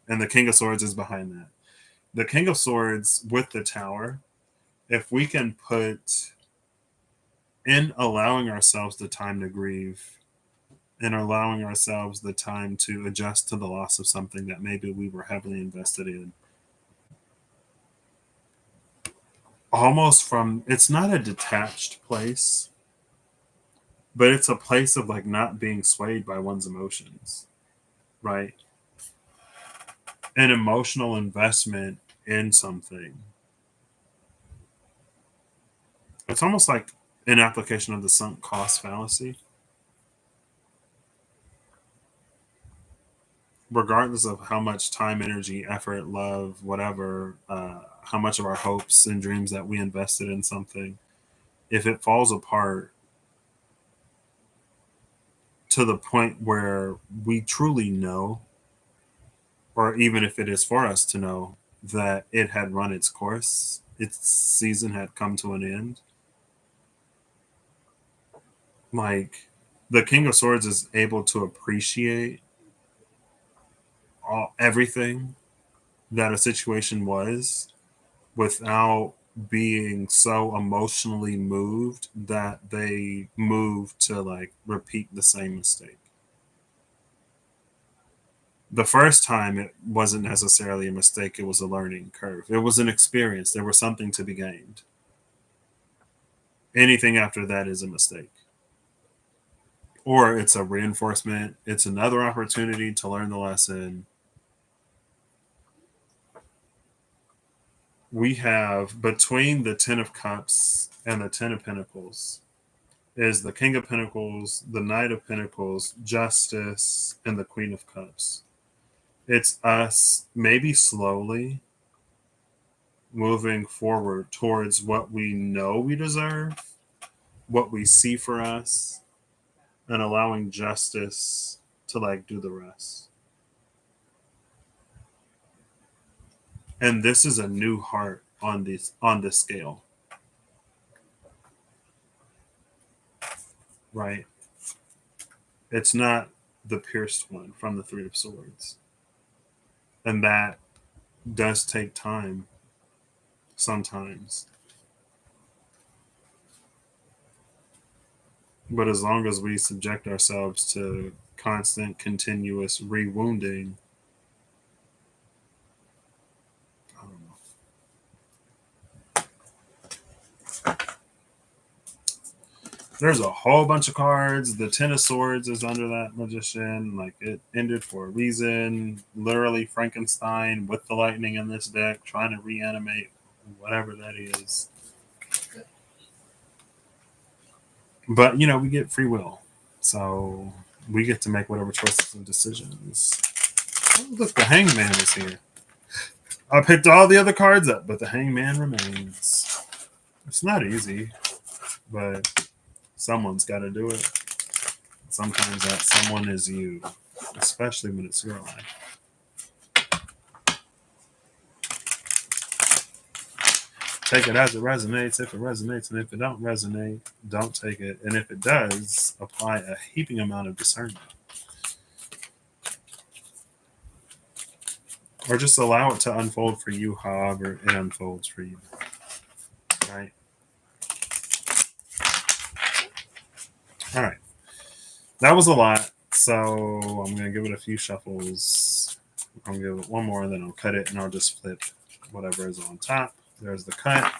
A: and the King of Swords is behind that. The King of Swords with the Tower, if we can put in allowing ourselves the time to grieve, and allowing ourselves the time to adjust to the loss of something that maybe we were heavily invested in. Almost from, it's not a detached place, but it's a place of like not being swayed by one's emotions, right? An emotional investment in something. It's almost like an application of the sunk cost fallacy. Regardless of how much time, energy, effort, love, whatever, how much of our hopes and dreams that we invested in something, if it falls apart to the point where we truly know, or even if it is for us to know, that it had run its course, its season had come to an end, like the King of Swords is able to appreciate everything that a situation was without being so emotionally moved that they move to like repeat the same mistake. The first time it wasn't necessarily a mistake, it was a learning curve. It was an experience. There was something to be gained. Anything after that is a mistake. Or it's a reinforcement, it's another opportunity to learn the lesson. We have between the Ten of Cups and the Ten of Pentacles is the King of Pentacles, the Knight of Pentacles, Justice, and the Queen of Cups. It's us maybe slowly moving forward towards what we know we deserve, what we see for us, and allowing justice to like do the rest. And this is a new heart on this scale, right? It's not the pierced one from the Three of Swords. And that does take time sometimes. But as long as we subject ourselves to constant, continuous rewounding, I don't know. There's a whole bunch of cards. The Ten of Swords is under that Magician. Like it ended for a reason. Literally Frankenstein with the lightning in this deck, trying to reanimate whatever that is. But you know, we get free will. So we get to make whatever choices and decisions. Oh, look, the Hangman is here. I picked all the other cards up, but the Hangman remains. It's not easy, but someone's got to do it. Sometimes that someone is you, especially when it's your life. Take it as it resonates. If it resonates, and if it don't resonate, don't take it. And if it does, apply a heaping amount of discernment. Or just allow it to unfold for you however it unfolds for you. Right? All right. That was a lot. So I'm going to give it a few shuffles. I'm going to give it one more, and then I'll cut it, and I'll just flip whatever is on top. There's the cut.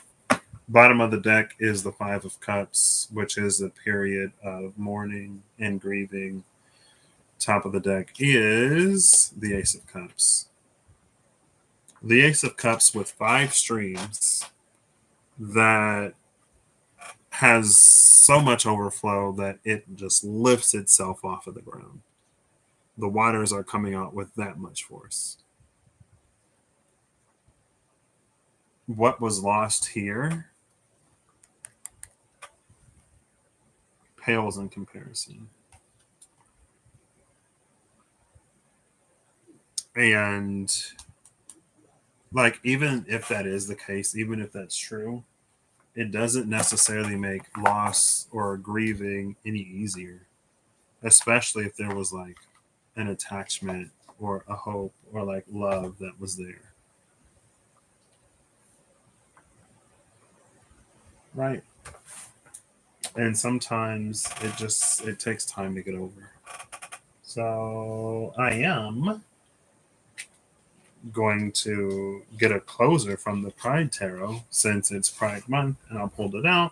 A: Bottom of the deck is the Five of Cups, which is a period of mourning and grieving. Top of the deck is the Ace of Cups. The Ace of Cups with 5 streams that has so much overflow that it just lifts itself off of the ground. The waters are coming out with that much force. What was lost here pales in comparison. And like, even if that is the case, even if that's true, it doesn't necessarily make loss or grieving any easier, especially if there was like an attachment or a hope or like love that was there. Right. And sometimes it takes time to get over. So I am going to get a closer from the Pride Tarot since it's Pride Month, and I'll pull it out.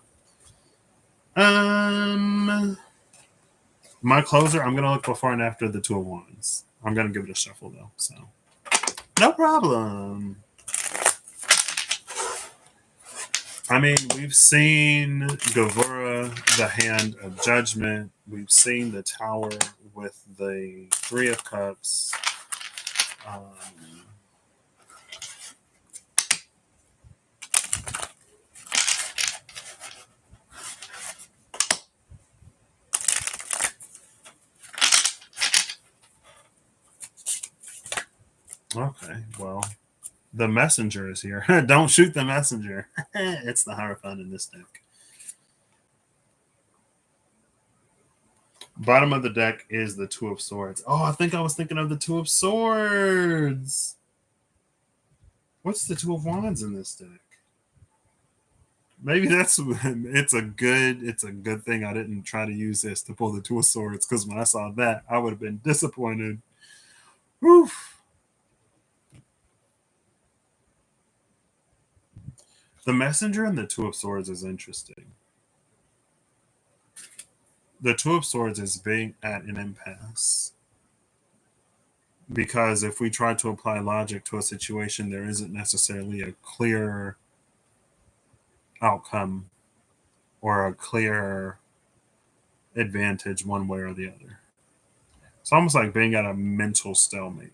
A: My closer, I'm going to look before and after the Two of Wands. I'm going to give it a shuffle, though. So, no problem. I mean, we've seen Gavura, the Hand of Judgment. We've seen the Tower with the Three of Cups. Okay, well, the messenger is here. Don't shoot the messenger. It's the Hierophant in this deck. Bottom of the deck is the Two of Swords. Oh, I think I was thinking of the Two of Swords. What's the Two of Wands in this deck? Maybe it's a good thing I didn't try to use this to pull the Two of Swords, because when I saw that, I would have been disappointed. Oof. The Messenger and the Two of Swords is interesting. The Two of Swords is being at an impasse. Because if we try to apply logic to a situation, there isn't necessarily a clear outcome or a clear advantage one way or the other. It's almost like being at a mental stalemate.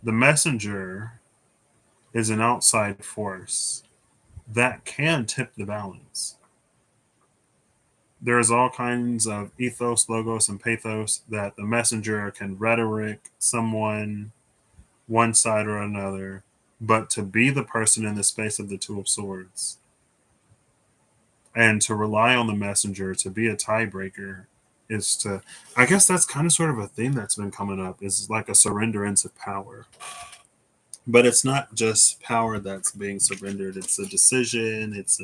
A: The Messenger is an outside force that can tip the balance. There's all kinds of ethos, logos, and pathos that the Messenger can rhetoric someone one side or another, but to be the person in the space of the Two of Swords and to rely on the Messenger to be a tiebreaker is to, I guess that's kind of sort of a theme that's been coming up, is like a surrenderance of power. But it's not just power that's being surrendered. It's a decision. It's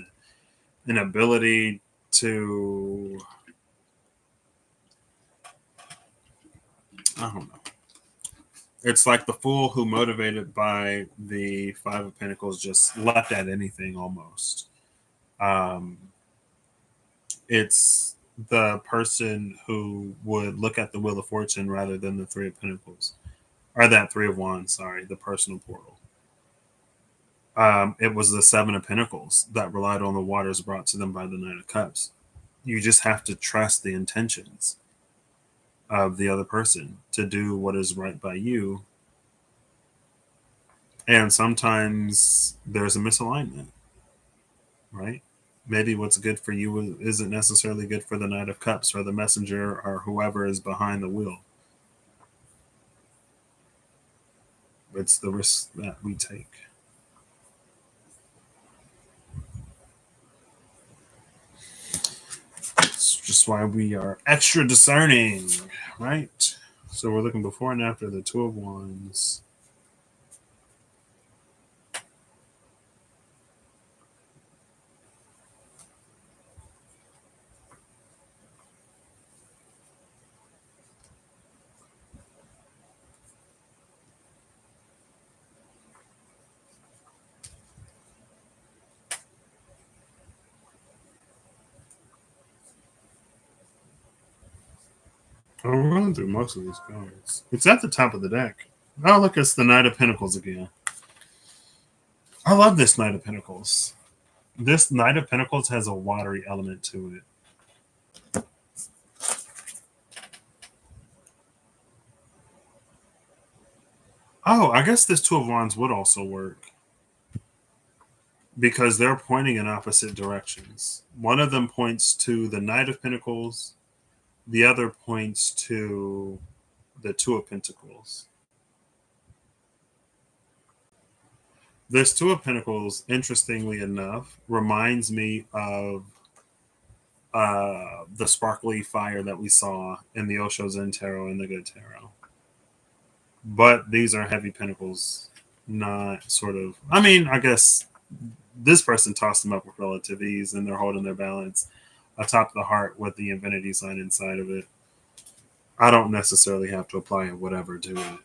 A: an ability to, I don't know. It's like the fool who, motivated by the Five of Pentacles, just leapt at anything almost. It's the person who would look at the Wheel of Fortune rather than the Three of Pentacles. Or that Three of Wands, sorry, the personal portal. It was the Seven of Pentacles that relied on the waters brought to them by the Knight of Cups. You just have to trust the intentions of the other person to do what is right by you. And sometimes there's a misalignment, right? Maybe what's good for you isn't necessarily good for the Knight of Cups or the Messenger or whoever is behind the wheel. It's the risk that we take. It's just why we are extra discerning, right? So we're looking before and after the Two of Wands. I'm running through most of these cards. It's at the top of the deck. Oh, look, it's the Knight of Pentacles again. I love this Knight of Pentacles. This Knight of Pentacles has a watery element to it. Oh, I guess this Two of Wands would also work, because they're pointing in opposite directions. One of them points to the Knight of Pentacles. The other points to the Two of Pentacles. This Two of Pentacles, interestingly enough, reminds me of the sparkly fire that we saw in the Osho Zen Tarot and the Good Tarot. But these are heavy pentacles, not sort of, I guess this person tossed them up with relative ease and they're holding their balance. atop the heart with the infinity sign inside of it. I don't necessarily have to apply whatever to it.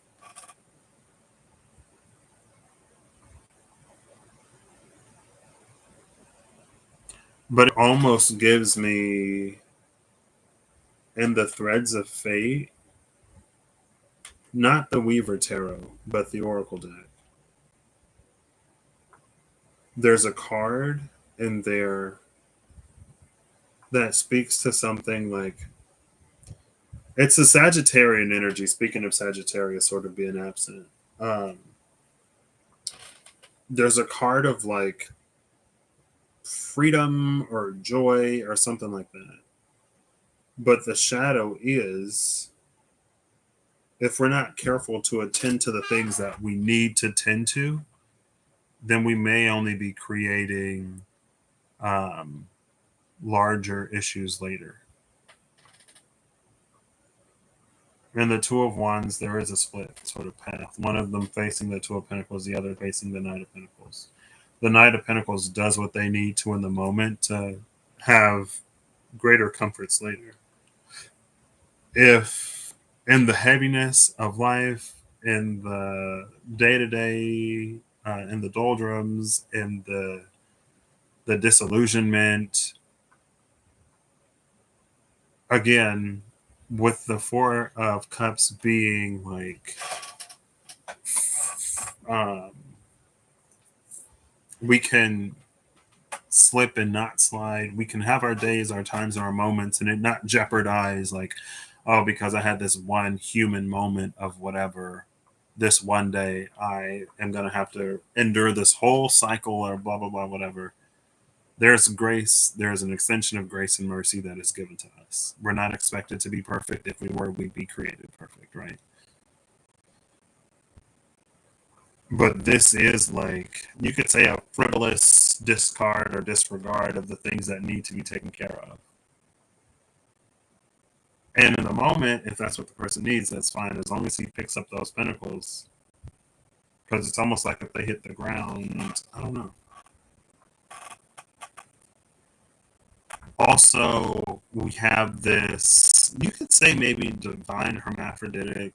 A: But it almost gives me, in the threads of fate, not the Weaver Tarot, but the Oracle deck. There's a card in there that speaks to something like, it's a Sagittarian energy. Speaking of Sagittarius sort of being absent, um, there's a card of like freedom or joy or something like that. But the shadow is, if we're not careful to attend to the things that we need to tend to, then we may only be creating um, larger issues later. In the Two of Wands, there is a split sort of path. One of them facing the Two of Pentacles, the other facing the Knight of Pentacles. The Knight of Pentacles does what they need to in the moment to have greater comforts later. If in the heaviness of life, in the day to day, in the doldrums, in the disillusionment, again, with the Four of Cups being like, um, we can slip and not slide. We can have our days, our times, and our moments, and it not jeopardize like, oh, because I had this one human moment of whatever, this one day, I am going to have to endure this whole cycle or blah, blah, blah, whatever. There's grace. There's an extension of grace and mercy that is given to us. We're not expected to be perfect. If we were, we'd be created perfect, right? But this is like, you could say, a frivolous discard or disregard of the things that need to be taken care of. And in the moment, if that's what the person needs, that's fine, as long as he picks up those pentacles. Because it's almost like if they hit the ground, I don't know. Also, we have this, you could say maybe divine hermaphroditic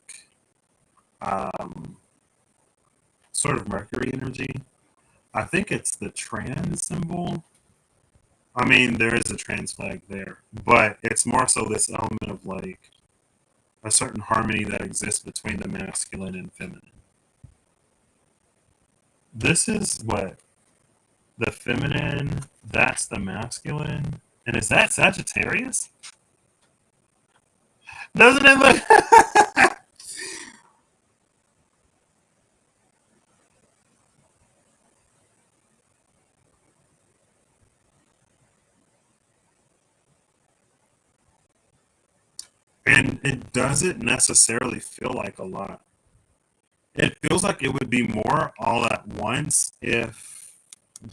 A: sort of Mercury energy. I think it's the trans symbol. I mean, there is a trans flag there, but it's more so this element of like a certain harmony that exists between the masculine and feminine. This is what the feminine, that's the masculine. And is that Sagittarius? Doesn't it look? And it doesn't necessarily feel like a lot. It feels like it would be more all at once if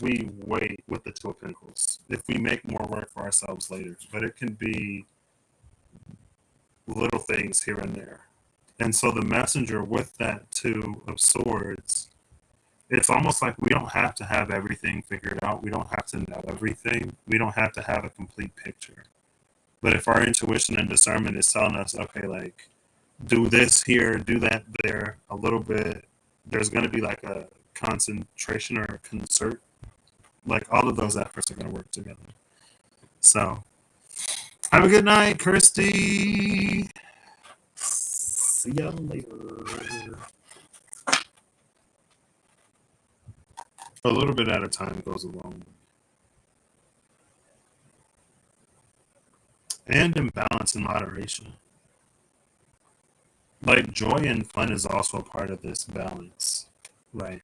A: we wait with the Two of Pentacles, if we make more work for ourselves later. But it can be little things here and there. And so the messenger with that Two of Swords, it's almost like we don't have to have everything figured out. We don't have to know everything. We don't have to have a complete picture. But if our intuition and discernment is telling us, okay, like, do this here, do that there, a little bit, there's going to be like a concentration or a concert. Like, all of those efforts are going to work together. So, have a good night, Kirsty. See you later. A little bit at a time goes a long way. And in balance and moderation. Like, joy and fun is also a part of this balance, right?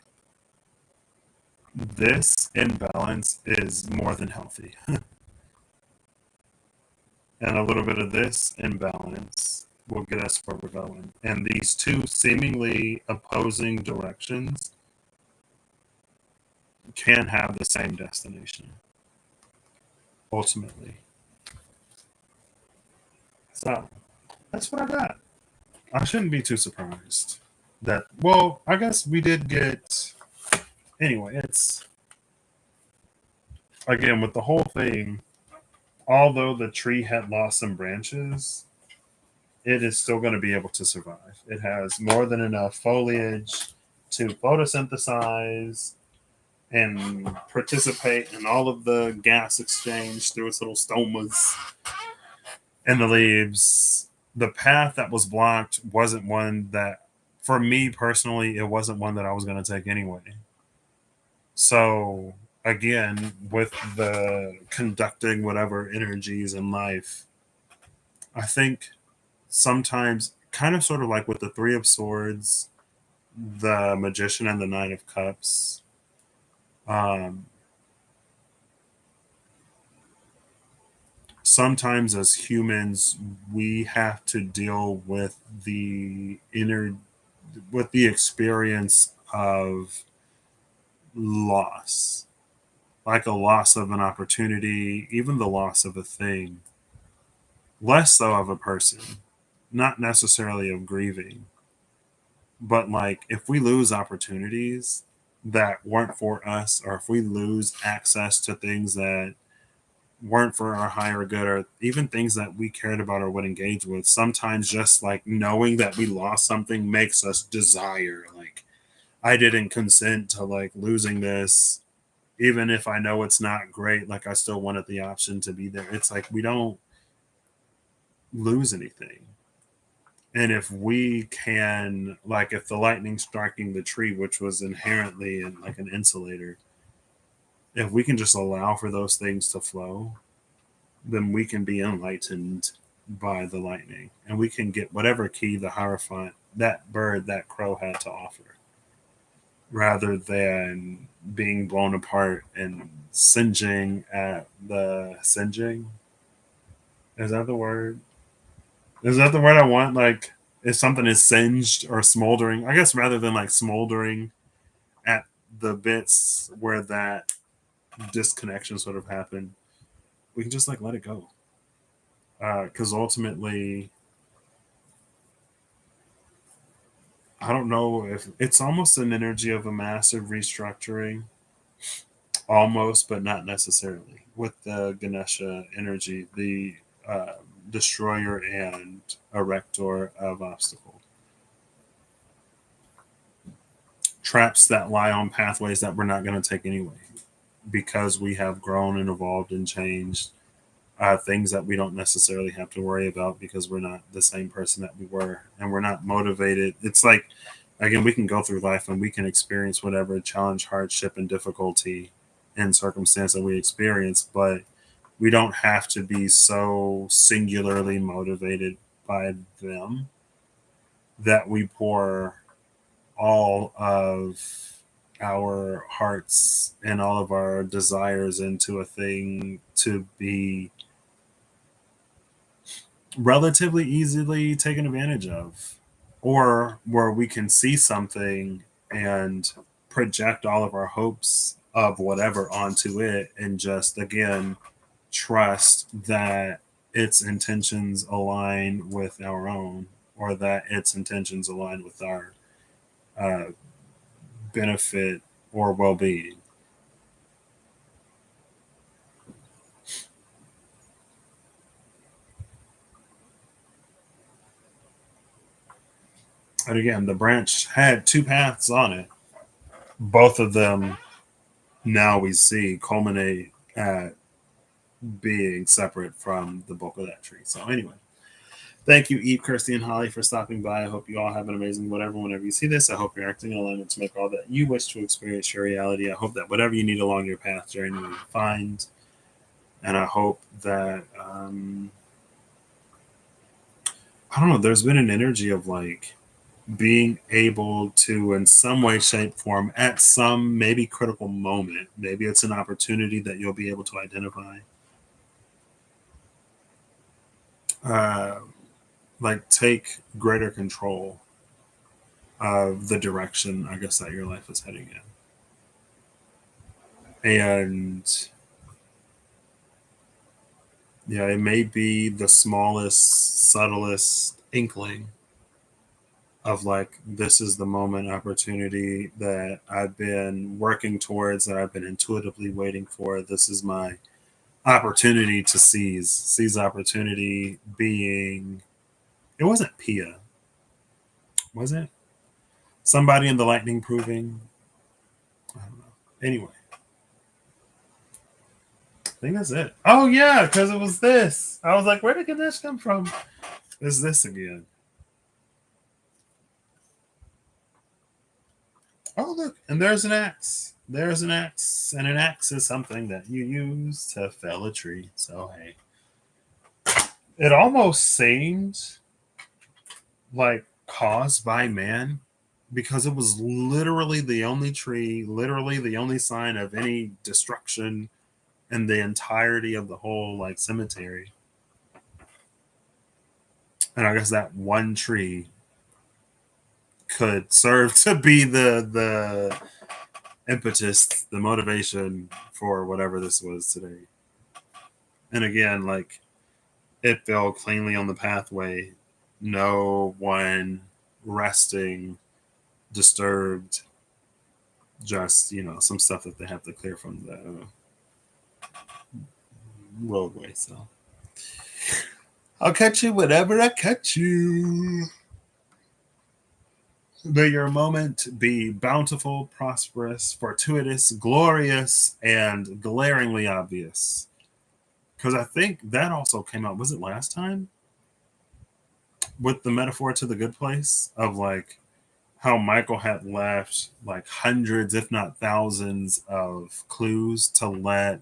A: This imbalance is more than healthy. And a little bit of this imbalance will get us where we're going. And these two seemingly opposing directions can have the same destination, ultimately. So, that's what I got. I shouldn't be too surprised that, well, I guess we did get, anyway, it's, again, with the whole thing, although the tree had lost some branches, it is still going to be able to survive. It has more than enough foliage to photosynthesize and participate in all of the gas exchange through its little stomas and the leaves. The path that was blocked wasn't one that, for me personally, it wasn't one that I was going to take anyway. So, again, with the conducting whatever energies in life, I think sometimes, kind of sort of like with the Three of Swords, the Magician, and the Nine of Cups, um, sometimes as humans we have to deal with the experience of loss, like a loss of an opportunity, even the loss of a thing, less so of a person, not necessarily of grieving, but like if we lose opportunities that weren't for us, or if we lose access to things that weren't for our higher good, or even things that we cared about or would engage with, sometimes just like knowing that we lost something makes us desire, like, I didn't consent to like losing this, even if I know it's not great, like I still wanted the option to be there. It's like we don't lose anything. And if we can, like, if the lightning striking the tree, which was inherently in, like, an insulator, if we can just allow for those things to flow, then we can be enlightened by the lightning, and we can get whatever key the Hierophant, that bird, that crow had to offer, rather than being blown apart and singeing at the singeing. Is that the word? Is that the word I want? Like, if something is singed or smoldering, I guess rather than like smoldering at the bits where that disconnection sort of happened, we can just like let it go. Because ultimately, I don't know if it's almost an energy of a massive restructuring, almost, but not necessarily. With the Ganesha energy, the uh, destroyer and erector of obstacle, traps that lie on pathways that we're not going to take anyway, because we have grown and evolved and changed, things that we don't necessarily have to worry about because we're not the same person that we were, and we're not motivated. It's like, again, we can go through life and we can experience whatever challenge, hardship, and difficulty and circumstance that we experience, but we don't have to be so singularly motivated by them that we pour all of our hearts and all of our desires into a thing to be relatively easily taken advantage of, or where we can see something and project all of our hopes of whatever onto it, and just again trust that its intentions align with our own, or that its intentions align with our uh, benefit or well-being. And again, the branch had two paths on it. Both of them, now we see, culminate at being separate from the bulk of that tree. So anyway, thank you, Eve, Kirsty, and Holly, for stopping by. I hope you all have an amazing whatever whenever you see this. I hope you're acting in alignment to make all that you wish to experience your reality. I hope that whatever you need along your path journey you find. And I hope that I don't know, there's been an energy of like being able to, in some way, shape, form, at some maybe critical moment, maybe it's an opportunity that you'll be able to identify, uh, like take greater control of the direction, I guess, that your life is heading in. And yeah, it may be the smallest, subtlest inkling of like, this is the moment, opportunity that I've been working towards, that I've been intuitively waiting for. This is my opportunity to seize opportunity being, it wasn't Pia, was it? Somebody in the lightning proving. I don't know. Anyway, I think that's it. Oh yeah, because it was this. I was like, where did Ganesh come from? It's this again. Oh look, and there's an axe. There's an axe, and an axe is something that you use to fell a tree. So hey, it almost seemed like caused by man because it was literally the only tree, literally the only sign of any destruction in the entirety of the whole like cemetery. And I guess that one tree could serve to be the impetus, the motivation for whatever this was today. And again, like it fell cleanly on the pathway. No one resting, disturbed, just, some stuff that they have to clear from the roadway. So I'll catch you whenever I catch you. May your moment be bountiful, prosperous, fortuitous, glorious, and glaringly obvious. Because I think that also came out, was it last time? With the metaphor to the good place of like how Michael had left like hundreds, if not thousands, of clues to let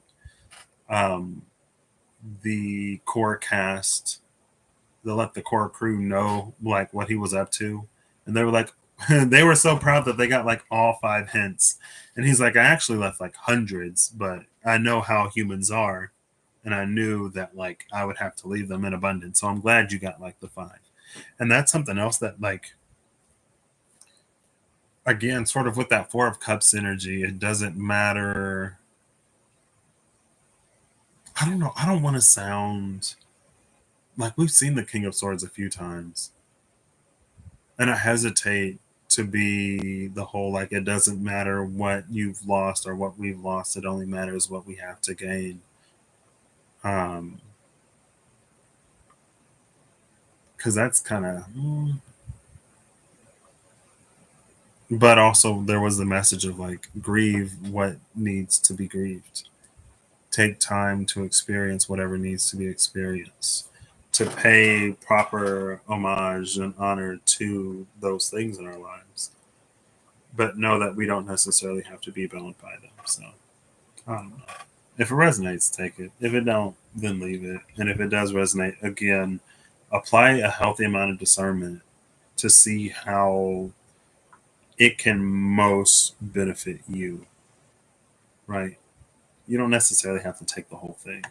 A: um, the core cast, to let the core crew know like what he was up to. And they were like, they were so proud that they got like all 5 hints. And he's like, I actually left like hundreds, but I know how humans are. And I knew that like I would have to leave them in abundance. So I'm glad you got like the 5. And that's something else that like, again, sort of with that 4 of Cups energy, it doesn't matter. I don't know. I don't want to sound like we've seen the King of Swords a few times. And I hesitate to be the whole like it doesn't matter what you've lost or what we've lost, it only matters what we have to gain. Because that's kind of, but also there was the message of like grieve what needs to be grieved, take time to experience whatever needs to be experienced, to pay proper homage and honor to those things in our lives, but know that we don't necessarily have to be bound by them. So I don't know. If it resonates, take it. If it don't, then leave it. And if it does resonate, again, apply a healthy amount of discernment to see how it can most benefit you. Right? You don't necessarily have to take the whole thing.